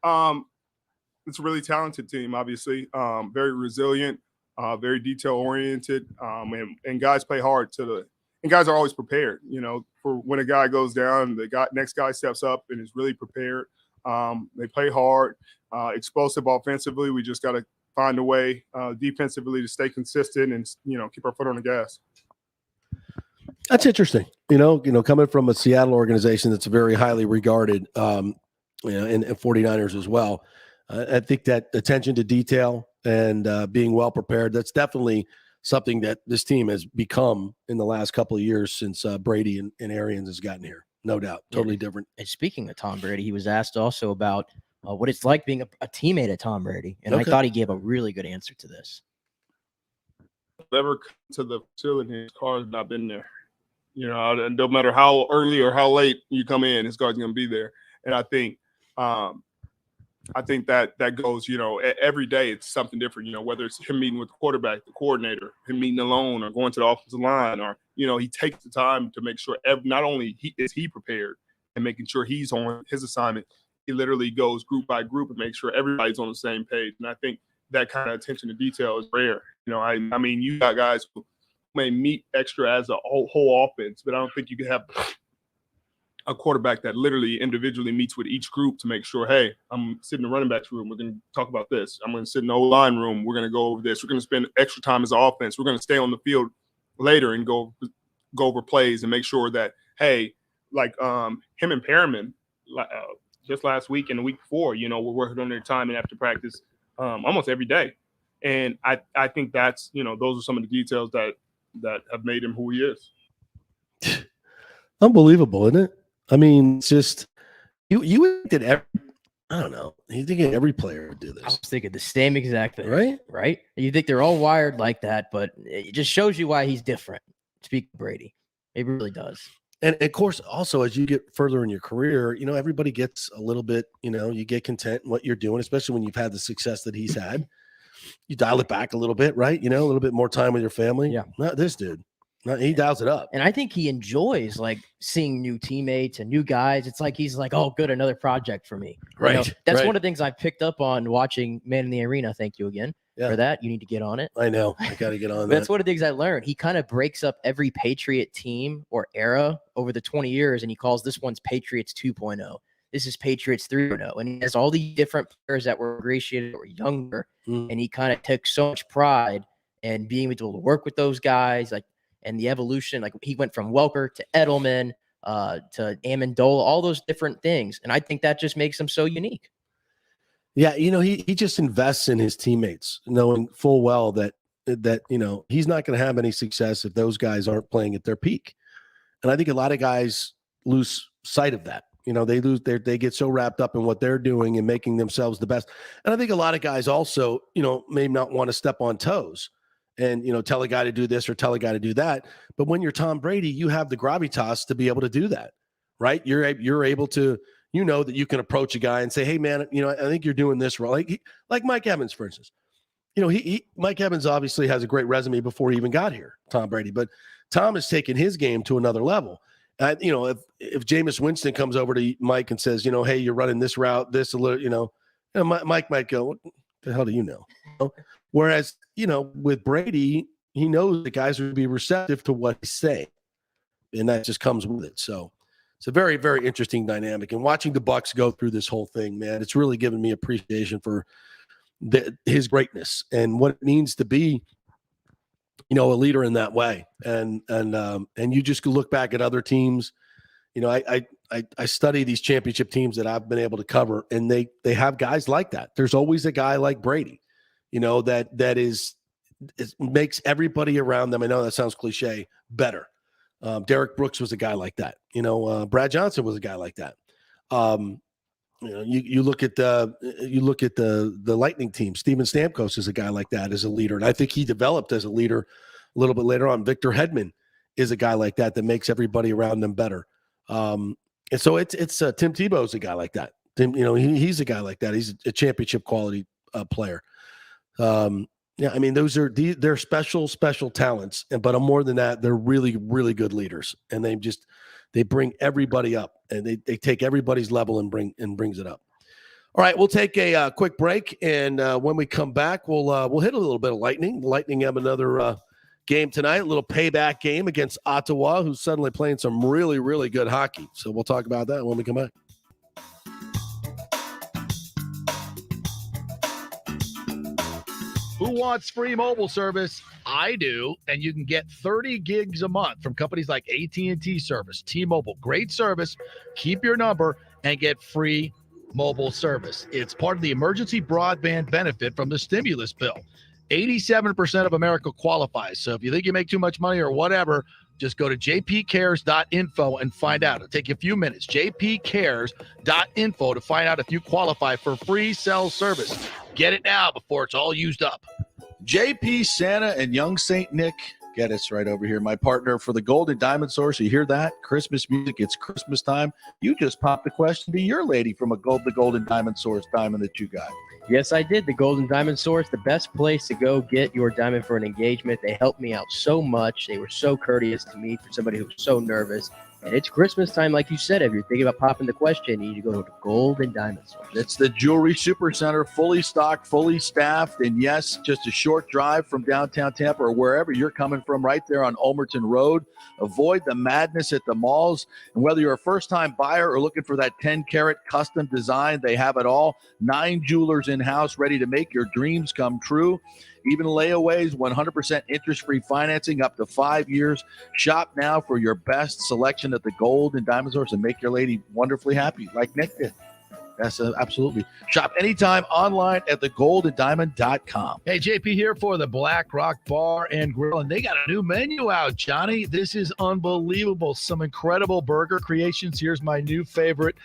It's a really talented team, obviously. Very resilient, very detail-oriented, and guys play hard and guys are always prepared, for when a guy goes down, next guy steps up and is really prepared. They play hard, explosive offensively. We just got to find a way defensively to stay consistent and, keep our foot on the gas. That's interesting. Coming from a Seattle organization that's very highly regarded, and 49ers as well. I think that attention to detail and being well prepared, that's definitely something that this team has become in the last couple of years since Brady and Arians has gotten here. No doubt. Totally different. And speaking of Tom Brady, he was asked also about what it's like being a teammate of Tom Brady. And I thought he gave a really good answer to this. Never come to the facility, his car has not been there. And no matter how early or how late you come in, his car's going to be there. And I think that goes, every day it's something different, whether it's him meeting with the quarterback, the coordinator, him meeting alone or going to the offensive line, or, he takes the time to make sure not only is he prepared and making sure he's on his assignment, he literally goes group by group and makes sure everybody's on the same page. And I think that kind of attention to detail is rare. I mean, you got guys who may meet extra as a whole offense, but I don't think you can have a quarterback that literally individually meets with each group to make sure, hey, I'm sitting in the running backs room. We're going to talk about this. I'm going to sit in the O-line room. We're going to go over this. We're going to spend extra time as an offense. We're going to stay on the field later and go over plays and make sure that, hey, like him and Perriman, just last week and the week before, we're working on their time and after practice almost every day. And I think that's, those are some of the details that have made him who he is. Unbelievable, isn't it? I mean, it's just you did I don't know. You think every player would do this? I was thinking the same exact thing, right? You think they're all wired like that, but it just shows you why he's different. Speak of Brady, it really does. And of course, also as you get further in your career, everybody gets a little bit. You get content in what you're doing, especially when you've had the success that he's had. You dial it back a little bit, right? A little bit more time with your family. Yeah, not this dude. No, he dials it up. And I think he enjoys seeing new teammates and new guys. It's like he's like, oh, good, another project for me. Right. That's one of the things I picked up on watching Man in the Arena. Thank you again for that. You need to get on it. I know. I got to get on that. That's one of the things I learned. He kind of breaks up every Patriot team or era over the 20 years, and he calls this one's Patriots 2.0. This is Patriots 3.0. And he has all these different players that were ingratiated or younger, and he kind of took so much pride in being able to work with those guys, and the evolution, he went from Welker to Edelman to Amendola, all those different things. And I think that just makes him so unique. Yeah. He just invests in his teammates, knowing full well that he's not going to have any success if those guys aren't playing at their peak. And I think a lot of guys lose sight of that. They get so wrapped up in what they're doing and making themselves the best. And I think a lot of guys also, may not want to step on toes and, tell a guy to do this or tell a guy to do that. But when you're Tom Brady, you have the gravitas to be able to do that, right? You're able to, that you can approach a guy and say, hey man, I think you're doing this wrong. Like Mike Evans, for instance. Mike Evans obviously has a great resume before he even got here, Tom Brady, but Tom has taken his game to another level. If Jameis Winston comes over to Mike and says, hey, you're running this route, this a little, Mike might go, what the hell do you know? Whereas, with Brady, he knows the guys are going to be receptive to what he's saying, and that just comes with it. So it's a very, very interesting dynamic. And watching the Bucs go through this whole thing, man, it's really given me appreciation for his greatness and what it means to be, a leader in that way. And you just look back at other teams. I study these championship teams that I've been able to cover, and they have guys like that. There's always a guy like Brady, that makes everybody around them. I know that sounds cliche, better. Derek Brooks was a guy like that. Brad Johnson was a guy like that. You look at the Lightning team. Steven Stamkos is a guy like that as a leader, and I think he developed as a leader a little bit later on. Victor Hedman is a guy like that makes everybody around them better. And so it's Tim Tebow's a guy like that. He's a guy like that. He's a championship quality player. They're special talents, but more than that, they're really, really good leaders, and they bring everybody up, and they take everybody's level and brings it up. All right, we'll take a quick break, and when we come back, we'll hit a little bit of Lightning. The Lightning have another game tonight, a little payback game against Ottawa, who's suddenly playing some really, really good hockey. So we'll talk about that when we come back. Who wants free mobile service? I do, and you can get 30 gigs a month from companies like AT&T Service, T-Mobile. Great service. Keep your number and get free mobile service. It's part of the emergency broadband benefit from the stimulus bill. 87% of America qualifies. So if you think you make too much money or whatever, just go to jpcares.info and find out. It'll take you a few minutes. jpcares.info to find out if you qualify for free cell service. Get it now before it's all used up. JP, Santa, and young St. Nick. Get us right over here. My partner for the Golden Diamond Source. You hear that? Christmas music. It's Christmas time. You just popped the question to your lady from the Golden Diamond Source diamond that you got. Yes, I did. The Golden Diamond Source, the best place to go get your diamond for an engagement. They helped me out so much. They were so courteous to me for somebody who was so nervous. And it's Christmas time, like you said. If you're thinking about popping the question, you need to go to the Golden Diamond Source. It's the Jewelry Supercenter, fully stocked, fully staffed, and yes, just a short drive from downtown Tampa or wherever you're coming from, right there on Ulmerton Road. Avoid the madness at the malls. And whether you're a first-time buyer or looking for that 10-carat custom design, they have it all. 9 jewelers in-house ready to make your dreams come true. Even layaways, 100% interest-free financing up to 5 years. Shop now for your best selection at the Gold and Diamond Source and make your lady wonderfully happy, like Nick did. That's absolutely. Shop anytime online at thegoldanddiamond.com. Hey, JP here for the Blackrock Bar and Grill, and they got a new menu out, Johnny. This is unbelievable. Some incredible burger creations. Here's my new favorite,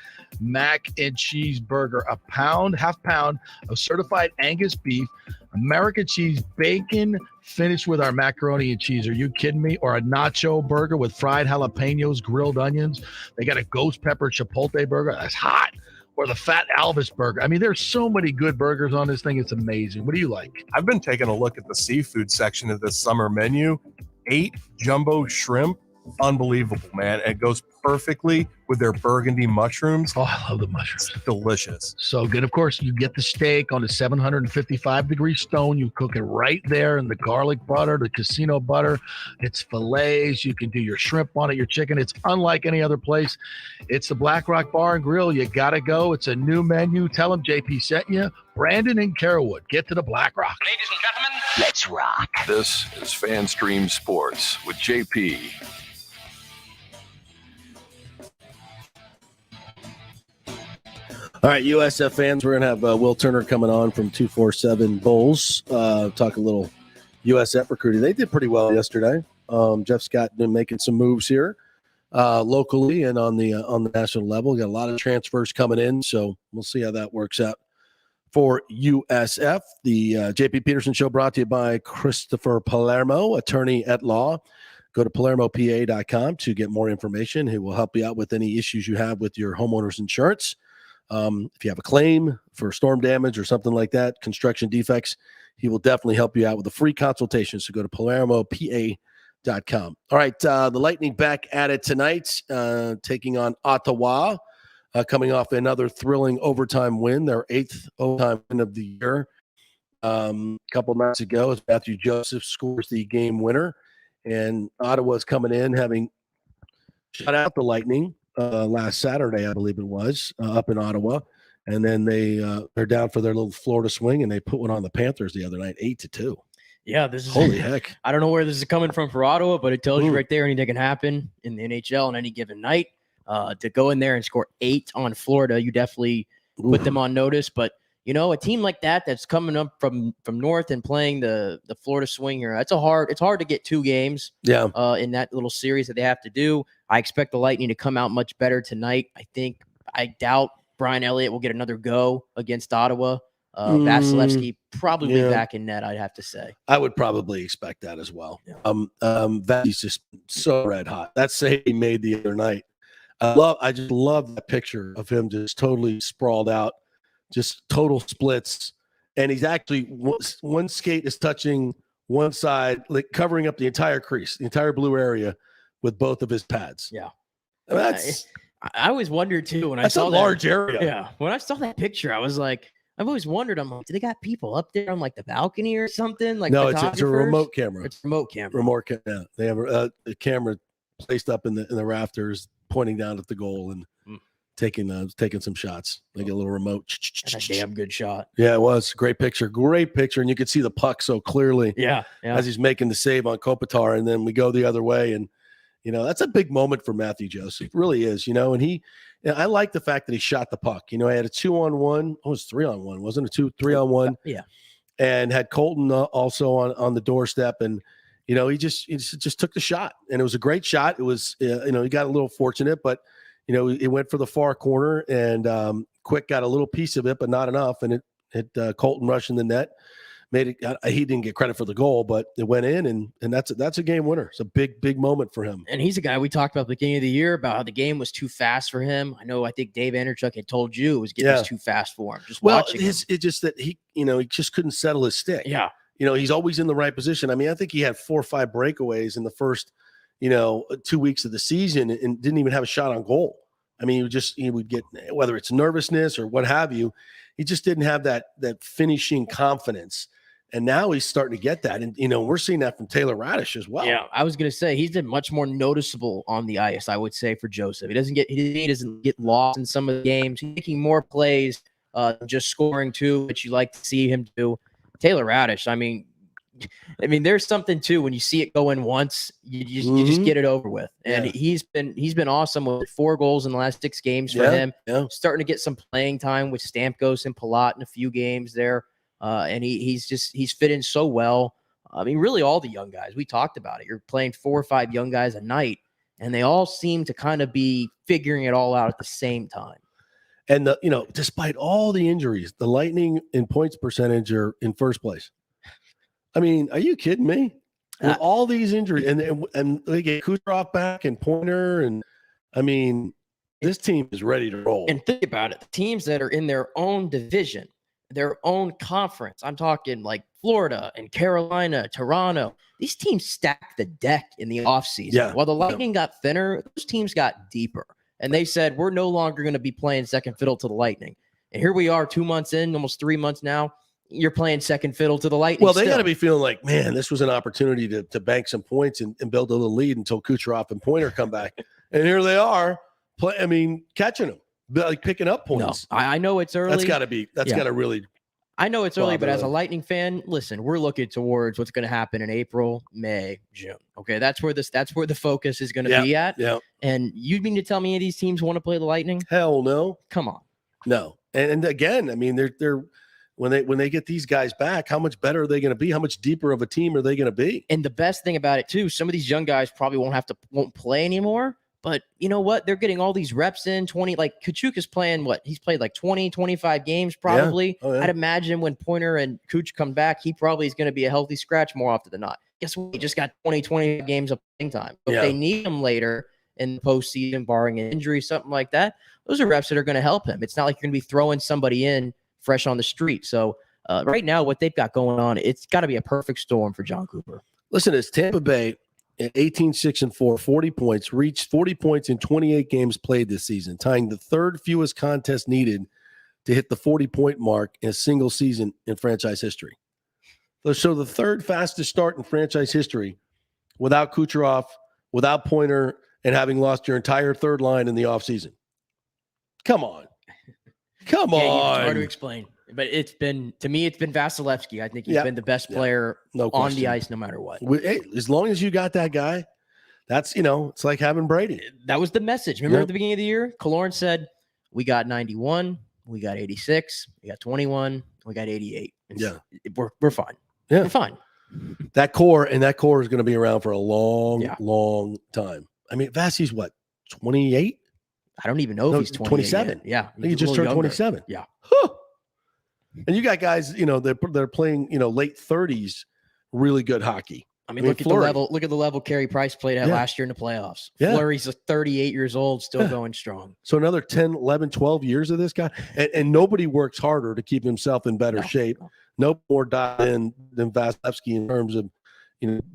mac and cheese burger. Half pound of certified Angus beef, American cheese, bacon, finished with our macaroni and cheese. Are you kidding me? Or a nacho burger with fried jalapenos, grilled onions. They got a ghost pepper chipotle burger. That's hot. Or the Fat Elvis burger. I mean, there's so many good burgers on this thing. It's amazing. What do you like? I've been taking a look at the seafood section of this summer menu. 8 jumbo shrimp. Unbelievable, man. It goes perfectly with their burgundy mushrooms. Oh, I love the mushrooms. It's delicious. So good. Of course, you get the steak on a 755-degree stone. You cook it right there in the garlic butter, the casino butter. It's fillets. You can do your shrimp on it, your chicken. It's unlike any other place. It's the Blackrock Bar and Grill. You got to go. It's a new menu. Tell them JP sent you. Brandon and Carrollwood. Get to the Blackrock. Ladies and gentlemen, let's rock. This is FanStream Sports with JP. All right, USF fans, we're going to have Will Turner coming on from 247 Bulls. Talk a little USF recruiting. They did pretty well yesterday. Jeff Scott been making some moves here locally and on the national level. Got a lot of transfers coming in, so we'll see how that works out for USF. The JP Peterson Show brought to you by Christopher Palermo, attorney at law. Go to PalermoPA.com to get more information. He will help you out with any issues you have with your homeowner's insurance. If you have a claim for storm damage or something like that, construction defects, he will definitely help you out with a free consultation. So go to PalermoPA.com. All right, the Lightning back at it tonight, taking on Ottawa, coming off another thrilling overtime win, their 8th overtime win of the year. A couple nights ago, as Matthew Joseph scores the game winner, and Ottawa's coming in having shut out the Lightning last Saturday, I believe it was, up in Ottawa, and then they're down for their little Florida swing, and they put one on the Panthers the other night, 8-2. Yeah, this is holy heck. I don't know where this is coming from for Ottawa, but it tells you right there anything can happen in the NHL on any given night. To go in there and score 8 on Florida, you definitely put them on notice. But a team like that's coming up from north and playing the Florida swing here, it's hard to get 2 games. Yeah. In that little series that they have to do. I expect the Lightning to come out much better tonight. I doubt Brian Elliott will get another go against Ottawa. Vasilevsky probably be back in net, I'd have to say. I would probably expect that as well. Yeah. He's just so red hot. That save he made the other night. I just love that picture of him just totally sprawled out, just total splits. And he's actually one skate is touching one side, like covering up the entire crease, the entire blue area with both of his pads. Yeah. I always wondered too when I saw a large area. Yeah. When I saw that picture, I was like, I've always wondered, I'm like, do they got people up there on like the balcony or something? Like, no, it's a remote camera. It's a remote camera. Yeah. They have a camera placed up in the rafters, pointing down at the goal and taking some shots. They get a little remote. That's a damn good shot. Yeah, it was great picture, and you could see the puck so clearly. Yeah. As he's making the save on Kopitar, and then we go the other way, and that's a big moment for Matthew Joseph. It really is, and I like the fact that he shot the puck. He had a 2-on-1. Oh, it was 3-on-1, wasn't it? 3-on-1. Yeah. And had Colton also on the doorstep, and he just took the shot, and it was a great shot. It was he got a little fortunate, but it went for the far corner, and Quick got a little piece of it, but not enough, and it hit Colton Rush in the net. Made it. He didn't get credit for the goal, but it went in, and that's a game winner. It's a big moment for him. And he's a guy we talked about at the beginning of the year about how the game was too fast for him. I think Dave Andrechuk had told you it was getting too fast for him. Watching him. It's just that he just couldn't settle his stick. Yeah. He's always in the right position. I think he had 4 or 5 breakaways in the first, 2 weeks of the season and didn't even have a shot on goal. He would get, whether it's nervousness or what have you, he just didn't have that finishing confidence. And now he's starting to get that. And, we're seeing that from Taylor Radish as well. Yeah, I was going to say he's been much more noticeable on the ice, I would say, for Joseph. He doesn't get lost in some of the games. He's making more plays, just scoring too, which you like to see him do. Taylor Radish, there's something too when you see it go in once, you just get it over with. And he's been awesome with 4 goals in the last 6 games for him. Yeah. Starting to get some playing time with Stamkos and Palat in a few games there. And he's fit in so well. Really all the young guys, we talked about it. You're playing 4 or 5 young guys a night, and they all seem to kind of be figuring it all out at the same time. And despite all the injuries, the Lightning in points percentage are in first place. Are you kidding me? With all these injuries, and they get Kucherov back and Pointer, and this team is ready to roll. And think about it: the teams that are in their own division, their own conference. I'm talking like Florida and Carolina, Toronto. These teams stack the deck in the offseason. Yeah. While the Lightning got thinner, those teams got deeper. And they said, we're no longer going to be playing second fiddle to the Lightning. And here we are 2 months in, almost 3 months now. You're playing second fiddle to the Lightning. Well, they got to be feeling like, man, this was an opportunity to bank some points and build a little lead until Kucherov and Pointer come back. And here they are, catching them. Like picking up points. No, I know it's early. That's got to really. I know it's early, but as a Lightning fan, listen, we're looking towards what's going to happen in April, May, June. Okay, that's where the focus is going to be at. Yeah. And you mean to tell me any of these teams want to play the Lightning? Hell no. Come on. No. And again, they're when they get these guys back, how much better are they going to be? How much deeper of a team are they going to be? And the best thing about it too, some of these young guys probably won't play anymore. But you know what? They're getting all these reps in 20, like Kachuk is playing he's played like 20, 25 games probably. Yeah. Oh, yeah. I'd imagine when Pointer and Kuch come back, he probably is going to be a healthy scratch more often than not. guess what? He just got 20 games of playing time. If they need him later in the postseason, barring an injury, something like that, those are reps that are going to help him. It's not like you're going to be throwing somebody in fresh on the street. So right now, what they've got going on, it's got to be a perfect storm for John Cooper. Listen, it's Tampa Bay at 18-6-4, 40 points, reached 40 points in 28 games played this season, tying the third fewest contests needed to hit the 40-point mark in a single season in franchise history. So the third fastest start in franchise history without Kucherov, without Pointer, and having lost your entire third line in the offseason. Come on. Come on. It's hard to explain. But it's been Vasilevsky. I think he's been the best player on the ice no matter what. Hey, as long as you got that guy, that's, it's like having Brady. That was the message. Remember at the beginning of the year, Killorn said, we got 91, we got 86, we got 21, we got 88. We're fine. Yeah. We're fine. That core is going to be around for a long time. I mean, Vasi's what, 28? I don't even know if he's 27. Yeah. I think he just turned 27. Yeah. Huh. And you got guys, they're playing, late 30s, really good hockey. I mean, look at the level Carey Price played at last year in the playoffs. Yeah. Fleury's 38 years old, still going strong. So another 10, 11, 12 years of this guy. And nobody works harder to keep himself in better shape. No more dialed in than Vasilevsky in terms of,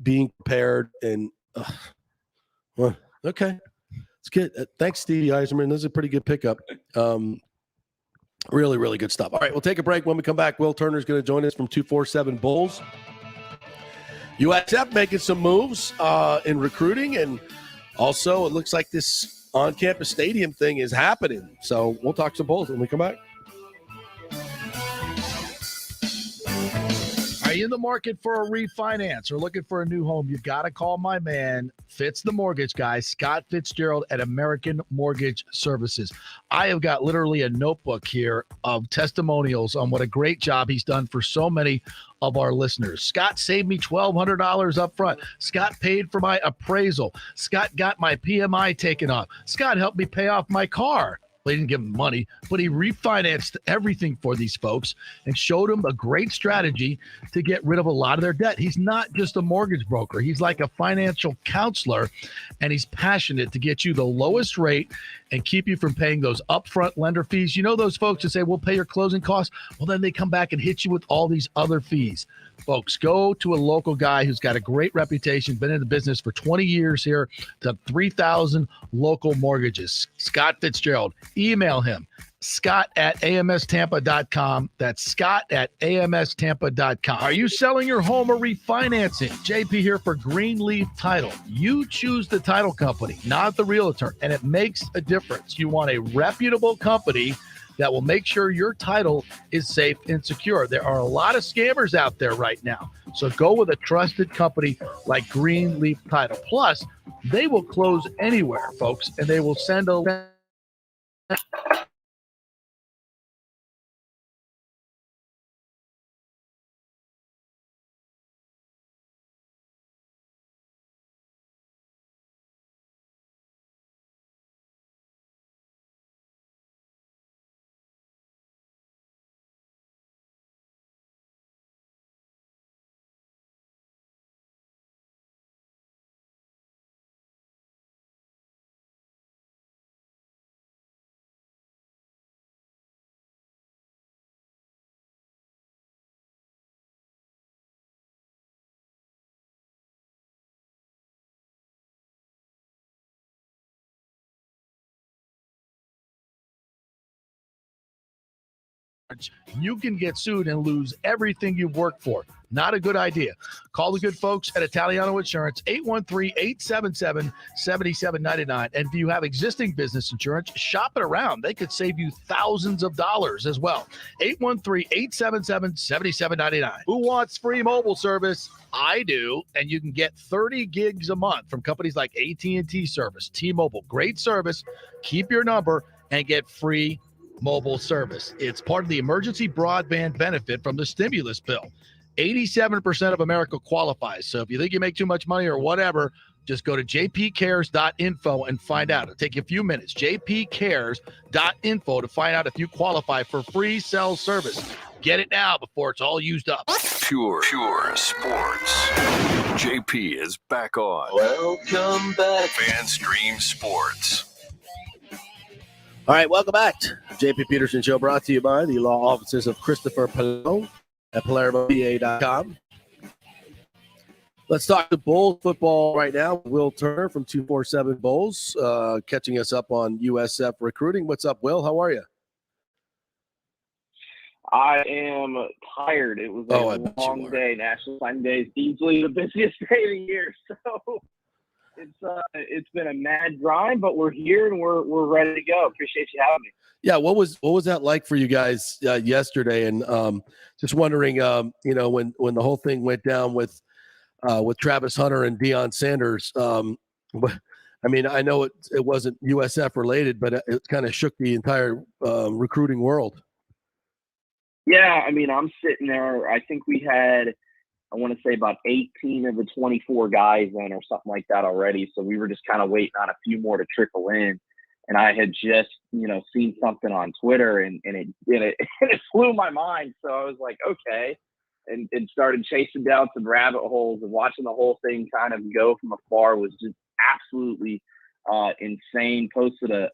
being prepared. And, well, okay. It's good. Thanks, Stevie Eiserman. This is a pretty good pickup. Really, really good stuff. All right, we'll take a break. When we come back, Will Turner is going to join us from 247 Bulls. USF making some moves in recruiting, and also it looks like this on-campus stadium thing is happening. So we'll talk some Bulls when we come back. Are you in the market for a refinance or looking for a new home? You got to call my man, Fitz the Mortgage Guy, Scott Fitzgerald at American Mortgage Services. I have got literally a notebook here of testimonials on what a great job he's done for so many of our listeners. Scott saved me $1,200 up front. Scott paid for my appraisal. Scott got my PMI taken off. Scott helped me pay off my car. Well, he didn't give them money, but he refinanced everything for these folks and showed them a great strategy to get rid of a lot of their debt. He's not just a mortgage broker. He's like a financial counselor, and he's passionate to get you the lowest rate and keep you from paying those upfront lender fees. You know those folks that say, we'll pay your closing costs? Well, then they come back and hit you with all these other fees. Folks, go to a local guy who's got a great reputation, been in the business for 20 years here, done 3,000 local mortgages. Scott Fitzgerald. Email him, scott@amstampa.com. That's scott@amstampa.com. Are you selling your home or refinancing? JP here for Greenleaf Title. You choose the title company, not the realtor, and it makes a difference. You want a reputable company that will make sure your title is safe and secure. There are a lot of scammers out there right now. So go with a trusted company like Greenleaf Title. Plus, they will close anywhere, folks, and they will send a you can get sued and lose everything you've worked for. Not a good idea. Call the good folks at Italiano Insurance, 813-877-7799. And if you have existing business insurance, shop it around. They could save you thousands of dollars as well. 813-877-7799. Who wants free mobile service? I do. And you can get 30 gigs a month from companies like AT&T Service, T-Mobile. Great service. Keep your number and get free mobile service. It's part of the emergency broadband benefit from the stimulus bill. 87% of America qualifies. So if you think you make too much money or whatever, Just go to jpcares.info and find out. It'll take you a few minutes. jpcares.info to find out if you qualify for free cell service. Get it now before it's all used up. Pure Sports. JP is back on. Welcome back. FanStream Sports. All right, welcome back to JP Peterson Show, brought to you by the law offices of Christopher Palermo at PalermoPA.com. Let's talk to Bulls football right now. Will Turner from 247 Bulls catching us up on USF recruiting. What's up, Will? How are you? I am tired. It was a long day. National Signing Day is easily the busiest day of the year. So it's been a mad grind, but we're here and we're ready to go. Appreciate you having me. Yeah, what was that like for you guys yesterday? And just wondering, when the whole thing went down with Travis Hunter and Deion Sanders. I mean, I know it wasn't USF related, but it kind of shook the entire recruiting world. Yeah, I mean, I'm sitting there. I think we had, I want to say about 18 of the 24 guys in or something like that already. So we were just kind of waiting on a few more to trickle in. And I had just, seen something on Twitter and it flew my mind. So I was like, okay. And started chasing down some rabbit holes and watching the whole thing kind of go from afar was just absolutely insane. Posted a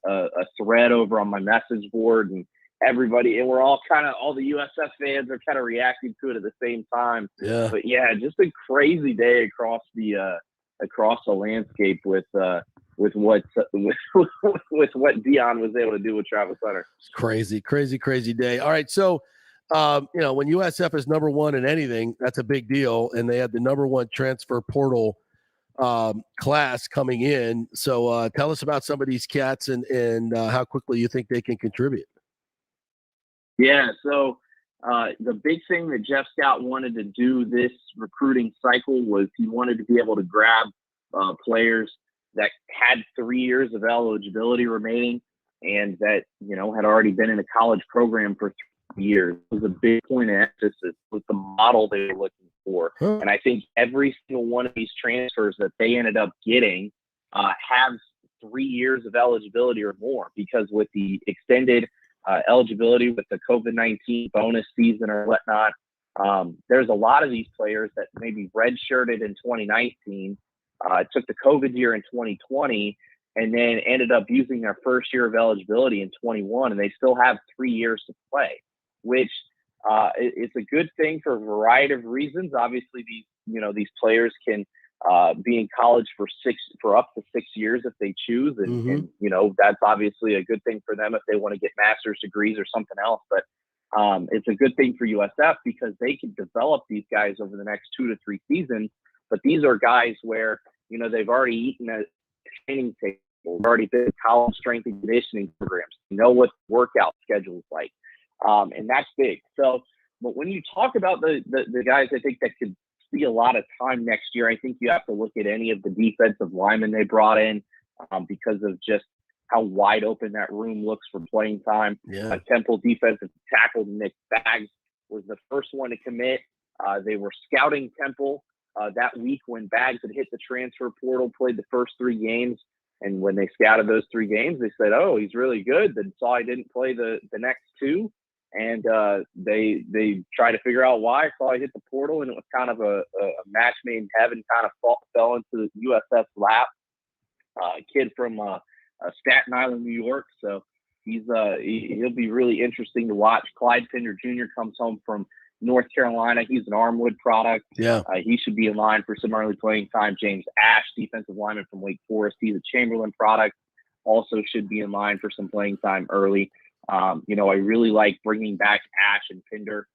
thread over on my message board and everybody, and we're all the USF fans are kind of reacting to it at the same time. Yeah. But yeah, just a crazy day across the landscape with what Deion was able to do with Travis Hunter. Crazy day. All right, so when USF is number one in anything, that's a big deal, and they had the number one transfer portal class coming in. So tell us about some of these cats and how quickly you think they can contribute. Yeah, so the big thing that Jeff Scout wanted to do this recruiting cycle was he wanted to be able to grab players that had 3 years of eligibility remaining and that, had already been in a college program for 3 years. It was a big point of emphasis with the model they were looking for. And I think every single one of these transfers that they ended up getting has 3 years of eligibility or more, because with the extended eligibility with the COVID-19 bonus season or whatnot, there's a lot of these players that maybe redshirted in 2019, took the COVID year in 2020, and then ended up using their first year of eligibility in 21, and they still have 3 years to play, which it's a good thing for a variety of reasons. Obviously, these players can be in college for up to 6 years if they choose. And that's obviously a good thing for them if they want to get master's degrees or something else. But it's a good thing for USF because they can develop these guys over the next 2 to 3 seasons. But these are guys where, they've already eaten a training table, they've already been in college strength and conditioning programs, know what workout schedule is like. And that's big. So, but when you talk about the guys, I think that could see a lot of time next year, I think you have to look at any of the defensive linemen they brought in because of just how wide open that room looks for playing time. Yeah. Temple defensive tackle Nick Baggs was the first one to commit. They were scouting Temple that week when Baggs had hit the transfer portal, played the first 3 games. And when they scouted those 3 games, they said, oh, he's really good. Then saw he didn't play the next 2. And they tried to figure out why. Saw he hit the portal, and it was kind of a match made in heaven, kind of fell into USF's lap. A kid from Staten Island, New York. So he'll be really interesting to watch. Clyde Pender Jr. comes home from North Carolina. He's an Armwood product. Yeah. He should be in line for some early playing time. James Ash, defensive lineman from Wake Forest. He's a Chamberlain product. Also should be in line for some playing time early. I really like bringing back Ash and Pender.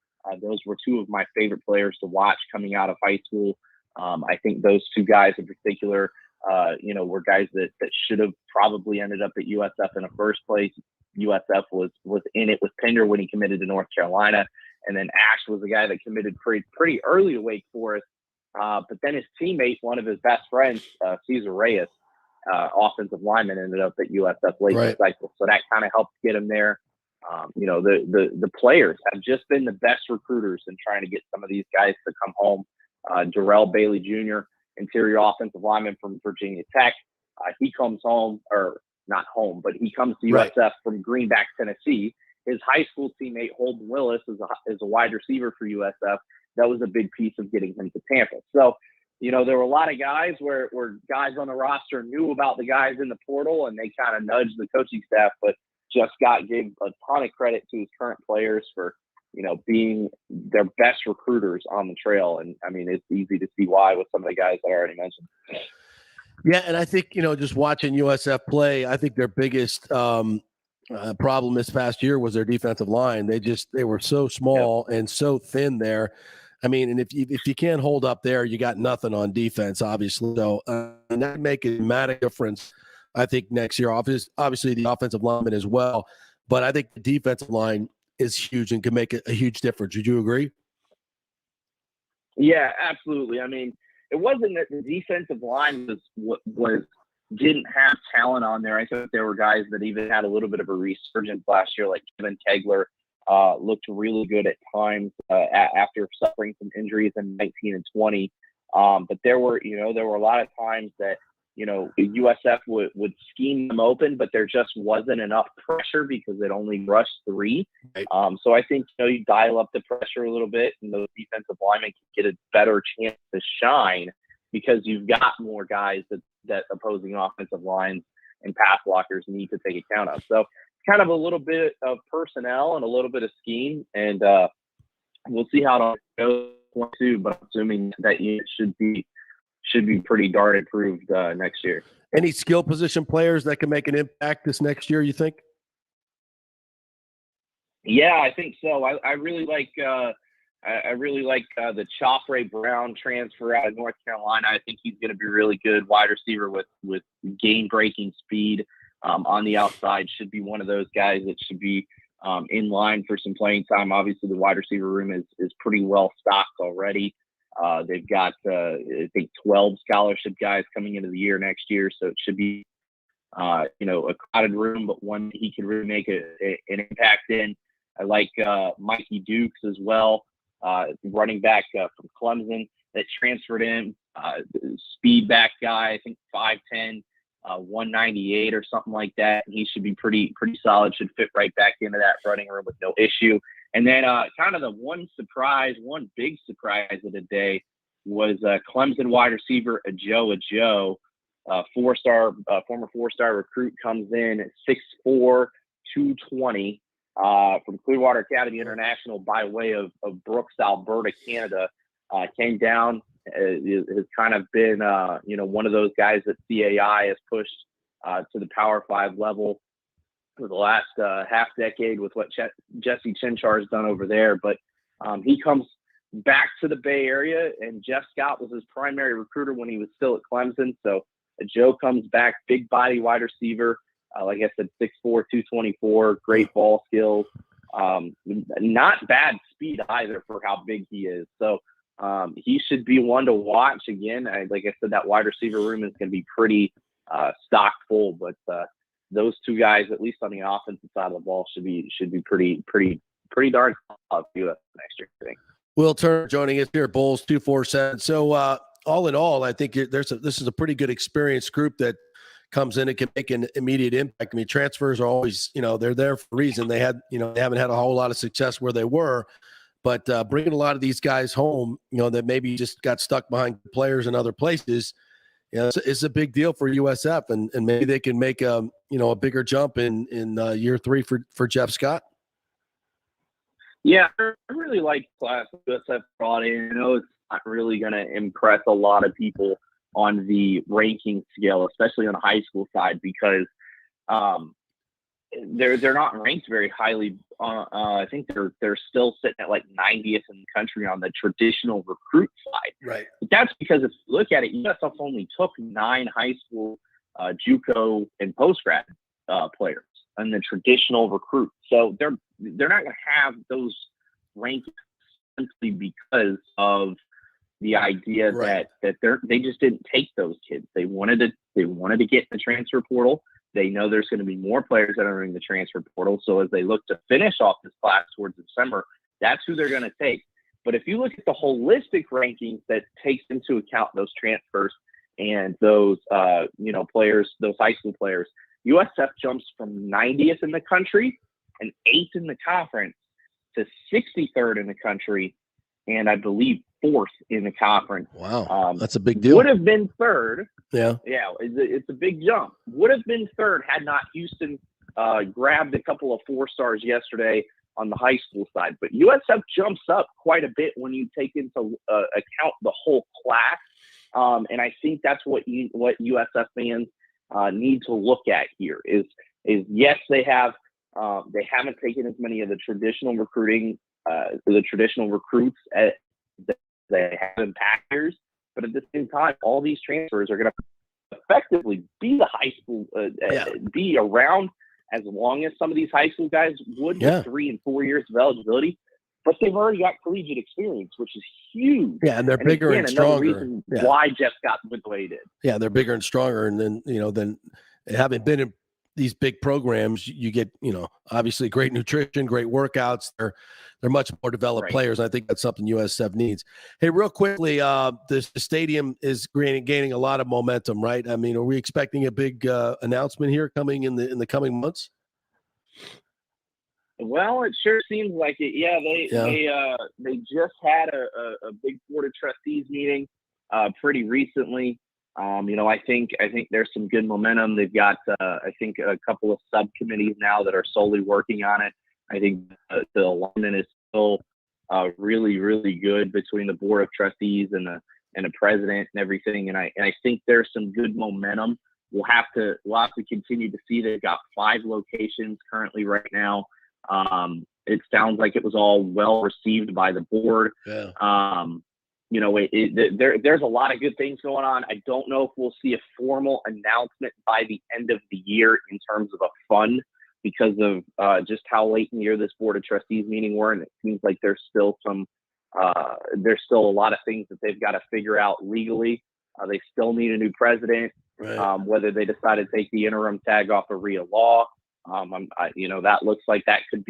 Those were 2 of my favorite players to watch coming out of high school. I think those 2 guys in particular, were guys that should have probably ended up at USF in the first place. USF was in it with Pender when he committed to North Carolina. And then Ash was the guy that committed pretty early to Wake Forest. But then his teammate, one of his best friends, Cesar Reyes, offensive lineman, ended up at USF late in the cycle. So that kind of helped get him there. The players have just been the best recruiters in trying to get some of these guys to come home. Darrell Bailey Jr., interior offensive lineman from Virginia Tech. He comes home, or not home, but he comes to USF from Greenback, Tennessee. His high school teammate Holden Willis is a wide receiver for USF. That was a big piece of getting him to Tampa. So, there were a lot of guys where guys on the roster knew about the guys in the portal, and they kind of nudged the coaching staff. But Jeff Scott gave a ton of credit to his current players for, being their best recruiters on the trail. And I mean, it's easy to see why with some of the guys that I already mentioned. Yeah, and I think, just watching USF play, I think their biggest problem this past year was their defensive line. They were so small and so thin there. I mean, and if you can't hold up there, you got nothing on defense, obviously. So and that make a dramatic difference, I think, next year. Obviously, the offensive lineman as well, but I think the defensive line is huge and can make a huge difference. Would you agree? Yeah, absolutely. I mean, it wasn't that the defensive line didn't have talent on there. I think there were guys that even had a little bit of a resurgence last year, like Kevin Kegler. Looked really good at times after suffering some injuries in 19 and 20. But there were a lot of times that, USF would scheme them open, but there just wasn't enough pressure because it only rushed 3. So I think, you dial up the pressure a little bit, and those defensive linemen can get a better chance to shine because you've got more guys that opposing offensive lines and pass blockers need to take account of. So kind of a little bit of personnel and a little bit of scheme, and we'll see how it goes too. But I'm assuming that unit should be pretty darn improved next year. Any skill position players that can make an impact this next year, you think? Yeah, I think so. I really like the Chopre Brown transfer out of North Carolina. I think he's going to be really good wide receiver with game-breaking speed. On the outside, should be one of those guys that should be in line for some playing time. Obviously, the wide receiver room is pretty well stocked already. They've got, I think, 12 scholarship guys coming into the year next year, so it should be, a crowded room, but one that he can really make an impact in. I like Mikey Dukes as well, running back from Clemson that transferred in, speed back guy, I think 5'10", 198 or something like that. He should be pretty solid, should fit right back into that running room with no issue. And then kind of the one big surprise of the day was Clemson wide receiver Ajo, former four-star recruit, comes in at 6'4", 220 from Clearwater Academy International by way of Brooks, Alberta, Canada. Came down, has kind of been, one of those guys that CAI has pushed to the Power 5 level for the last half decade with what Jesse Chinchar has done over there. But he comes back to the Bay Area, and Jeff Scott was his primary recruiter when he was still at Clemson. So Joe comes back, big body wide receiver. Like I said, 6'4", 224, great ball skills. Not bad speed either for how big he is. So he should be one to watch. Again, like I said, that wide receiver room is going to be pretty stocked full, but those two guys, at least on the offensive side of the ball, should be pretty darn solid for us next year, I think. Will Turner joining us here at Bulls 247. So all in all, I think this is a pretty good experienced group that comes in and can make an immediate impact. I mean, transfers are always, they're there for a reason. They haven't had a whole lot of success where they were, but bringing a lot of these guys home, that maybe just got stuck behind players in other places, it's a big deal for USF, and maybe they can make a bigger jump in year 3 for Jeff Scott. Yeah, I really like the class USF brought in. It's not really going to impress a lot of people on the ranking scale, especially on the high school side, because they're not ranked very highly. I think they're still sitting at like 90th in the country on the traditional recruit side. Right. But that's because if you look at it, USF only took 9 high school JUCO and post-grad players and the traditional recruit. So they're not going to have those rankings simply because of the idea that they just didn't take those kids. They wanted to get in the transfer portal. They know there's going to be more players entering the transfer portal. So as they look to finish off this class towards December, that's who they're going to take. But if you look at the holistic rankings that takes into account those transfers and those, players, those high school players, USF jumps from 90th in the country and 8th in the conference to 63rd in the country, and I believe 4th in the conference. Wow, that's a big deal. Would have been 3rd. Yeah, it's a big jump. Would have been 3rd had not Houston grabbed a couple of 4-stars yesterday on the high school side. But USF jumps up quite a bit when you take into account the whole class, and I think that's what USF fans need to look at here. Is yes, they haven't taken as many of the traditional recruits as they have in past years, but at the same time, all these transfers are going to effectively be the high school, be around as long as some of these high school guys would with 3 and 4 years of eligibility. But they've already got collegiate experience, which is huge. Yeah, and they're bigger and stronger. Reason why Jeff got the way he did. Yeah, they're bigger and stronger, and then having been in these big programs, you get obviously great nutrition, great workouts. They're much more developed players. I think that's something USF needs. Hey, real quickly, the stadium is gaining a lot of momentum, right? I mean, are we expecting a big announcement here coming in the coming months? Well, it sure seems like it. Yeah, they just had a big board of trustees meeting pretty recently. I think there's some good momentum. They've got I think a couple of subcommittees now that are solely working on it. I think the alignment is still really, really good between the board of trustees and the president and everything. And I think there's some good momentum. We'll have to continue to see. They've got 5 locations currently right now. It sounds like it was all well received by the board. Yeah. There's a lot of good things going on. I don't know if we'll see a formal announcement by the end of the year in terms of a fund because of just how late in the year this board of trustees meeting were, and it seems like there's still a lot of things that they've got to figure out legally. They still need a new president. Right. Whether they decide to take the interim tag off of RIA law. That looks like that could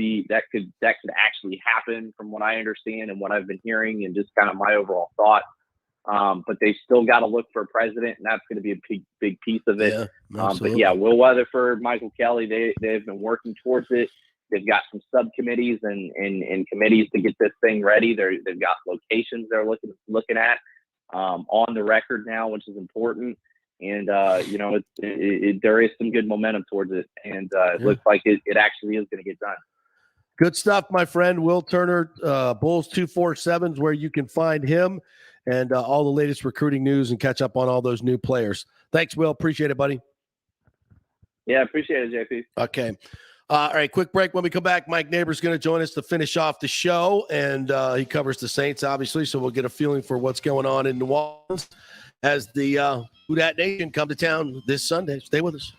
actually happen from what I understand and what I've been hearing and just kind of my overall thought. But they still got to look for a president, and that's going to be a big piece of it. Yeah, Will Weatherford, Michael Kelly, they've been working towards it. They've got some subcommittees and committees to get this thing ready. They've got locations they're looking at on the record now, which is important. And there is some good momentum towards it, and it looks like it actually is going to get done. Good stuff, my friend. Will Turner, Bulls 247 is where you can find him and all the latest recruiting news and catch up on all those new players. Thanks, Will. Appreciate it, buddy. Yeah, appreciate it, JP. Okay. All right, quick break. When we come back, Mike Nabors is going to join us to finish off the show, and he covers the Saints, obviously, so we'll get a feeling for what's going on in New Orleans as the Who Dat Nation come to town this Sunday. Stay with us.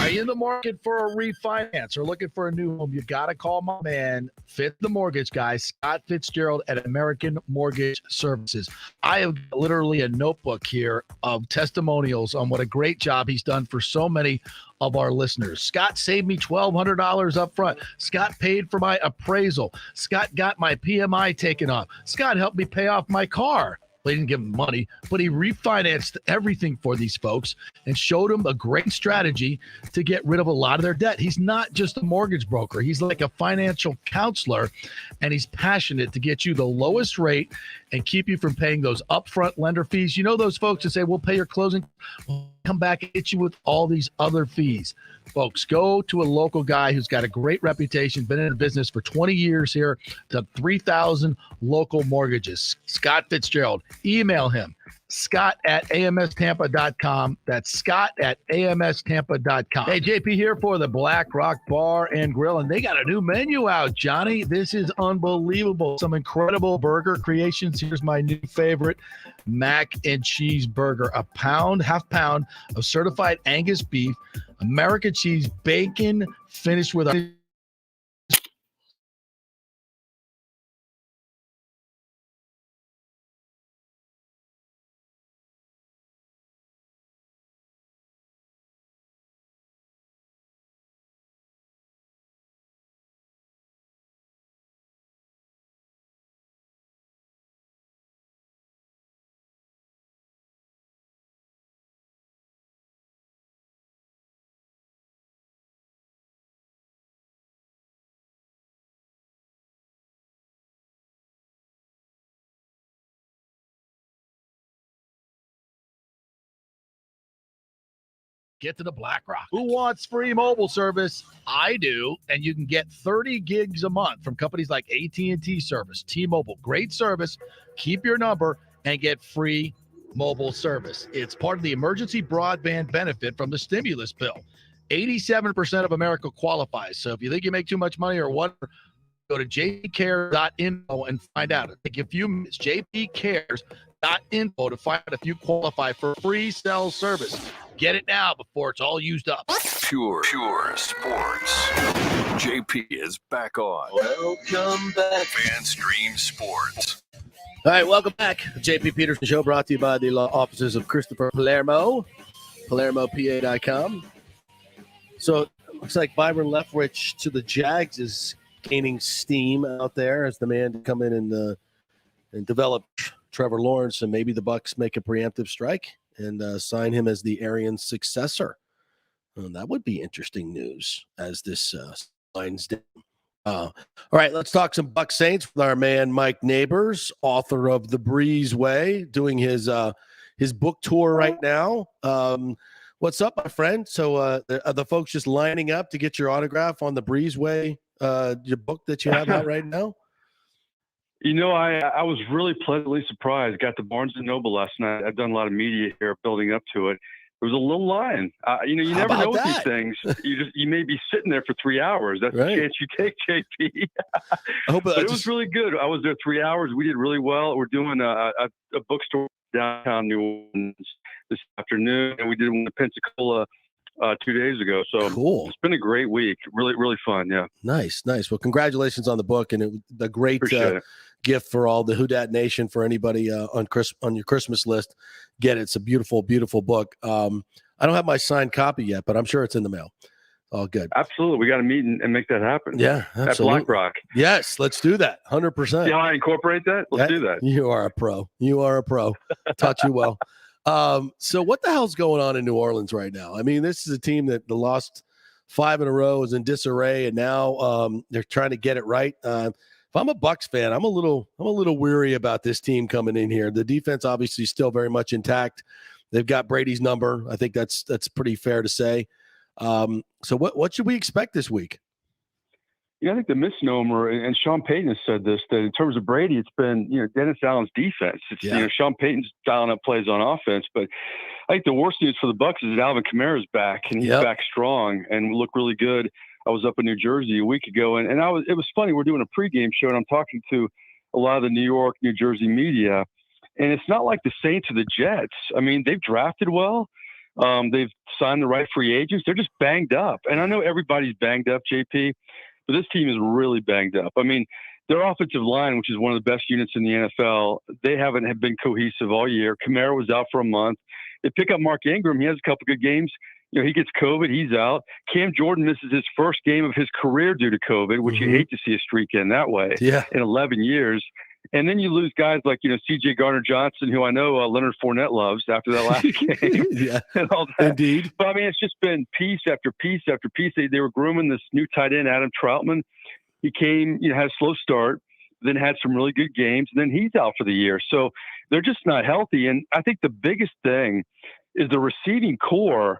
Are you in the market for a refinance or looking for a new home? You got to call my man, the mortgage guy, Scott Fitzgerald at American Mortgage Services. I have literally a notebook here of testimonials on what a great job he's done for so many of our listeners. Scott saved me $1,200 up front. Scott paid for my appraisal. Scott got my PMI taken off. Scott helped me pay off my car. Well, he didn't give them money, but he refinanced everything for these folks and showed them a great strategy to get rid of a lot of their debt. He's not just a mortgage broker. He's like a financial counselor, and he's passionate to get you the lowest rate and keep you from paying those upfront lender fees. You know those folks that say, we'll pay your closing, we'll come back and hit you with all these other fees. Folks, go to a local guy who's got a great reputation, been in the business for 20 years here, to 3,000 local mortgages. Scott Fitzgerald. Email him, scott@amstampa.com. That's scott@amstampa.com. Hey, JP here for the Blackrock Bar and Grill, and they got a new menu out, Johnny. This is unbelievable. Some incredible burger creations. Here's my new favorite, mac and cheese burger. Half pound of certified Angus beef, American cheese, bacon, finished with a get to the Blackrock. Who wants free mobile service? I do. And you can get 30 gigs a month from companies like AT&T Service, T-Mobile. Great service. Keep your number and get free mobile service. It's part of the emergency broadband benefit from the stimulus bill. 87% of America qualifies. So if you think you make too much money or whatever, go to jpcares.info and find out. It'll take you a few minutes. jpcares.info to find out if you qualify for free cell service. Get it now before it's all used up. Pure Sports. JP is back on. Welcome back. FanStream Sports. All right, welcome back. JP Peterson Show brought to you by the law offices of Christopher Palermo, PalermoPA.com. So it looks like Byron Leftwich to the Jags is gaining steam out there as the man to come in and develop Trevor Lawrence, and maybe the Bucs make a preemptive strike and sign him as the Arians successor. That would be interesting news as this winds down. All right, let's talk some Bucs Saints with our man Mike Nabors, author of The Breezeway, doing his book tour right now. What's up, my friend? So are the folks just lining up to get your autograph on The Breezeway, your book that you have out right now? You know, I was really pleasantly surprised. Got to Barnes & Noble last night. I've done a lot of media here building up to it. There was a little line. You never know with these things. You may be sitting there for 3 hours. That's the chance you take, JP. But it was really good. I was there 3 hours. We did really well. We're doing a bookstore downtown New Orleans this afternoon, and we did one in Pensacola 2 days ago. So cool. It's been a great week. Really, really fun. Yeah. Nice. Well, congratulations on the book, and the great gift for all the Who Dat Nation, for anybody on your Christmas list. Get it. It's a beautiful, beautiful book. I don't have my signed copy yet, but I'm sure it's in the mail. All good. Absolutely. We got to meet and make that happen. Yeah, absolutely. At Blackrock. Yes, let's do that. 100%. Yeah, I incorporate that. Let's do that. You are a pro. Taught you well. So what the hell's going on in New Orleans right now? I mean, this is a team that the lost 5 in a row, is in disarray, and now they're trying to get it right. If I'm a Bucs fan, I'm a little weary about this team coming in here. The defense obviously still very much intact. They've got Brady's number. I think that's pretty fair to say. So what should we expect this week? I think the misnomer, and Sean Payton has said this, that in terms of Brady, it's been, Dennis Allen's defense. It's, Sean Payton's dialing up plays on offense. But I think the worst news for the Bucs is that Alvin Kamara's back, and he's back strong and look really good. I was up in New Jersey a week ago, and it was funny. We're doing a pregame show, and I'm talking to a lot of the New York, New Jersey media, and it's not like the Saints or the Jets. I mean, they've drafted well. They've signed the right free agents. They're just banged up. And I know everybody's banged up, JP, but this team is really banged up. I mean, their offensive line, which is one of the best units in the NFL, they haven't been cohesive all year. Kamara was out for a month. They pick up Mark Ingram. He has a couple good games. He gets COVID. He's out. Cam Jordan misses his first game of his career due to COVID, which you hate to see a streak in that way in 11 years. And then you lose guys like, C.J. Gardner-Johnson, who I know Leonard Fournette loves after that last game. And all that. Indeed. But, I mean, it's just been piece after piece after piece. They were grooming this new tight end, Adam Troutman. He came, had a slow start, then had some really good games, and then he's out for the year. So they're just not healthy. And I think the biggest thing is the receiving core.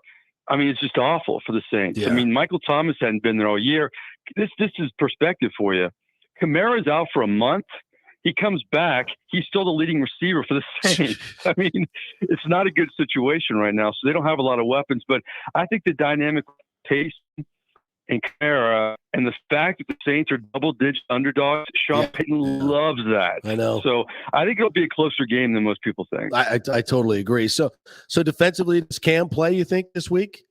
I mean, it's just awful for the Saints. I mean, Michael Thomas hadn't been there all year. This is perspective for you. Kamara's out for a month. He comes back. He's still the leading receiver for the Saints. I mean, it's not a good situation right now. So they don't have a lot of weapons. But I think the dynamic pace and Kamara and the fact that the Saints are double-digit underdogs, Sean Payton loves that. I know. So I think it'll be a closer game than most people think. I totally agree. So defensively, does Cam play, you think, this week?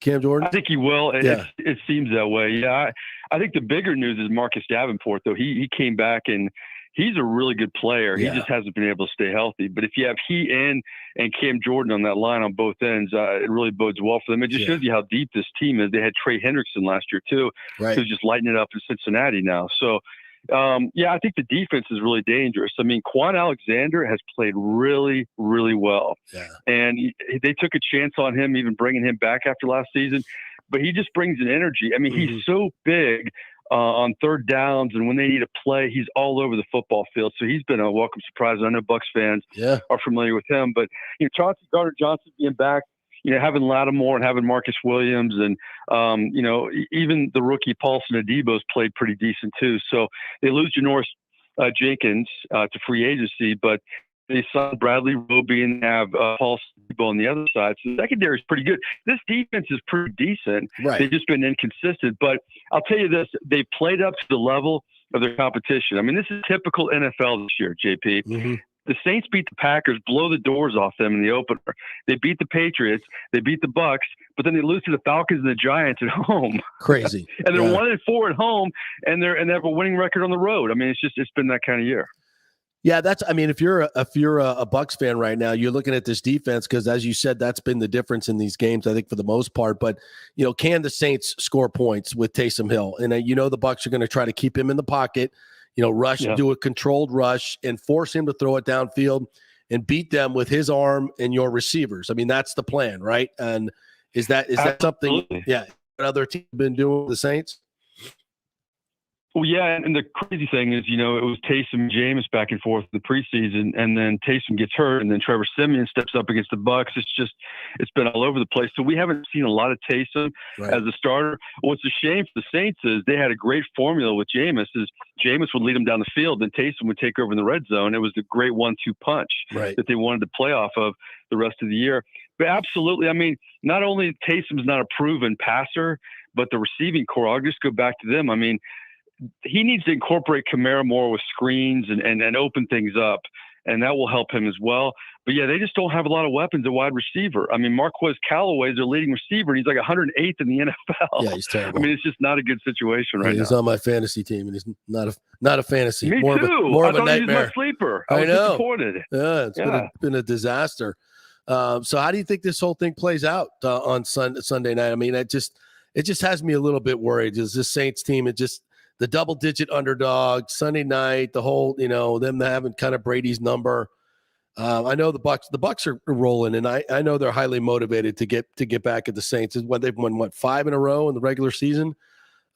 Cam Jordan? I think he will. It seems that way. Yeah. I think the bigger news is Marcus Davenport, though. He came back, and he's a really good player. He just hasn't been able to stay healthy. But if you have he and Cam Jordan on that line on both ends, it really bodes well for them. It just shows you how deep this team is. They had Trey Hendrickson last year, too. Right. Who's just lighting it up in Cincinnati now. So, I think the defense is really dangerous. I mean, Quan Alexander has played really, really well. Yeah. And they took a chance on him, even bringing him back after last season. But he just brings an energy. I mean, he's so big on third downs, and when they need a play, he's all over the football field. So he's been a welcome surprise. I know Bucs fans are familiar with him. But, Chauncey Gardner-Johnson being back, having Lattimore and having Marcus Williams and, even the rookie Paulson Adebo's played pretty decent too. So they lose Janoris Jenkins to free agency, but they signed Bradley Roby and have Paulson Adebo on the other side. So the secondary is pretty good. This defense is pretty decent. Right. They've just been inconsistent. But I'll tell you this, they played up to the level of their competition. I mean, this is typical NFL this year, JP. Mm-hmm. The Saints beat the Packers, blow the doors off them in the opener. They beat the Patriots, they beat the Bucks, but then they lose to the Falcons and the Giants at home. Crazy. And they're 1-4 at home, and they have a winning record on the road. I mean, it's been that kind of year. Yeah, if you're a Bucs fan right now, you're looking at this defense because, as you said, that's been the difference in these games, I think, for the most part. But can the Saints score points with Taysom Hill? And the Bucs are going to try to keep him in the pocket, do a controlled rush, and force him to throw it downfield and beat them with his arm and your receivers. I mean, that's the plan, right? And is that something? Yeah, what other teams have been doing with the Saints? Well, yeah, and the crazy thing is, it was Taysom and Jameis back and forth in the preseason, and then Taysom gets hurt, and then Trevor Siemian steps up against the Bucs. It's been all over the place. So we haven't seen a lot of Taysom as a starter. What's a shame for the Saints is they had a great formula with Jameis. Jameis would lead them down the field, and Taysom would take over in the red zone. It was the great 1-2 punch that they wanted to play off of the rest of the year. But absolutely, I mean, not only Taysom's not a proven passer, but the receiving core. I'll just go back to them. I mean, he needs to incorporate Kamara more with screens and open things up, and that will help him as well. But, yeah, they just don't have a lot of weapons at wide receiver. I mean, Marquez Callaway is their leading receiver, and he's like 108th in the NFL. Yeah, he's terrible. I mean, it's just not a good situation right now. He's on my fantasy team, and he's not a fantasy. Me more too. More of a nightmare. He was my sleeper. I was disappointed. Yeah, it's been a disaster. So how do you think this whole thing plays out on Sunday night? I mean, it just has me a little bit worried. Is this Saints team, the double-digit underdog Sunday night, the whole, them having kind of Brady's number. I know the Bucs are rolling, and I know they're highly motivated to get back at the Saints. They've won 5 in a row in the regular season.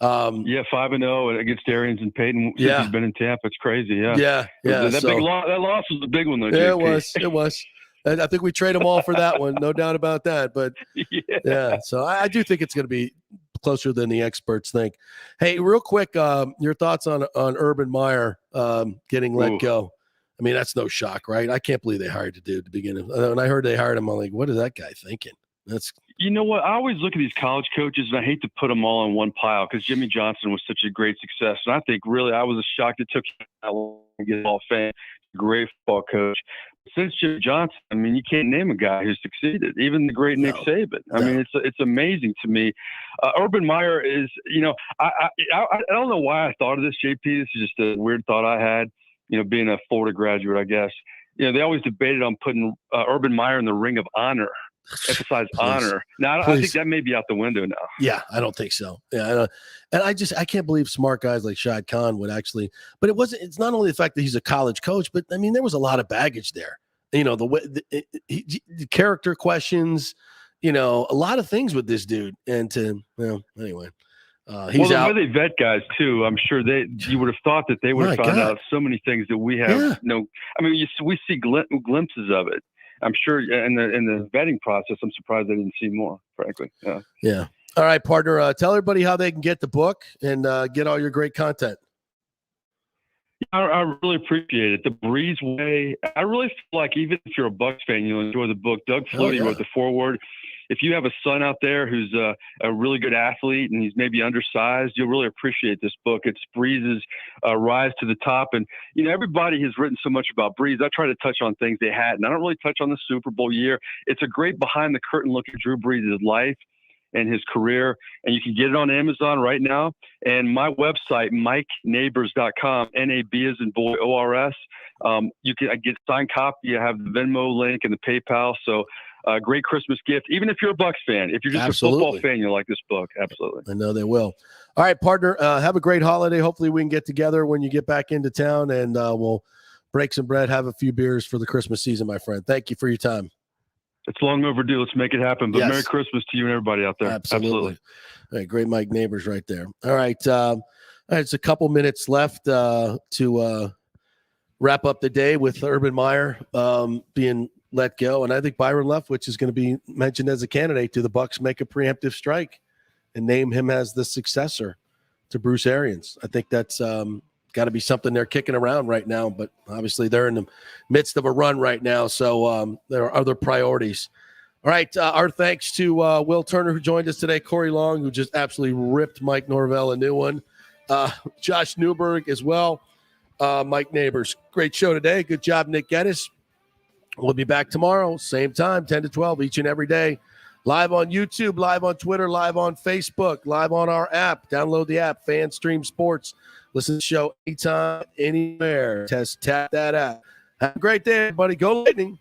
5-0 against Arians and Peyton. Since he's been in Tampa. It's crazy. Yeah. That loss was a big one, though. Yeah, JP. it was. I think we trade them all for that one, no doubt about that. But yeah, so I do think it's going to be closer than the experts think. Hey, real quick, your thoughts on Urban Meyer getting let go? I mean, that's no shock, right? I can't believe they hired the dude to begin with. When I heard they hired him, I'm like, what is that guy thinking? You know what? I always look at these college coaches, and I hate to put them all in one pile because Jimmy Johnson was such a great success. And I think really I was shocked it took him that long to get all fan. Great football coach. Since Jimmy Johnson, I mean, you can't name a guy who succeeded. Even the great Nick Saban. I mean, it's amazing to me. Urban Meyer is, I don't know why I thought of this, JP. This is just a weird thought I had. Being a Florida graduate, I guess. They always debated on putting Urban Meyer in the Ring of Honor. Emphasize honor. Now, I think that may be out the window now. Yeah, I don't think so. Yeah, and I can't believe smart guys like Shad Khan would actually. But it's not only the fact that he's a college coach, but I mean, there was a lot of baggage there. The way the character questions, a lot of things with this dude. And anyway. He's out. The way they vet guys too, I'm sure you would have thought that they would have found out so many things that we have. I mean, we see glimpses of it. I'm sure in the vetting process, I'm surprised I didn't see more, frankly. Yeah. All right, partner. Tell everybody how they can get the book and get all your great content. I really appreciate it. The Breeze Way. I really feel like even if you're a Bucs fan, you'll enjoy the book. Doug Flutie wrote the foreword. If you have a son out there who's a really good athlete and he's maybe undersized, you'll really appreciate this book. It's Breeze's rise to the top. And, everybody has written so much about Breeze. I try to touch on things they hadn't. I don't really touch on the Super Bowl year. It's a great behind-the-curtain look at Drew Brees' life and his career. And you can get it on Amazon right now. And my website, MikeNabors.com, N-A-B as in boy, O-R-S. You can get a signed copy. I have the Venmo link and the PayPal. So, great Christmas gift, even if you're a Bucs fan. If you're just a football fan, you'll like this book. Absolutely. I know they will. All right, partner, have a great holiday. Hopefully we can get together when you get back into town, and we'll break some bread, have a few beers for the Christmas season, my friend. Thank you for your time. It's long overdue. Let's make it happen. But Merry Christmas to you and everybody out there. Absolutely. All right, great Mike Nabors right there. All right, it's a couple minutes left to wrap up the day with Urban Meyer being let go. And I think Byron Leftwich is going to be mentioned as a candidate to the Bucs make a preemptive strike and name him as the successor to Bruce Arians. I think that's got to be something they're kicking around right now. But obviously they're in the midst of a run right now, so there are other priorities. All right, our thanks to Will Turner, who joined us today, Corey Long, who just absolutely ripped Mike Norvell a new one, Josh Newberg as well, Mike Nabors. Great show today. Good job, Nick Geddes. We'll be back tomorrow, same time, 10 to 12, each and every day. Live on YouTube, live on Twitter, live on Facebook, live on our app. Download the app, FanStream Sports. Listen to the show anytime, anywhere. Tap that app. Have a great day, everybody. Go Lightning.